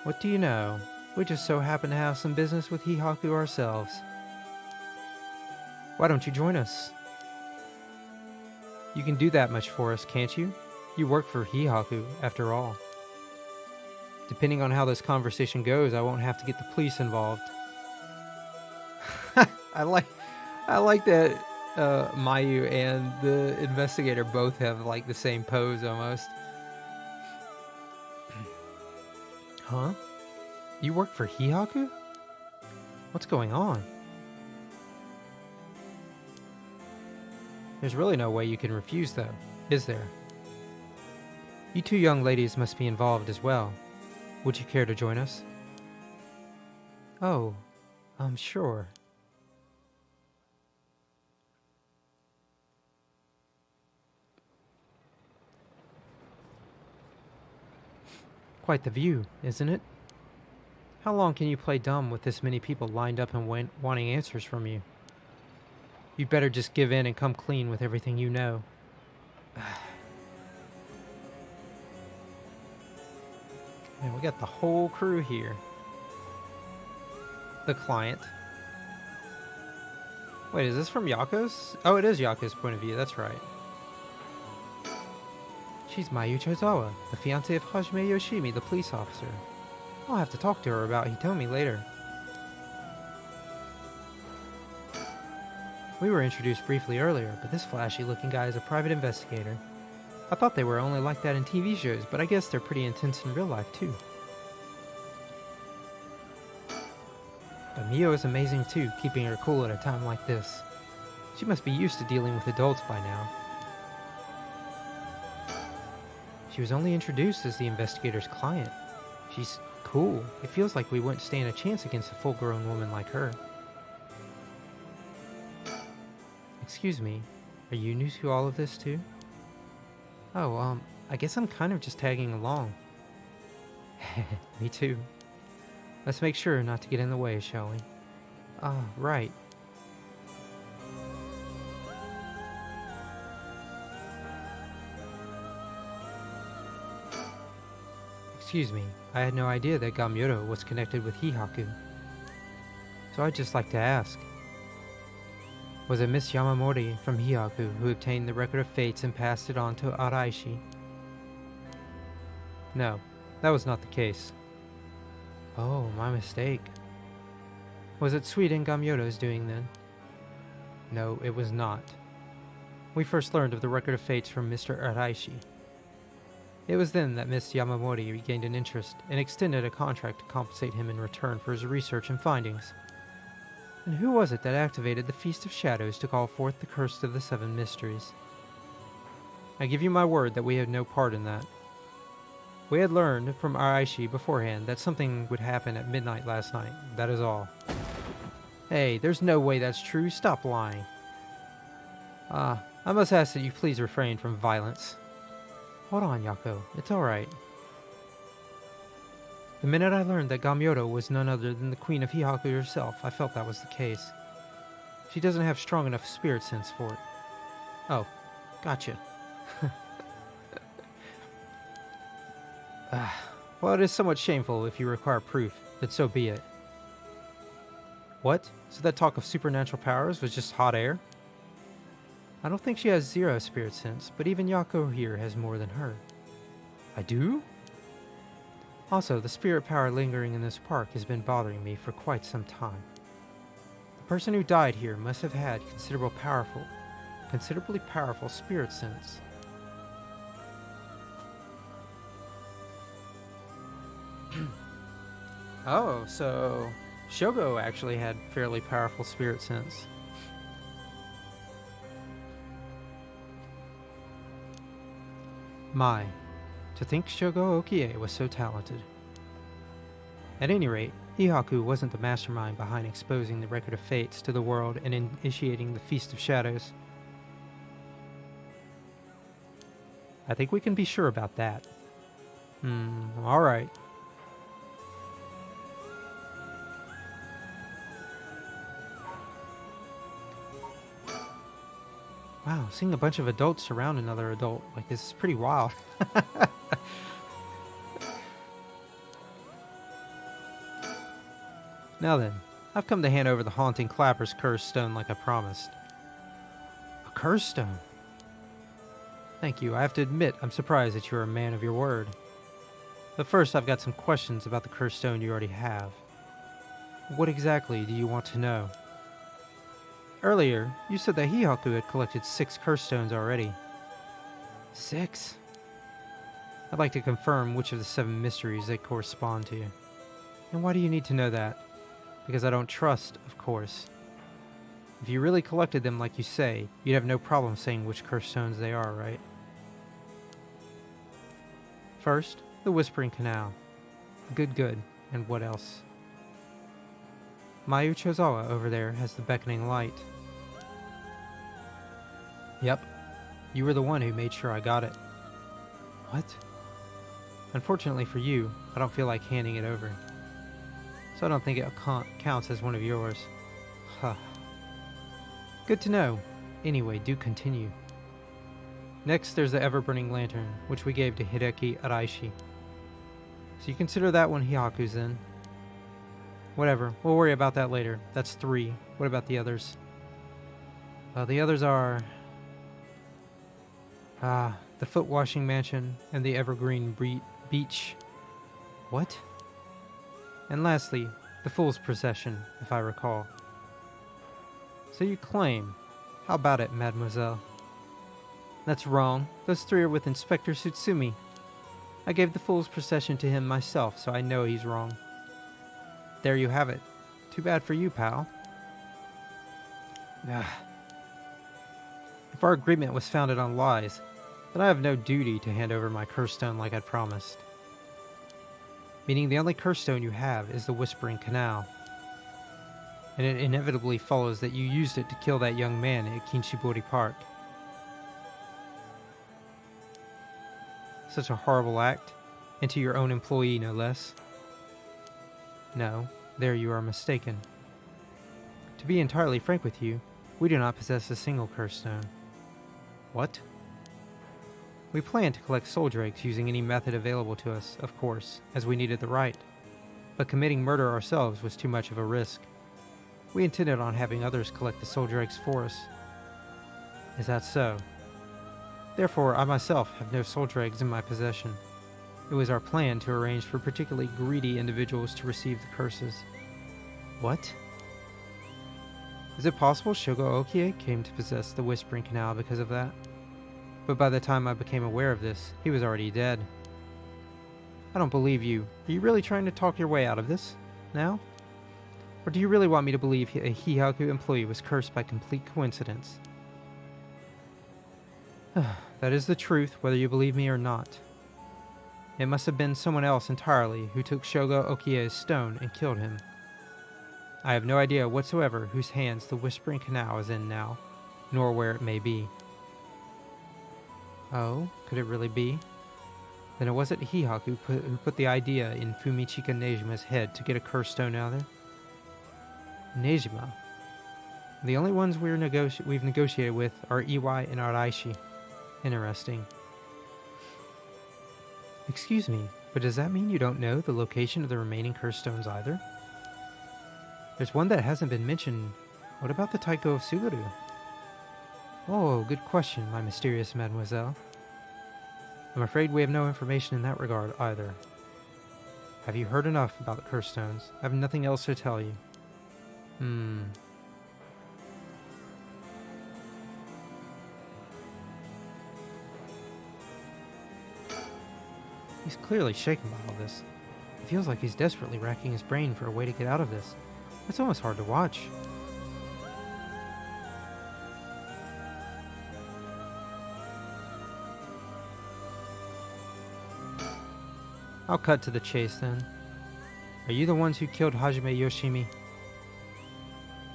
What do you know? We just so happen to have some business with Hihaku ourselves. Why don't you join us? You can do that much for us, can't you? You work for Hihaku, after all. Depending on how this conversation goes, I won't have to get the police involved. I like that Mayu and the investigator both have like the same pose almost. Huh? You work for Hihaku? What's going on? There's really no way you can refuse though, is there? You two young ladies must be involved as well. Would you care to join us? Oh, I'm sure. Quite the view, isn't it? How long can you play dumb with this many people lined up and wanting answers from you? You'd better just give in and come clean with everything you know. Man, we got the whole crew here. The client. Wait, is this from Yako's? Oh, it is Yako's point of view, that's right. She's Mayu Chozawa, the fiancée of Hajime Yoshimi, the police officer. I'll have to talk to her about Hitomi later. We were introduced briefly earlier, but this flashy-looking guy is a private investigator. I thought they were only like that in TV shows, but I guess they're pretty intense in real life, too. But Mio is amazing, too, keeping her cool at a time like this. She must be used to dealing with adults by now. She was only introduced as the investigator's client. She's cool. It feels like we wouldn't stand a chance against a full-grown woman like her. Excuse me, are you new to all of this too? Oh, I guess I'm kind of just tagging along. Me too. Let's make sure not to get in the way, shall we? Ah, right. Excuse me, I had no idea that Gamyoto was connected with Hihaku. So I'd just like to ask. Was it Miss Yamamori from Hihaku who obtained the Record of Fates and passed it on to Araishi? No, that was not the case. Oh, my mistake. Was it Suiden Gamyoto's doing then? No, it was not. We first learned of the Record of Fates from Mr. Araishi. It was then that Miss Yamamori regained an interest and extended a contract to compensate him in return for his research and findings. And who was it that activated the Feast of Shadows to call forth the Curse of the Seven Mysteries? I give you my word that we had no part in that. We had learned from Araishi beforehand that something would happen at midnight last night, that is all. Hey, there's no way that's true, stop lying. I must ask that you please refrain from violence. Hold on, Yako, it's alright. The minute I learned that Gamyoto was none other than the Queen of Hihaku herself, I felt that was the case. She doesn't have strong enough spirit sense for it. Oh, gotcha. Well, it is somewhat shameful if you require proof, but so be it. What? So that talk of supernatural powers was just hot air? I don't think she has zero spirit sense, but even Yako here has more than her. I do? Also, the spirit power lingering in this park has been bothering me for quite some time. The person who died here must have had considerably powerful spirit sense. Oh, so Shogo actually had fairly powerful spirit sense. My, to think Shogo Okie was so talented. At any rate, Hihaku wasn't the mastermind behind exposing the record of fates to the world and initiating the Feast of Shadows. I think we can be sure about that. Alright. Wow, seeing a bunch of adults surround another adult like this is pretty wild. Now then, I've come to hand over the haunting Clapper's curse stone like I promised. A curse stone? Thank you. I have to admit, I'm surprised that you're a man of your word. But first, I've got some questions about the curse stone you already have. What exactly do you want to know? Earlier, you said that Hihaku had collected 6 curse stones already. 6? I'd like to confirm which of the 7 mysteries they correspond to. And why do you need to know that? Because I don't trust, of course. If you really collected them like you say, you'd have no problem saying which curse stones they are, right? First, the Whispering Canal. Good. And what else? Mayu Chozawa over there has the beckoning light. Yep. You were the one who made sure I got it. What? Unfortunately for you, I don't feel like handing it over. So I don't think it counts as one of yours. Huh. Good to know. Anyway, do continue. Next, there's the ever-burning lantern, which we gave to Hideki Araishi. So you consider that one Hihaku's then. Whatever, we'll worry about that later. That's 3. What about the others? The others are... the Foot Washing Mansion and the Evergreen Beach. What? And lastly, the Fool's Procession, if I recall. So you claim. How about it, mademoiselle? That's wrong. Those 3 are with Inspector Tsutsumi. I gave the Fool's Procession to him myself, so I know he's wrong. There you have it. Too bad for you, pal. If our agreement was founded on lies, then I have no duty to hand over my curse stone like I'd promised. Meaning the only curse stone you have is the Whispering Canal. And it inevitably follows that you used it to kill that young man at Kinshibori Park. Such a horrible act, and to your own employee no less. No, there you are mistaken. To be entirely frank with you, we do not possess a single curse stone. What? We planned to collect soul drakes using any method available to us, of course, as we needed the right. But committing murder ourselves was too much of a risk. We intended on having others collect the soul drakes for us. Is that so? Therefore, I myself have no soul dregs in my possession. It was our plan to arrange for particularly greedy individuals to receive the curses. What? Is it possible Shogo Okie came to possess the Whispering Canal because of that? But by the time I became aware of this, he was already dead. I don't believe you. Are you really trying to talk your way out of this? Now? Or do you really want me to believe a Hihaku employee was cursed by complete coincidence? That is the truth, whether you believe me or not. It must have been someone else entirely who took Shogo Okie's stone and killed him. I have no idea whatsoever whose hands the Whispering Canal is in now, nor where it may be. Oh, could it really be? Then it wasn't Hihaku who put the idea in Fumichika Nejima's head to get a curse stone out there? Nejima? The only ones we've negotiated with are Iwai and Araishi. Interesting. Excuse me, but does that mean you don't know the location of the remaining curse stones either? There's one that hasn't been mentioned. What about the Taiko of Suguru? Oh, good question, my mysterious mademoiselle. I'm afraid we have no information in that regard either. Have you heard enough about the curse stones? I have nothing else to tell you. He's clearly shaken by all this. If feels like he's desperately racking his brain for a way to get out of this. It's almost hard to watch. I'll cut to the chase then. Are you the ones who killed Hajime Yoshimi?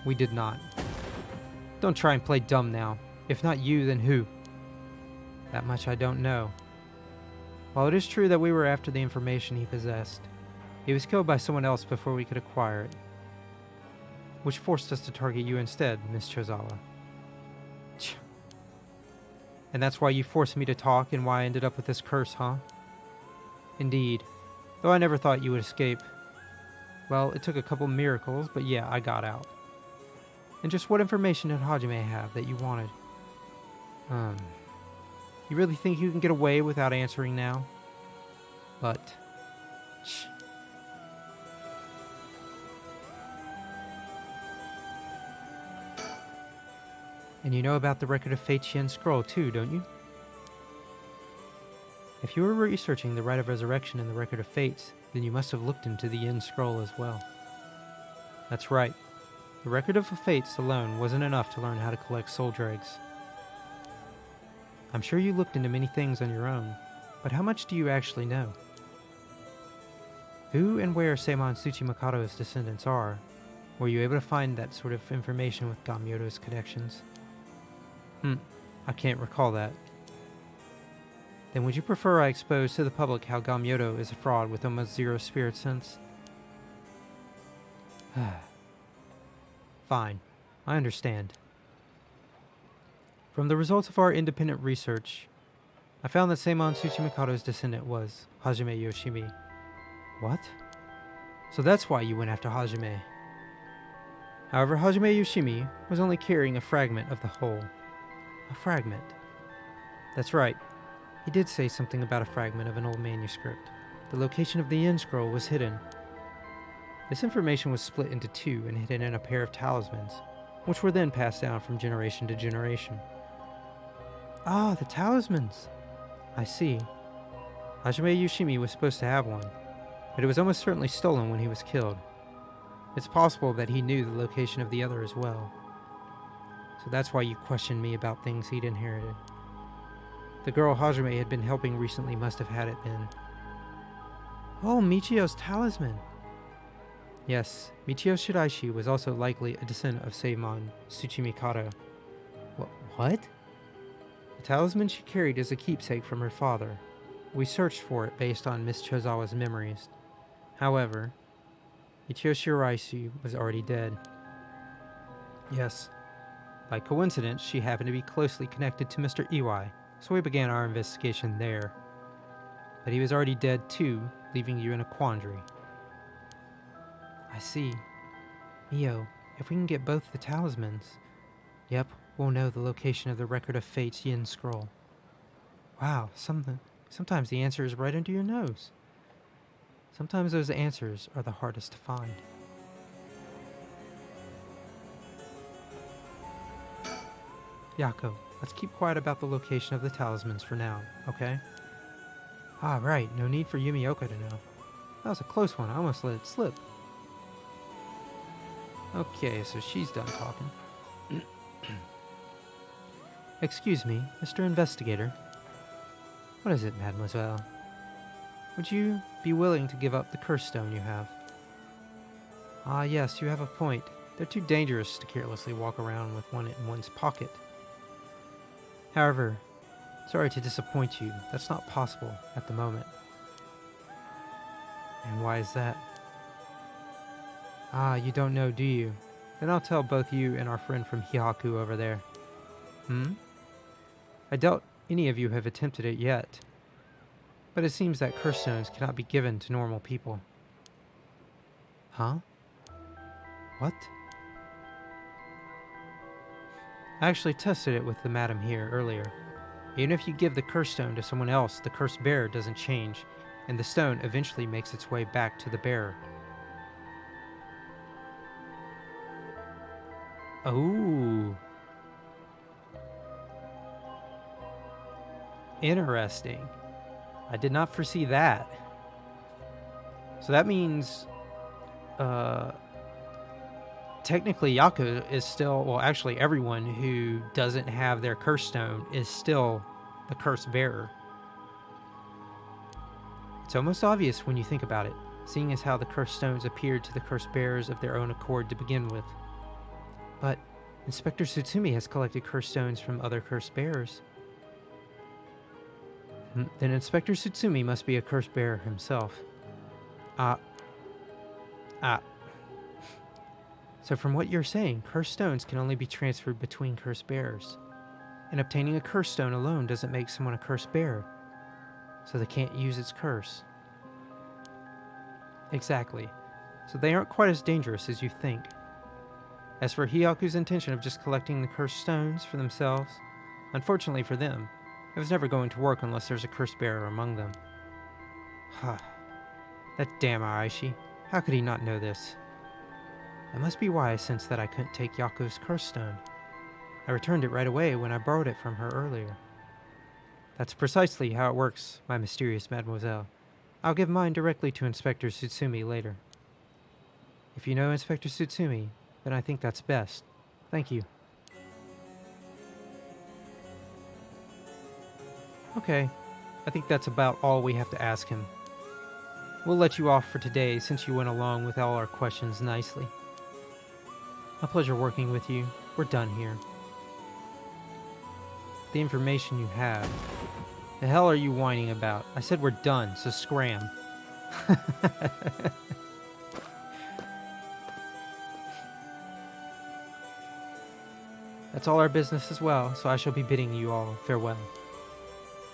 We did not. Don't try and play dumb now. If not you, then who? That much I don't know. While it is true that we were after the information he possessed, he was killed by someone else before we could acquire it, which forced us to target you instead, Miss Chozawa. And that's why you forced me to talk and why I ended up with this curse, huh? Indeed. Though I never thought you would escape. Well, it took a couple miracles, but yeah, I got out. And just what information did Hajime have that you wanted? You really think you can get away without answering now? But... Shh. And you know about the Record of Fate's Yin Scroll too, don't you? If you were researching the Rite of Resurrection and the Record of Fates, then you must have looked into the Yin Scroll as well. That's right. The Record of Fates alone wasn't enough to learn how to collect soul dregs. I'm sure you looked into many things on your own, but how much do you actually know? Who and where Seimon Tsuchimikado's descendants are? Were you able to find that sort of information with Gamyoto's connections? I can't recall that. Then would you prefer I expose to the public how Gamyoto is a fraud with almost zero spirit sense? Fine. I understand. From the results of our independent research, I found that Seimon Tsuchimikado's descendant was Hajime Yoshimi. What? So that's why you went after Hajime. However, Hajime Yoshimi was only carrying a fragment of the whole. A fragment. That's right. He did say something about a fragment of an old manuscript. The location of the Yin Scroll was hidden. This information was split into two and hidden in a pair of talismans, which were then passed down from generation to generation. Ah, the talismans! I see. Hajime Yoshimi was supposed to have one, but it was almost certainly stolen when he was killed. It's possible that he knew the location of the other as well. So that's why you questioned me about things he'd inherited. The girl Hajime had been helping recently must have had it then. Oh, Michio's talisman! Yes, Michio Shiraishi was also likely a descendant of Seimon Tsuchimikado. What? The talisman she carried is a keepsake from her father. We searched for it based on Miss Chozawa's memories. However, Michio Shiraishi was already dead. Yes. By coincidence, she happened to be closely connected to Mr. Iwai, so we began our investigation there. But he was already dead too, leaving you in a quandary. I see. Mio, if we can get both the talismans, yep, we'll know the location of the Record of Fate's Yin Scroll. Wow, sometimes the answer is right under your nose. Sometimes those answers are the hardest to find. Yako, let's keep quiet about the location of the talismans for now, okay? Ah, right, no need for Yumioka to know. That was a close one, I almost let it slip. Okay, so she's done talking. Excuse me, Mr. Investigator. What is it, mademoiselle? Would you be willing to give up the curse stone you have? Ah, yes, you have a point. They're too dangerous to carelessly walk around with one in one's pocket. However, sorry to disappoint you, that's not possible at the moment. And why is that? Ah, you don't know, do you? Then I'll tell both you and our friend from Hihaku over there. I doubt any of you have attempted it yet. But it seems that curse stones cannot be given to normal people. Huh? What? I actually tested it with the madam here earlier. Even if you give the curse stone to someone else, the curse bearer doesn't change, and the stone eventually makes its way back to the bearer. Oh. Interesting. I did not foresee that. So that means, technically Yaku is still, well, actually everyone who doesn't have their curse stone is still the curse bearer. It's almost obvious when you think about it, seeing as how the curse stones appeared to the curse bearers of their own accord to begin with. But Inspector Tsutsumi has collected curse stones from other curse bearers. Then Inspector Tsutsumi must be a curse bearer himself. So from what you're saying, curse stones can only be transferred between curse bearers. And obtaining a curse stone alone doesn't make someone a curse bearer, so they can't use its curse. Exactly. So they aren't quite as dangerous as you think. As for Hyaku's intention of just collecting the cursed stones for themselves, unfortunately for them, it was never going to work unless there's a curse bearer among them. That damn Aishi. How could he not know this? That must be why I sensed that I couldn't take Yaku's curse stone. I returned it right away when I borrowed it from her earlier. That's precisely how it works, my mysterious mademoiselle. I'll give mine directly to Inspector Tsutsumi later. If you know Inspector Tsutsumi, then I think that's best. Thank you. Okay, I think that's about all we have to ask him. We'll let you off for today since you went along with all our questions nicely. A pleasure working with you. We're done here. The information you have. The hell are you whining about? I said we're done, so scram. That's all our business as well, so I shall be bidding you all farewell.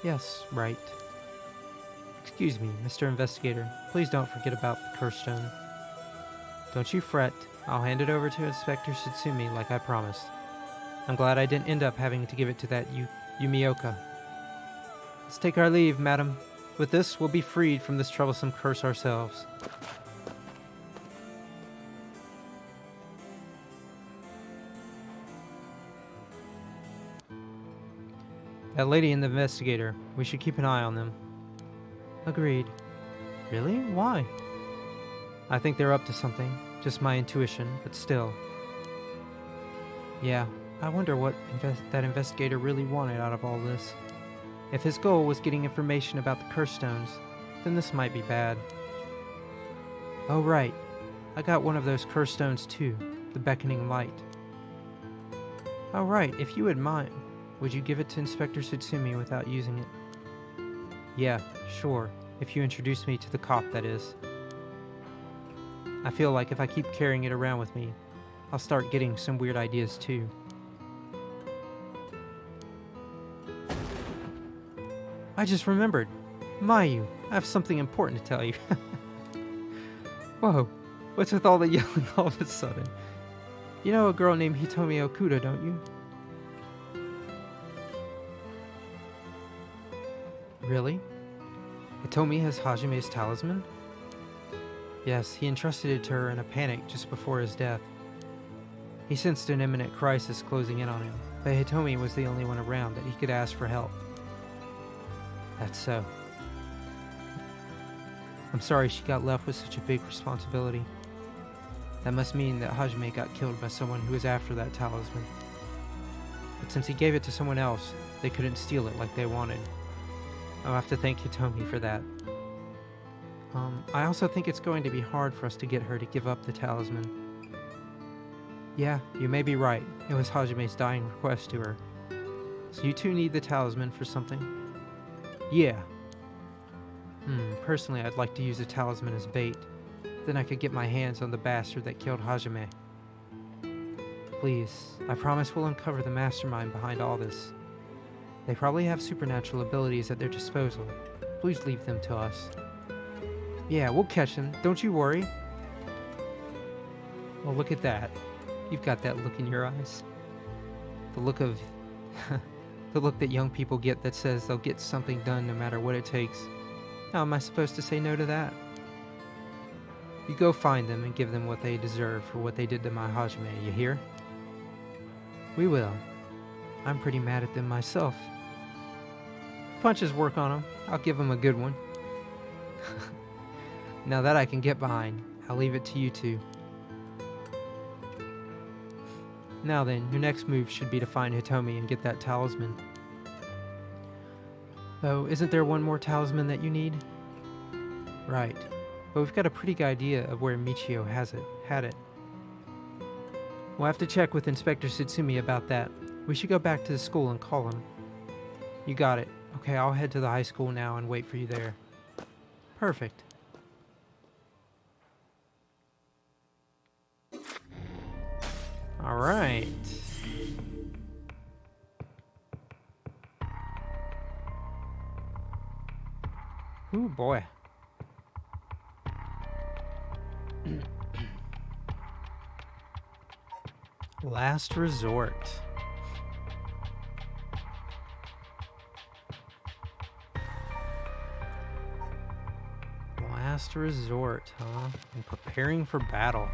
Yes, right. Excuse me, Mr. Investigator. Please don't forget about the curse stone. Don't you fret. I'll hand it over to Inspector Tsutsumi like I promised. I'm glad I didn't end up having to give it to that Yumioka. Let's take our leave, madam. With this, we'll be freed from this troublesome curse ourselves. That lady and the investigator, we should keep an eye on them. Agreed. Really? Why? I think they're up to something. Just my intuition, but still. Yeah, I wonder what that investigator really wanted out of all this. If his goal was getting information about the curse stones, then this might be bad. Oh right, I got one of those curse stones too, the beckoning light. Oh right, if you would mind, would you give it to Inspector Tsutsumi without using it? Yeah, sure, if you introduce me to the cop, that is. I feel like if I keep carrying it around with me, I'll start getting some weird ideas too. I just remembered. Mayu, I have something important to tell you. Whoa, what's with all the yelling all of a sudden? You know a girl named Hitomi Okuda, don't you? Really? Hitomi has Hajime's talisman? Yes, he entrusted it to her in a panic just before his death. He sensed an imminent crisis closing in on him, but Hitomi was the only one around that he could ask for help. That's so. I'm sorry she got left with such a big responsibility. That must mean that Hajime got killed by someone who was after that talisman. But since he gave it to someone else, they couldn't steal it like they wanted. I'll have to thank Hitomi for that. I also think it's going to be hard for us to get her to give up the talisman. Yeah, you may be right. It was Hajime's dying request to her. So you two need the talisman for something? Yeah. Personally, I'd like to use the talisman as bait. Then I could get my hands on the bastard that killed Hajime. Please, I promise we'll uncover the mastermind behind all this. They probably have supernatural abilities at their disposal. Please leave them to us. Yeah, we'll catch them. Don't you worry. Well, look at that. You've got that look in your eyes. The look of... the look that young people get that says they'll get something done no matter what it takes. How am I supposed to say no to that? You go find them and give them what they deserve for what they did to my Hajime, you hear? We will. I'm pretty mad at them myself. If punches work on them, I'll give them a good one. Now that I can get behind, I'll leave it to you two. Now then, your next move should be to find Hitomi and get that talisman. Though, isn't there one more talisman that you need? Right. But we've got a pretty good idea of where Michio had it. We'll have to check with Inspector Tsutsumi about that. We should go back to the school and call him. You got it. Okay, I'll head to the high school now and wait for you there. Perfect. All right. Ooh, boy. Last resort. Last resort, huh? And preparing for battle.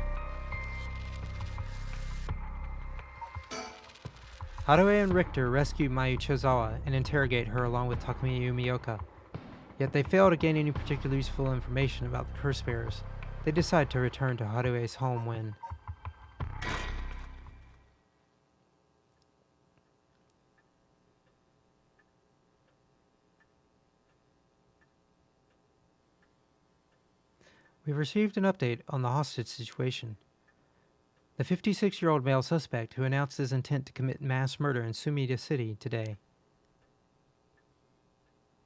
Haruo and Richter rescue Mayu Chozawa and interrogate her along with Takumi Umioka. Yet they fail to gain any particularly useful information about the curse bearers. They decide to return to Haruo's home when... We've received an update on the hostage situation. The 56-year-old male suspect who announced his intent to commit mass murder in Sumida City today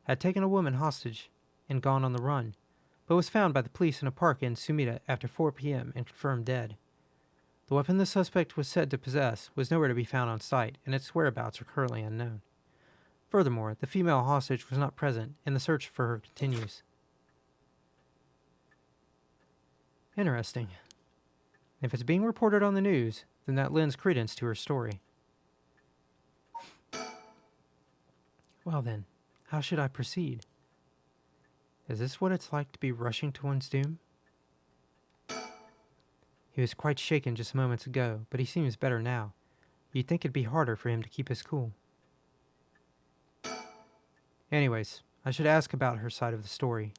had taken a woman hostage and gone on the run, but was found by the police in a park in Sumida after 4 p.m. and confirmed dead. The weapon the suspect was said to possess was nowhere to be found on site, and its whereabouts are currently unknown. Furthermore, the female hostage was not present, and the search for her continues. Interesting. If it's being reported on the news, then that lends credence to her story. Well then, how should I proceed? Is this what it's like to be rushing to one's doom? He was quite shaken just moments ago, but he seems better now. You'd think it'd be harder for him to keep his cool. Anyways, I should ask about her side of the story.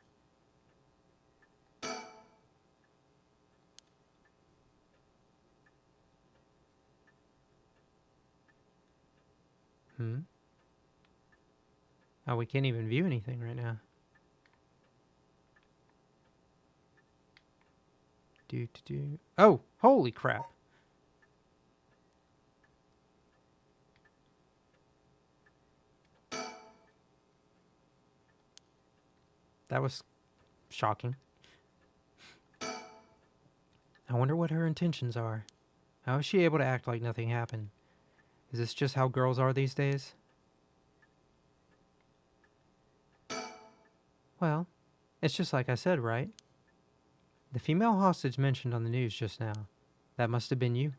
Oh, we can't even view anything right now. Oh, holy crap. That was shocking. I wonder what her intentions are. How is she able to act like nothing happened? Is this just how girls are these days? Well, it's just like I said, right? The female hostage mentioned on the news just now. That must have been you.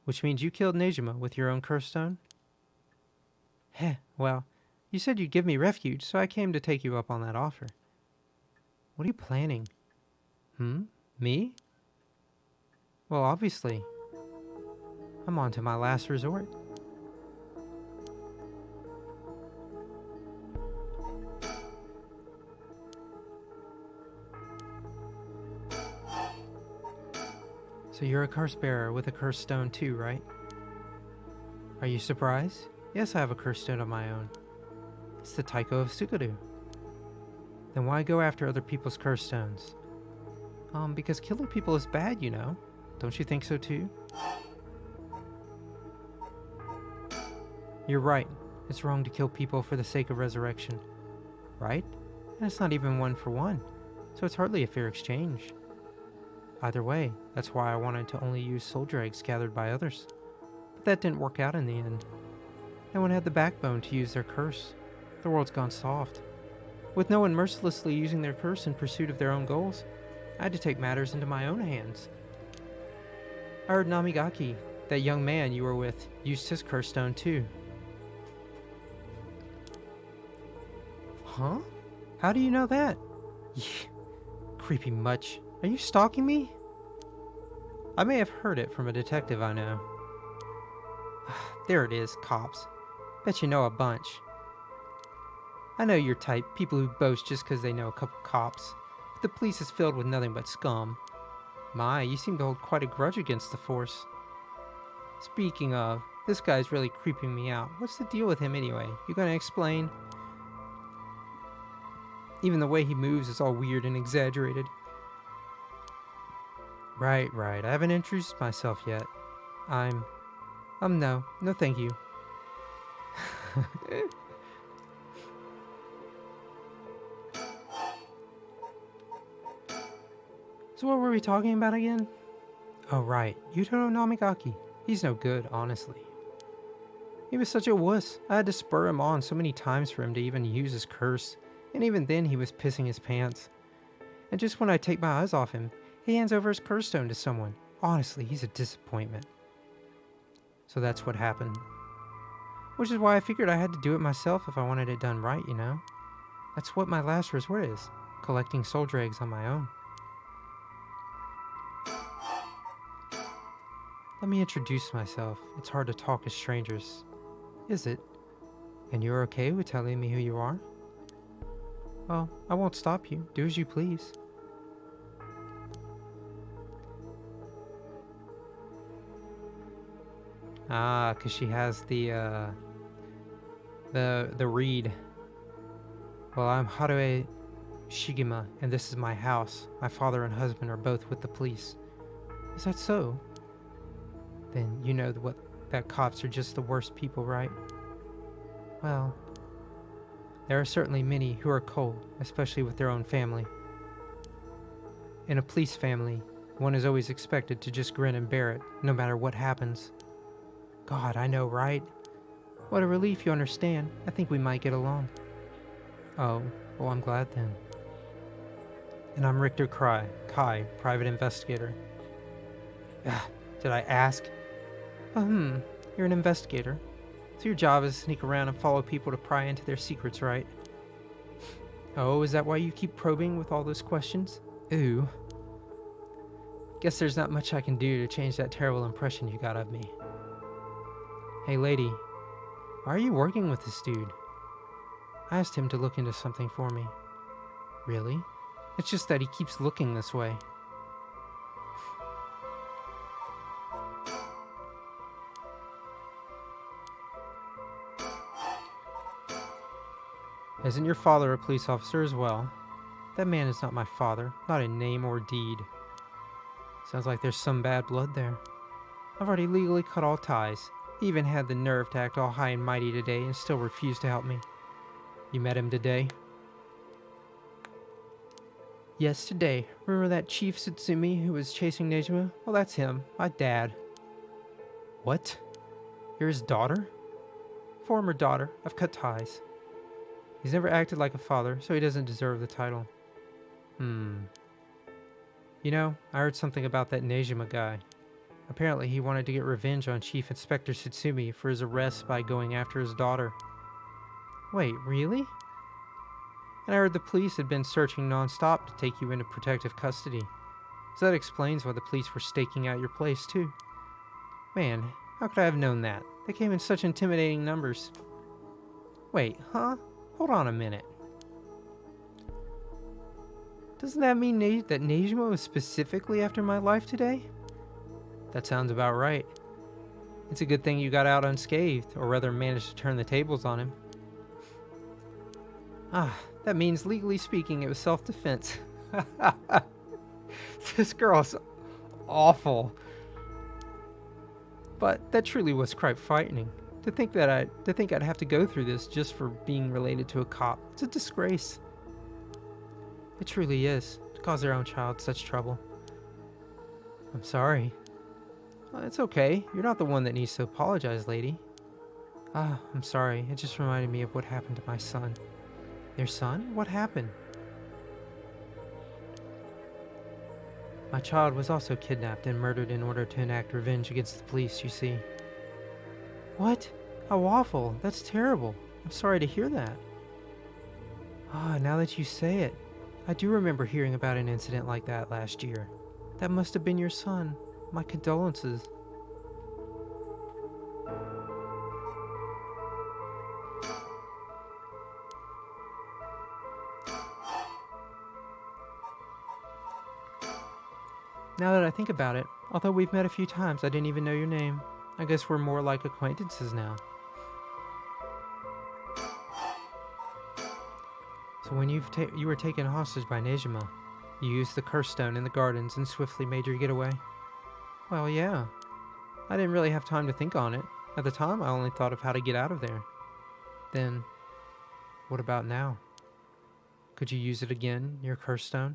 Which means you killed Nejima with your own curse stone? Heh, well, you said you'd give me refuge, so I came to take you up on that offer. What are you planning? Me? Well, obviously. I'm on to my last resort. So you're a curse bearer with a curse stone too, right? Are you surprised? Yes, I have a curse stone of my own. It's the Taiko of Sukuru. Then why go after other people's curse stones? Because killing people is bad, you know. Don't you think so too? You're right. It's wrong to kill people for the sake of resurrection. Right? And it's not even 1 for 1, so it's hardly a fair exchange. Either way, that's why I wanted to only use soldier eggs gathered by others. But that didn't work out in the end. No one had the backbone to use their curse. The world's gone soft. With no one mercilessly using their curse in pursuit of their own goals, I had to take matters into my own hands. I heard Namigaki, that young man you were with, used his curse stone too. Huh? How do you know that? Creepy much. Are you stalking me? I may have heard it from a detective I know. There it is, cops. Bet you know a bunch. I know your type, people who boast just because they know a couple cops. But the police is filled with nothing but scum. My, you seem to hold quite a grudge against the force. Speaking of, this guy's really creeping me out. What's the deal with him anyway? You gonna explain? Even the way he moves is all weird and exaggerated. Right. I haven't introduced myself yet. No thank you. So what were we talking about again? Oh right, Yutaro Namigaki. He's no good, honestly. He was such a wuss. I had to spur him on so many times for him to even use his curse. And even then he was pissing his pants. And just when I take my eyes off him, he hands over his curse stone to someone. Honestly, he's a disappointment. So that's what happened. Which is why I figured I had to do it myself if I wanted it done right, you know? That's what my last resort is. Collecting soldier eggs on my own. Let me introduce myself. It's hard to talk as strangers. Is it? And you're okay with telling me who you are? Well, I won't stop you. Do as you please. Ah, because she has the reed. Well, I'm Harue Shigema, and this is my house. My father and husband are both with the police. Is that so? Then you know that cops are just the worst people, right? Well, there are certainly many who are cold, especially with their own family. In a police family, one is always expected to just grin and bear it, no matter what happens. God, I know, right? What a relief you understand. I think we might get along. Oh, well, I'm glad then. And I'm Richter Kai, private investigator. Did I ask? You're an investigator. So your job is to sneak around and follow people to pry into their secrets, right? Oh, is that why you keep probing with all those questions? Ooh. Guess there's not much I can do to change that terrible impression you got of me. Hey lady, why are you working with this dude? I asked him to look into something for me. Really? It's just that he keeps looking this way. Isn't your father a police officer as well? That man is not my father, not in name or deed. Sounds like there's some bad blood there. I've already legally cut all ties. He even had the nerve to act all high and mighty today and still refused to help me. You met him today? Yes, today. Remember that Chief Tsutsumi who was chasing Nejima? Well, that's him, my dad. What? You're his daughter? Former daughter. I've cut ties. He's never acted like a father, so he doesn't deserve the title. You know, I heard something about that Nejima guy. Apparently he wanted to get revenge on Chief Inspector Tsutsumi for his arrest by going after his daughter. Wait, really? And I heard the police had been searching non-stop to take you into protective custody. So that explains why the police were staking out your place too. Man, how could I have known that? They came in such intimidating numbers. Wait, huh? Hold on a minute. Doesn't that mean that Nejima was specifically after my life today? That sounds about right. It's a good thing you got out unscathed, or rather managed to turn the tables on him. That means legally speaking it was self-defense. This girl's awful. But that truly was quite frightening. To think I'd have to go through this just for being related to a cop. It's a disgrace. It truly is, to cause their own child such trouble. I'm sorry. Well, it's okay. You're not the one that needs to apologize, lady. I'm sorry. It just reminded me of what happened to my son. Your son? What happened? My child was also kidnapped and murdered in order to enact revenge against the police, you see. What? How awful. That's terrible. I'm sorry to hear that. Now that you say it, I do remember hearing about an incident like that last year. That must have been your son. My condolences. Now that I think about it, although we've met a few times, I didn't even know your name. I guess we're more like acquaintances now. So when you were taken hostage by Nejima, you used the curse stone in the gardens and swiftly made your getaway? Well, yeah. I didn't really have time to think on it. At the time, I only thought of how to get out of there. Then, what about now? Could you use it again, your curse stone?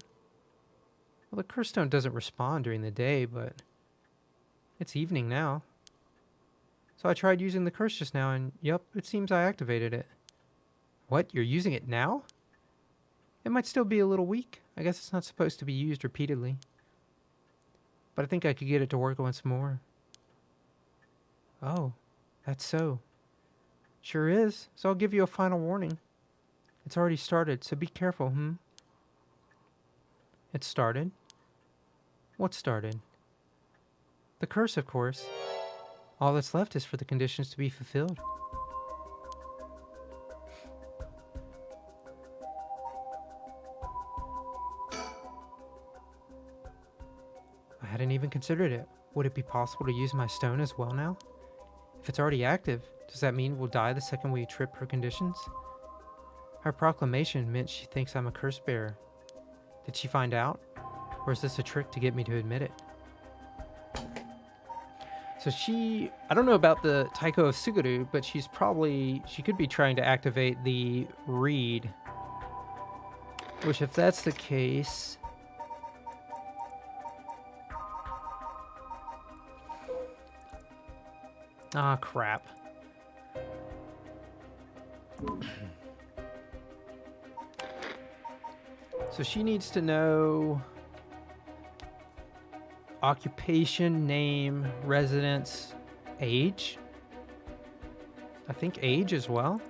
Well, the curse stone doesn't respond during the day, but it's evening now. So I tried using the curse just now, and yep, it seems I activated it. What? You're using it now? It might still be a little weak. I guess it's not supposed to be used repeatedly. But I think I could get it to work once more. Oh, that's so. Sure is, so I'll give you a final warning. It's already started, so be careful, It started? What started? The curse, of course. All that's left is for the conditions to be fulfilled. I hadn't even considered it. Would it be possible to use my stone as well now? If it's already active, does that mean we'll die the second we trip her conditions? Her proclamation meant she thinks I'm a curse bearer. Did she find out? Or is this a trick to get me to admit it? So I don't know about the Taiko of Suguru, but she could be trying to activate the reed. Which, if that's the case... Ah, crap. So she needs to know occupation, name, residence, age. I think age as well.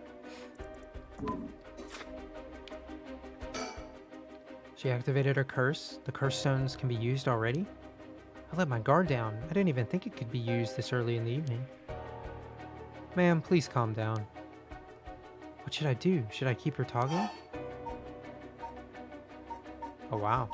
She activated her curse. The curse stones can be used already. I let my guard down. I didn't even think it could be used this early in the evening. Ma'am, please calm down. What should I do? Should I keep her toggling? Oh, wow.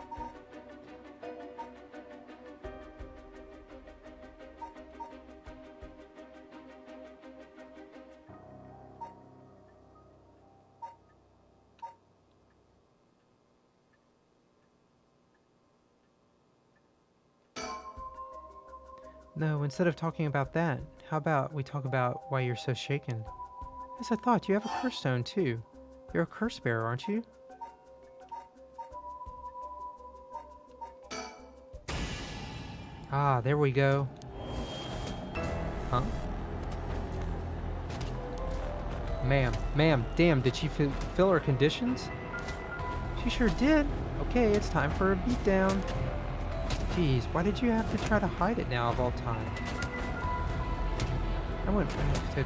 No, instead of talking about that, how about we talk about why you're so shaken? As I thought, you have a curse stone too. You're a curse bearer, aren't you? Ah, there we go. Huh? Ma'am, damn, did she fulfill her conditions? She sure did. Okay, it's time for a beatdown. Jeez, why did you have to try to hide it now of all time? I went back to...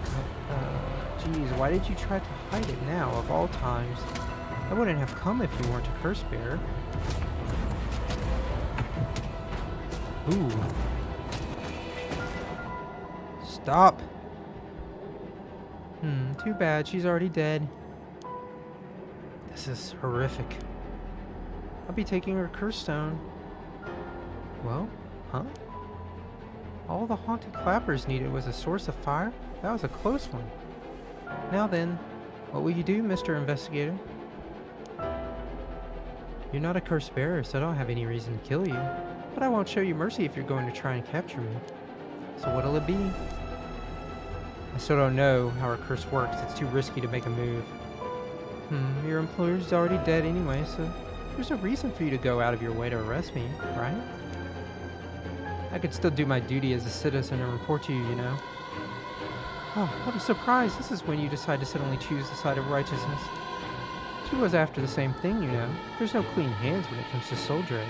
Jeez, why did you try to hide it now of all times? I wouldn't have come if you weren't a curse bearer. Ooh. Stop. Too bad. She's already dead. This is horrific. I'll be taking her curse stone. Well, huh? All the haunted clappers needed was a source of fire? That was a close one. Now then, what will you do, Mr. Investigator? You're not a curse bearer, so I don't have any reason to kill you. But I won't show you mercy if you're going to try and capture me. So what'll it be? I still don't know how our curse works. It's too risky to make a move. Your employer's already dead anyway, so there's no reason for you to go out of your way to arrest me, right? I could still do my duty as a citizen and report to you, you know. Oh, what a surprise. This is when you decide to suddenly choose the side of righteousness. She was after the same thing, you know. There's no clean hands when it comes to soul dregs.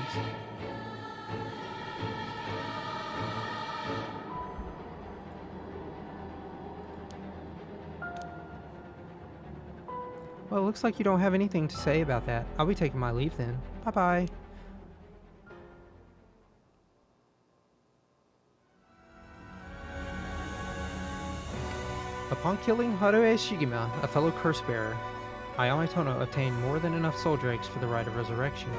Well, it looks like you don't have anything to say about that. I'll be taking my leave then. Bye-bye. Upon killing Haruo Shigema, a fellow curse-bearer, Ayame Tono obtained more than enough soul dregs for the rite of resurrection.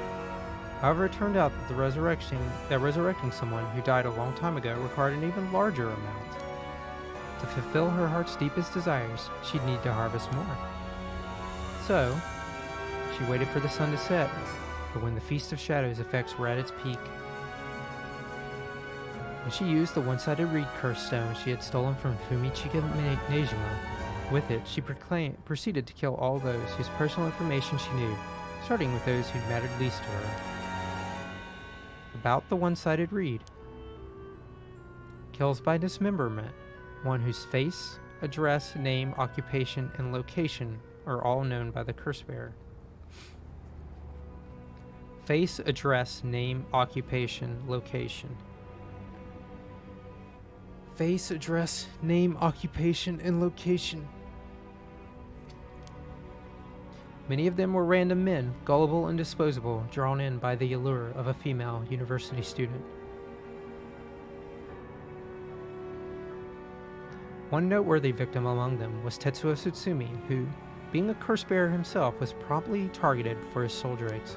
However, it turned out that resurrecting someone who died a long time ago required an even larger amount. To fulfill her heart's deepest desires, she'd need to harvest more. So, she waited for the sun to set, for when the Feast of Shadows effects were at its peak. When she used the one-sided reed curse stone she had stolen from Fumichika Nejima, with it, she proceeded to kill all those whose personal information she knew, starting with those who mattered least to her. About the one-sided reed. Kills by dismemberment, one whose face, address, name, occupation, and location are all known by the curse bearer. Face, address, name, occupation, location. Face, address, name, occupation, and location. Many of them were random men, gullible and disposable, drawn in by the allure of a female university student. One noteworthy victim among them was Tetsuo Tsutsumi, who, being a curse bearer himself, was promptly targeted for his soul dregs.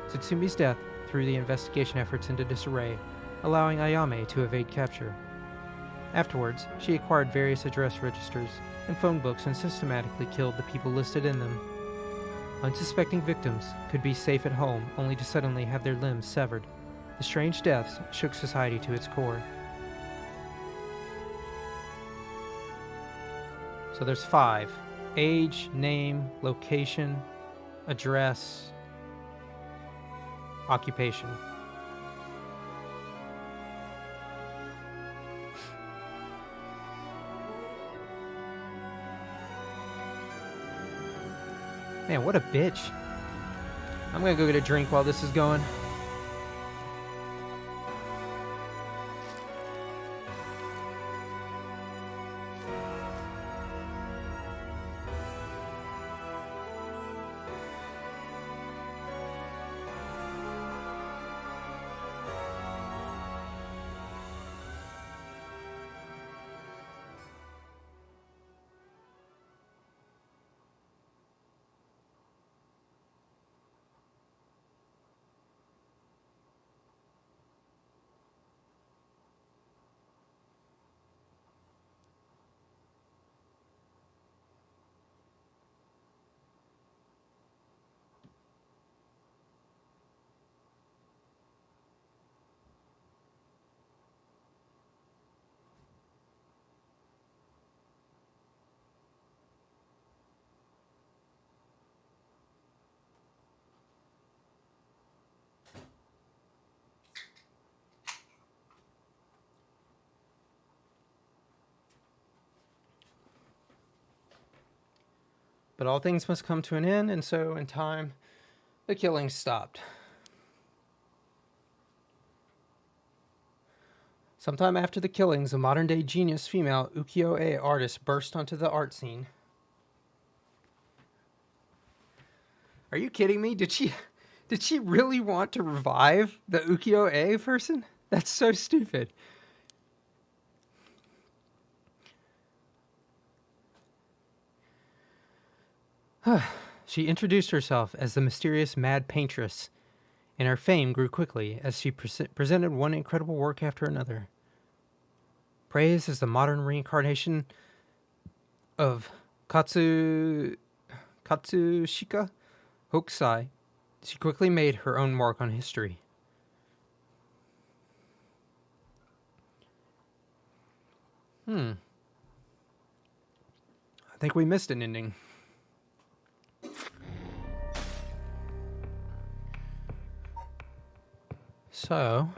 Tsutsumi's death threw the investigation efforts into disarray, allowing Ayame to evade capture. Afterwards, she acquired various address registers and phone books and systematically killed the people listed in them. Unsuspecting victims could be safe at home only to suddenly have their limbs severed. The strange deaths shook society to its core. So there's 5. Age, name, location, address, occupation. Man, what a bitch. I'm gonna go get a drink while this is going. But all things must come to an end, and so, in time, the killing stopped. Sometime after the killings, a modern-day genius female ukiyo-e artist burst onto the art scene. Are you kidding me? Did she really want to revive the ukiyo-e person? That's so stupid. She introduced herself as the mysterious Mad Paintress, and her fame grew quickly as she presented one incredible work after another. Praised as the modern reincarnation of Katsushika Hokusai, she quickly made her own mark on history. I think we missed an ending. So,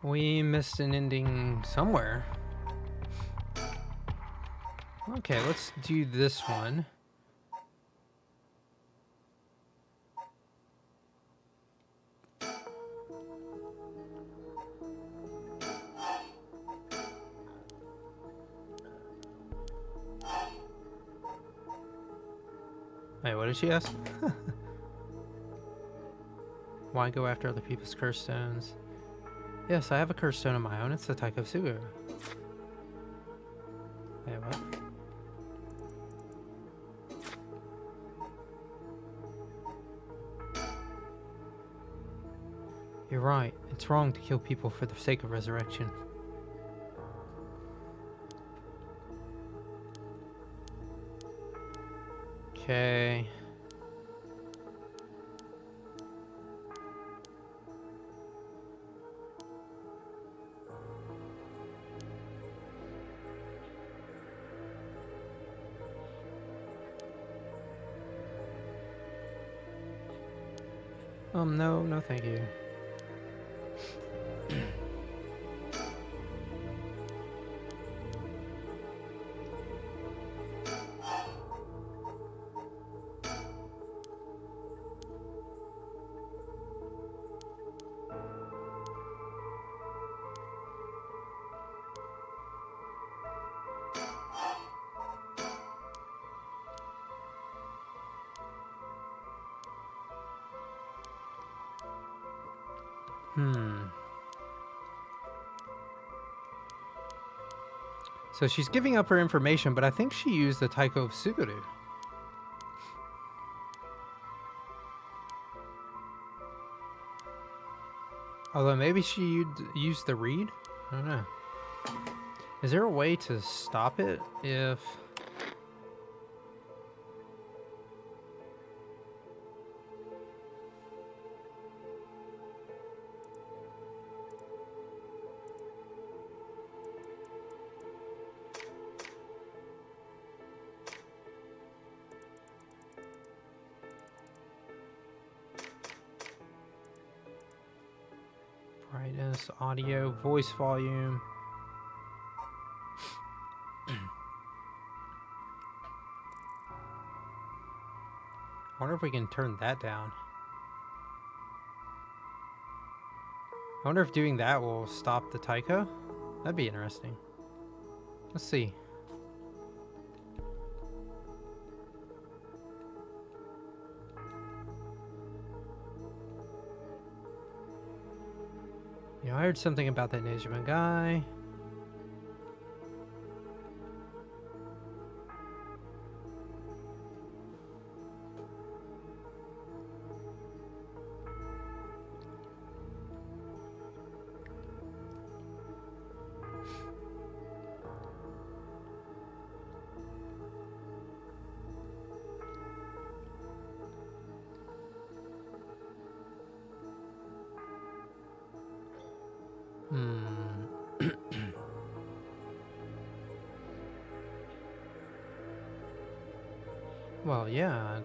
we missed an ending somewhere. Okay, let's do this one. Wait, what did she ask? Why go after other people's curse stones? Yes, I have a curse stone of my own. It's the Taiko Sugu. Wait, what? You're right. It's wrong to kill people for the sake of resurrection. Okay. No, thank you. So she's giving up her information, but I think she used the Taiko of Suguru. Although maybe she used the read? I don't know. Is there a way to stop it if... Brightness, audio, voice volume. I wonder if we can turn that down. I wonder if doing that will stop the Taiko. That'd be interesting. Let's see. You know, I heard something about that Nejima guy. Well, yeah.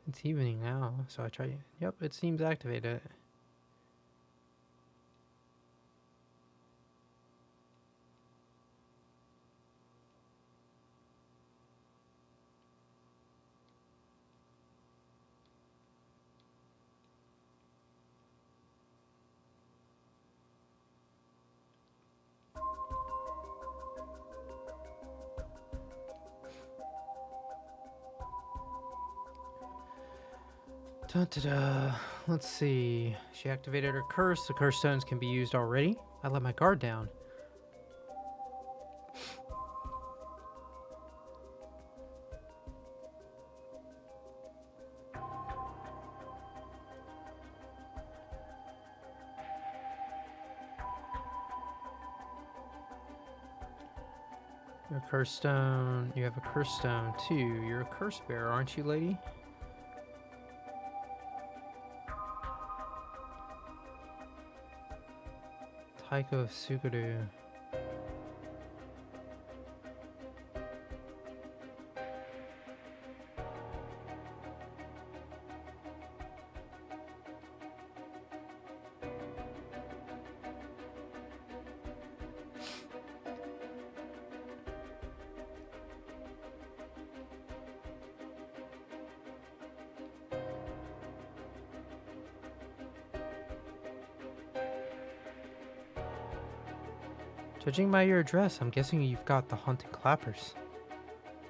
It's evening now, so I try. Yep, it seems activated. Let's see. She activated her curse. The curse stones can be used already. I let my guard down. Your curse stone. You have a curse stone too. You're a curse bearer, aren't you, lady? Taiko of Suguru. Judging by your address, I'm guessing you've got the haunted clappers.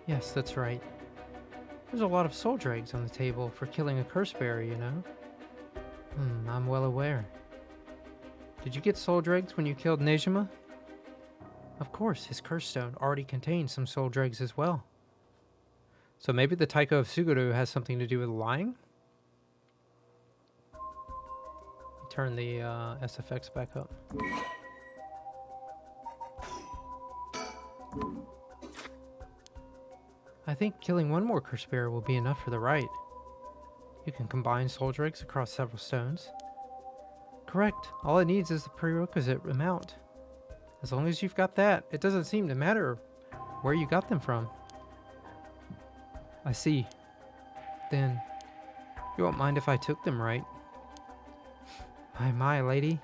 Yes, that's right. There's a lot of soul dregs on the table for killing a curse bearer, you know? I'm well aware. Did you get soul dregs when you killed Nejima? Of course, his curse stone already contains some soul dregs as well. So maybe the Taiko of Suguru has something to do with lying? Turn the SFX back up. I think killing one more curse bearer will be enough for the rite. You can combine soul drakes across several stones. Correct. All it needs is the prerequisite amount. As long as you've got that, it doesn't seem to matter where you got them from. I see. Then, you won't mind if I took them, right? My, lady.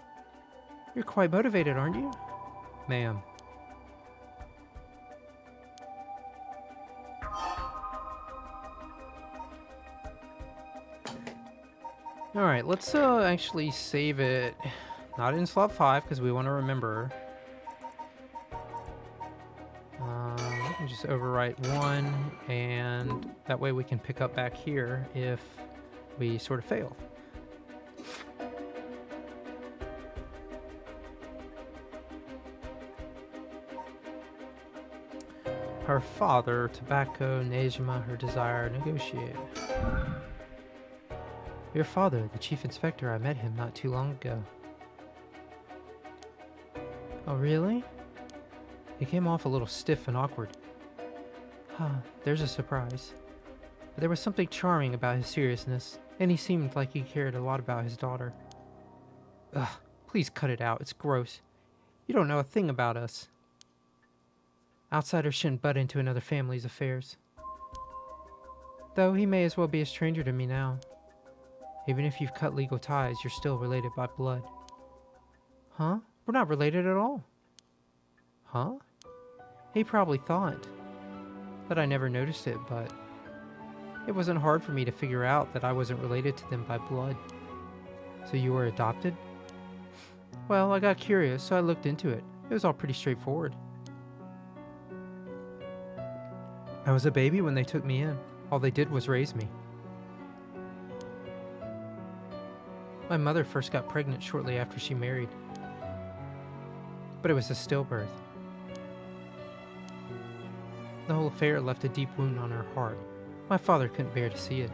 You're quite motivated, aren't you? Ma'am. Alright, let's actually save it. Not in slot 5, because we want to remember. We can just overwrite 1, and that way we can pick up back here if we sort of fail. Her father, tobacco, Nejima, her desire, negotiate. Your father, the chief inspector, I met him not too long ago. Oh, really? He came off a little stiff and awkward. There's a surprise. But there was something charming about his seriousness, and he seemed like he cared a lot about his daughter. Ugh, please cut it out, it's gross. You don't know a thing about us. Outsiders shouldn't butt into another family's affairs. Though he may as well be a stranger to me now. Even if you've cut legal ties, you're still related by blood. Huh? We're not related at all. Huh? He probably thought. But I never noticed it, but it wasn't hard for me to figure out that I wasn't related to them by blood. So you were adopted? Well, I got curious, so I looked into it. It was all pretty straightforward. I was a baby when they took me in. All they did was raise me. My mother first got pregnant shortly after she married. But it was a stillbirth. The whole affair left a deep wound on her heart. My father couldn't bear to see it.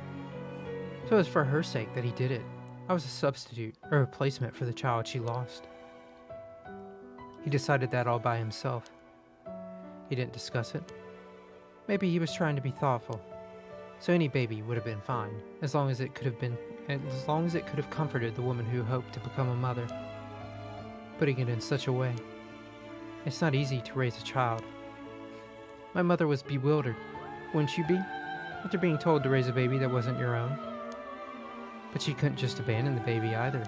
So it was for her sake that he did it. I was a substitute, a replacement for the child she lost. He decided that all by himself. He didn't discuss it. Maybe he was trying to be thoughtful. So any baby would have been fine, as long as it could have comforted the woman who hoped to become a mother. Putting it in such a way. It's not easy to raise a child. My mother was bewildered, wouldn't you be, after being told to raise a baby that wasn't your own? But she couldn't just abandon the baby either.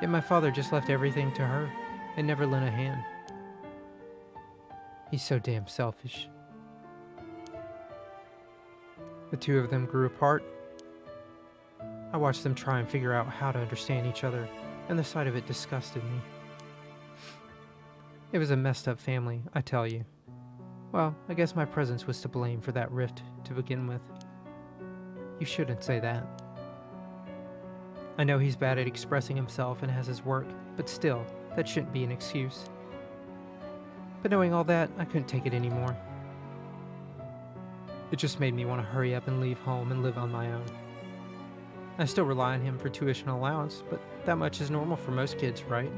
Yet my father just left everything to her, and never lent a hand. He's so damn selfish. The two of them grew apart. I watched them try and figure out how to understand each other, and the sight of it disgusted me. It was a messed up family, I tell you. Well, I guess my presence was to blame for that rift to begin with. You shouldn't say that. I know he's bad at expressing himself and has his work, but still, that shouldn't be an excuse. But knowing all that, I couldn't take it anymore. It just made me want to hurry up and leave home and live on my own. I still rely on him for tuition allowance, but that much is normal for most kids, right?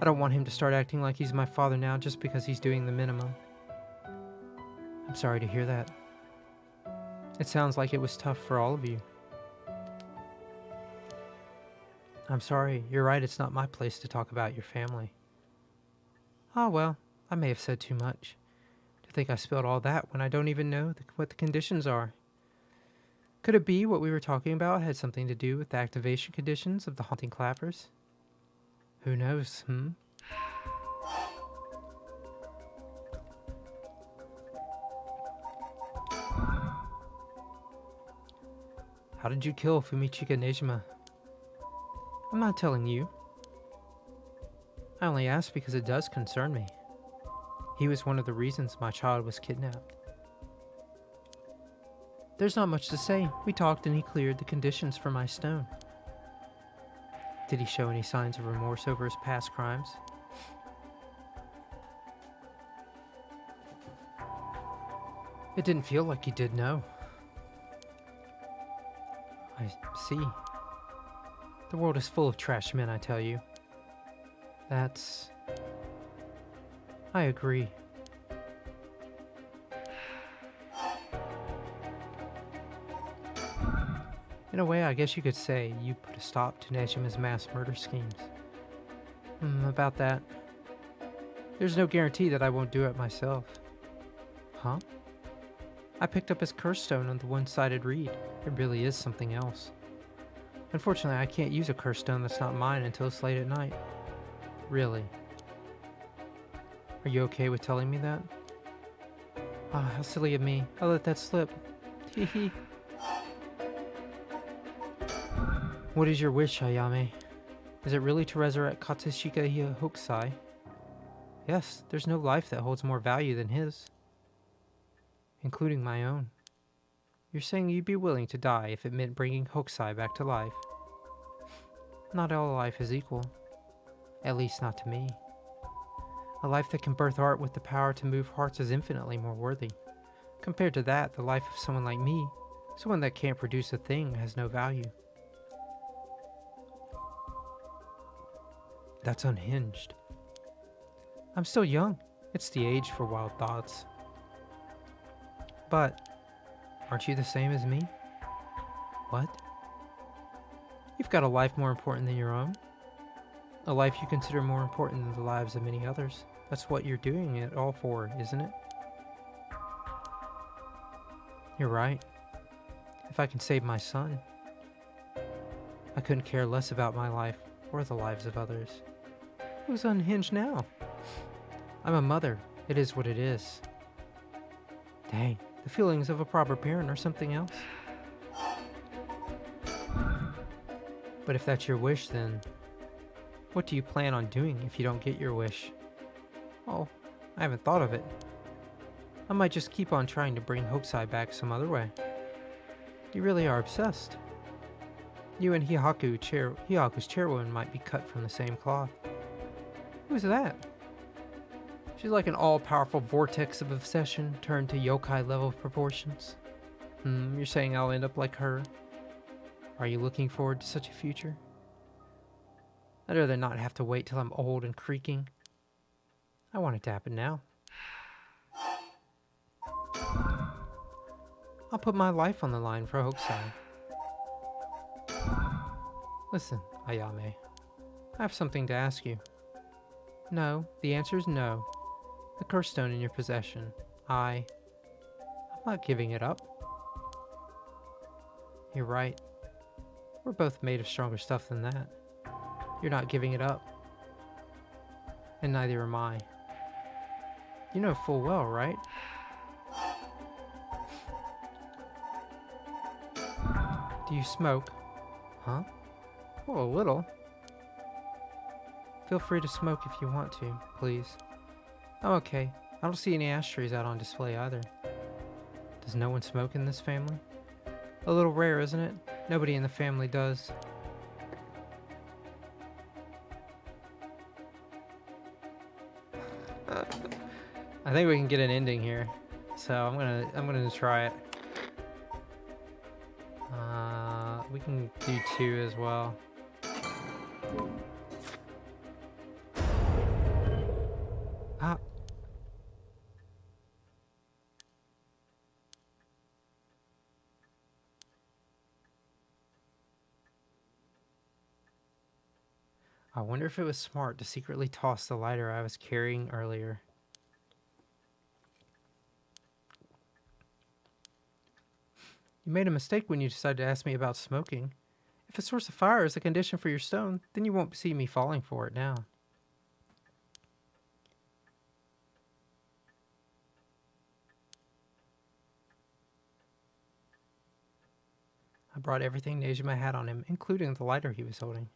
I don't want him to start acting like he's my father now just because he's doing the minimum. I'm sorry to hear that. It sounds like it was tough for all of you. I'm sorry, you're right, it's not my place to talk about your family. Ah, well, I may have said too much. To think I spilled all that when I don't even know what the conditions are. Could it be what we were talking about had something to do with the activation conditions of the haunting clappers? Who knows, How did you kill Fumichika Nejima? I'm not telling you. I only ask because it does concern me. He was one of the reasons my child was kidnapped. There's not much to say. We talked and he cleared the conditions for my stone. Did he show any signs of remorse over his past crimes? It didn't feel like you did, no. I see. The world is full of trash men, I tell you. That's... I agree. In a way, I guess you could say you put a stop to Nejima's mass murder schemes. About that. There's no guarantee that I won't do it myself. Huh? I picked up his curse stone on the one-sided reed. It really is something else. Unfortunately, I can't use a curse stone that's not mine until it's late at night. Really. Are you okay with telling me that? Ah, how silly of me. I let that slip. Hee. What is your wish, Ayame? Is it really to resurrect Katsushika Hokusai? Yes, there's no life that holds more value than his. Including my own. You're saying you'd be willing to die if it meant bringing Hokusai back to life. Not all life is equal. At least not to me. A life that can birth art with the power to move hearts is infinitely more worthy. Compared to that, the life of someone like me, someone that can't produce a thing, has no value. That's unhinged. I'm still young. It's the age for wild thoughts. But, aren't you the same as me? What? You've got a life more important than your own. A life you consider more important than the lives of many others. That's what you're doing it all for, isn't it? You're right. If I can save my son, I couldn't care less about my life or the lives of others. Who's unhinged now? I'm a mother. It is what it is. Dang, the feelings of a proper parent or something else. But if that's your wish, then what do you plan on doing if you don't get your wish? Oh, I haven't thought of it. I might just keep on trying to bring Hokusai back some other way. You really are obsessed. You and Hihaku's chairwoman might be cut from the same cloth. Who's that? She's like an all-powerful vortex of obsession turned to yokai-level proportions. You're saying I'll end up like her? Are you looking forward to such a future? I'd rather not have to wait till I'm old and creaking. I want it to happen now. I'll put my life on the line for Hokusai. Listen, Ayame. I have something to ask you. No, the answer is no. The curse stone in your possession. I'm not giving it up. You're right. We're both made of stronger stuff than that. You're not giving it up. And neither am I. You know full well, right? Do you smoke? Huh? Oh, a little. Feel free to smoke if you want to, please. I'm okay. I don't see any ashtrays out on display either. Does no one smoke in this family? A little rare, isn't it? Nobody in the family does. I think we can get an ending here, so I'm gonna try it. We can do 2 as well. Ah. I wonder if it was smart to secretly toss the lighter I was carrying earlier. You made a mistake when you decided to ask me about smoking. If a source of fire is a condition for your stone, then you won't see me falling for it now. I brought everything Nejima had on him, including the lighter he was holding.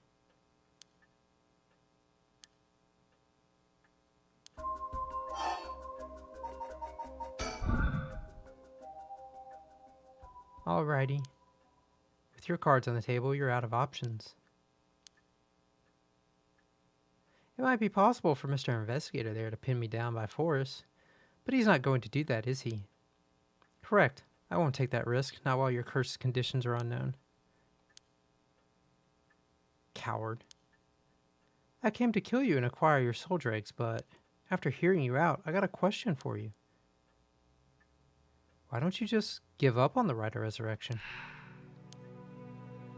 Alrighty. With your cards on the table, you're out of options. It might be possible for Mr. Investigator there to pin me down by force, but he's not going to do that, is he? Correct. I won't take that risk, not while your cursed conditions are unknown. Coward. I came to kill you and acquire your soul dregs, but after hearing you out, I got a question for you. Why don't you just give up on the right of resurrection?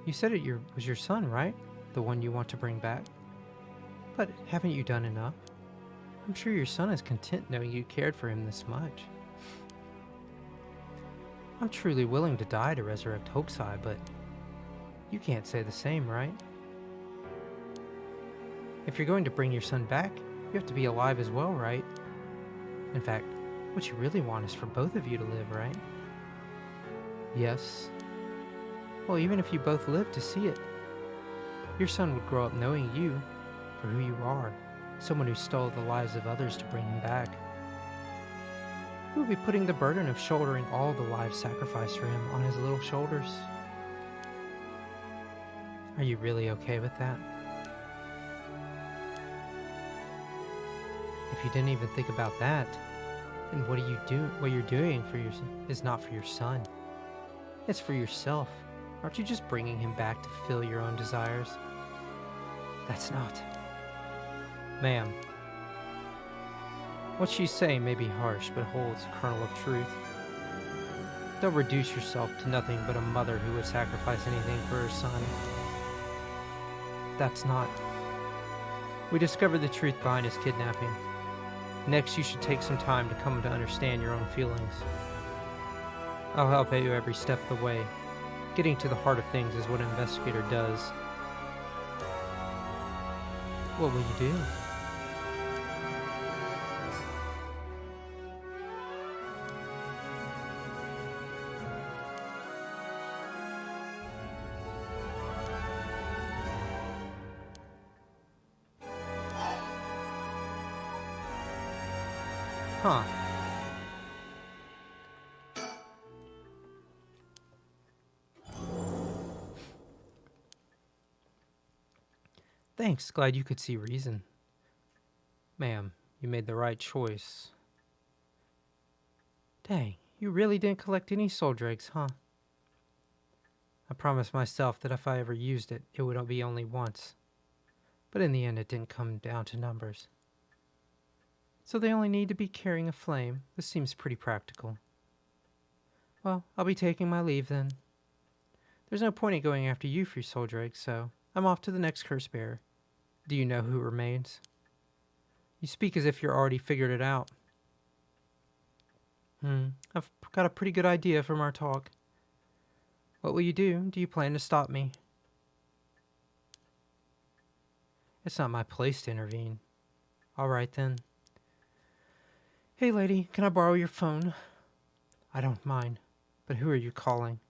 You said it was your son, right? The one you want to bring back? But haven't you done enough? I'm sure your son is content knowing you cared for him this much. I'm truly willing to die to resurrect Hokusai, but you can't say the same, right? If you're going to bring your son back, you have to be alive as well, right? In fact, what you really want is for both of you to live, right? Yes. Well, even if you both live to see it, your son would grow up knowing you for who you are, someone who stole the lives of others to bring him back. You would be putting the burden of shouldering all the lives sacrificed for him on his little shoulders. Are you really okay with that? If you didn't even think about that, then what you're doing for your is not for your son. It's for yourself. Aren't you just bringing him back to fulfill your own desires? That's not. Ma'am, what she's saying may be harsh, but holds a kernel of truth. Don't reduce yourself to nothing but a mother who would sacrifice anything for her son. That's not. We discovered the truth behind his kidnapping. Next, you should take some time to come to understand your own feelings. I'll help you every step of the way. Getting to the heart of things is what an investigator does. What will you do? Huh. Thanks, glad you could see reason. Ma'am, you made the right choice. Dang, you really didn't collect any soul dregs, huh? I promised myself that if I ever used it, it would be only once. But in the end, it didn't come down to numbers. So they only need to be carrying a flame. This seems pretty practical. Well, I'll be taking my leave then. There's no point in going after you for your soul dregs, so I'm off to the next curse bearer. Do you know who remains? You speak as if you're already figured it out. I've got a pretty good idea from our talk. What will you do? Do you plan to stop me? It's not my place to intervene. All right then. Hey lady, can I borrow your phone? I don't mind, but who are you calling?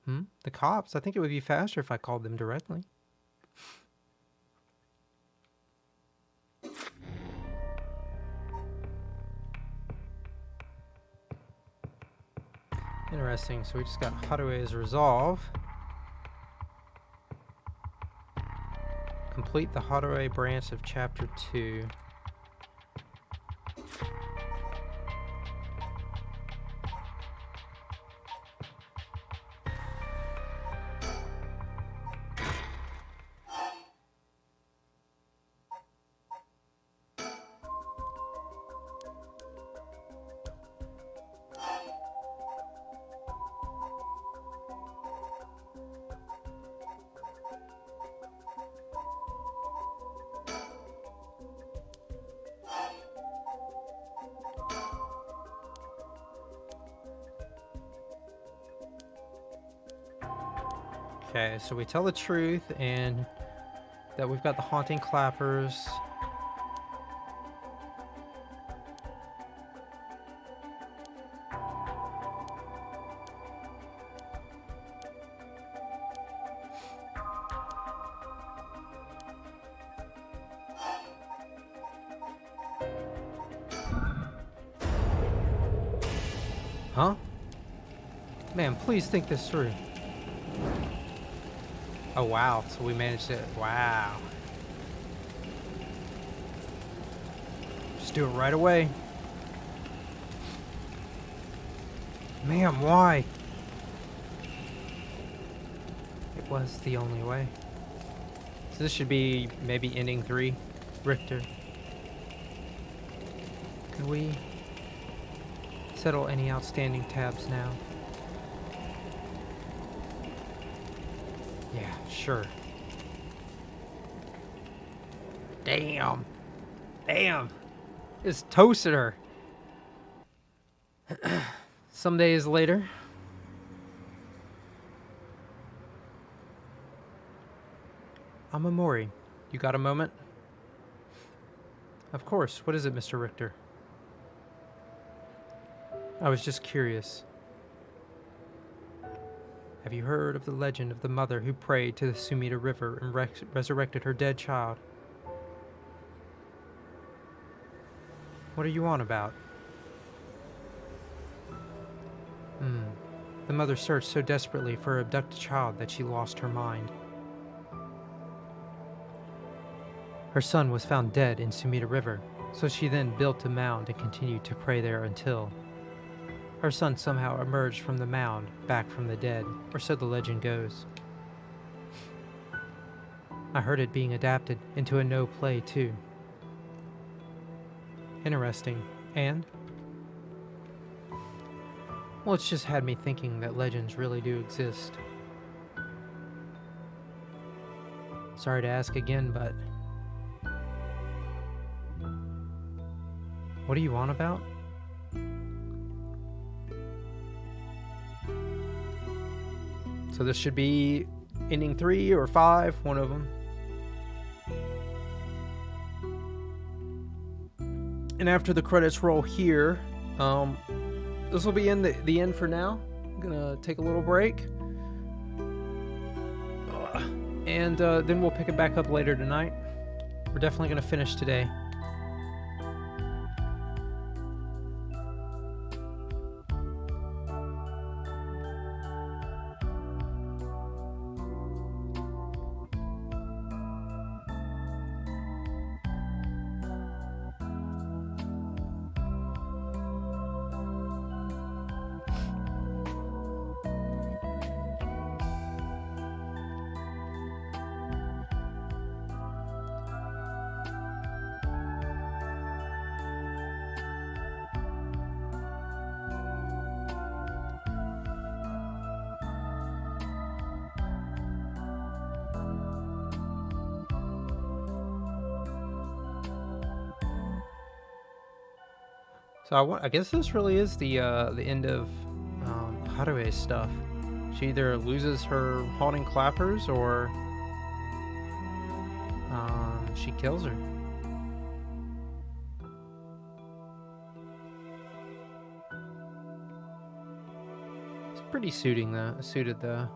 The cops. I think it would be faster if I called them directly. Interesting, so we just got Harue's resolve. Complete the Harue branch of chapter 2. Okay, so we tell the truth and that we've got the haunting clappers. Huh? Man, please think this through. Oh wow, so we managed it. Wow. Just do it right away. Ma'am, why? It was the only way. So this should be maybe ending 3. Richter. Could we settle any outstanding tabs now? Yeah, sure. Damn. Damn. Just toasted her. Some days later. I'm Amori. You got a moment? Of course. What is it, Mr. Richter? I was just curious. Have you heard of the legend of the mother who prayed to the Sumida River and resurrected her dead child? What are you on about? The mother searched so desperately for her abducted child that she lost her mind. Her son was found dead in Sumida River, so she then built a mound and continued to pray there until her son somehow emerged from the mound, back from the dead, or so the legend goes. I heard it being adapted into a no play too. Interesting. And? Well, it's just had me thinking that legends really do exist. Sorry to ask again, but what are you on about? So this should be ending 3 or 5, one of them. And after the credits roll here, this will be in the end for now. I'm gonna take a little break. And then we'll pick it back up later tonight. We're definitely gonna finish today. So I guess this really is the end of Harue's stuff. She either loses her haunting clappers or she kills her. It's pretty suited though.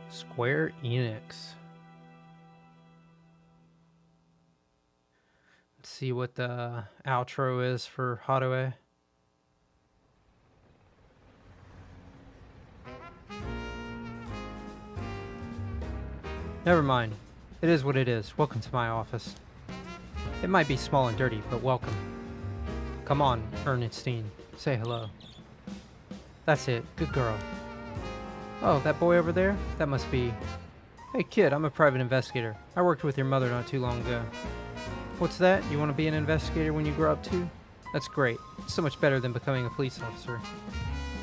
Square Enix. See what the outro is for Haruhe. Never mind. It is what it is. Welcome to my office. It might be small and dirty, but welcome. Come on, Ernestine. Say hello. That's it. Good girl. Oh, that boy over there? That must be... Hey kid, I'm a private investigator. I worked with your mother not too long ago. What's that? You want to be an investigator when you grow up too? That's great. It's so much better than becoming a police officer.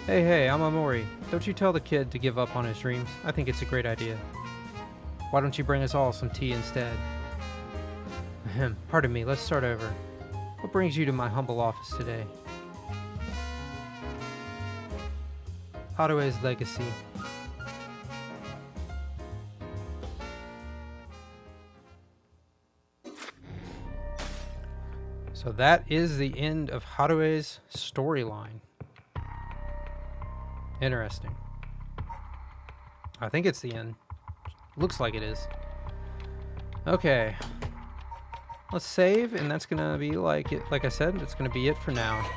Hey, I'm Amori. Don't you tell the kid to give up on his dreams. I think it's a great idea. Why don't you bring us all some tea instead? Ahem. Pardon me, let's start over. What brings you to my humble office today? Harue's legacy. So that is the end of Harue's storyline. Interesting. I think it's the end. Looks like it is. Okay. Let's save, and that's gonna be like I said, that's gonna be it for now.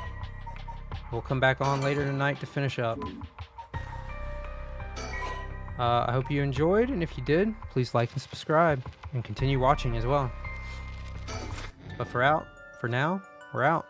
We'll come back on later tonight to finish up. I hope you enjoyed, and if you did, please like and subscribe, and continue watching as well. But for now, we're out.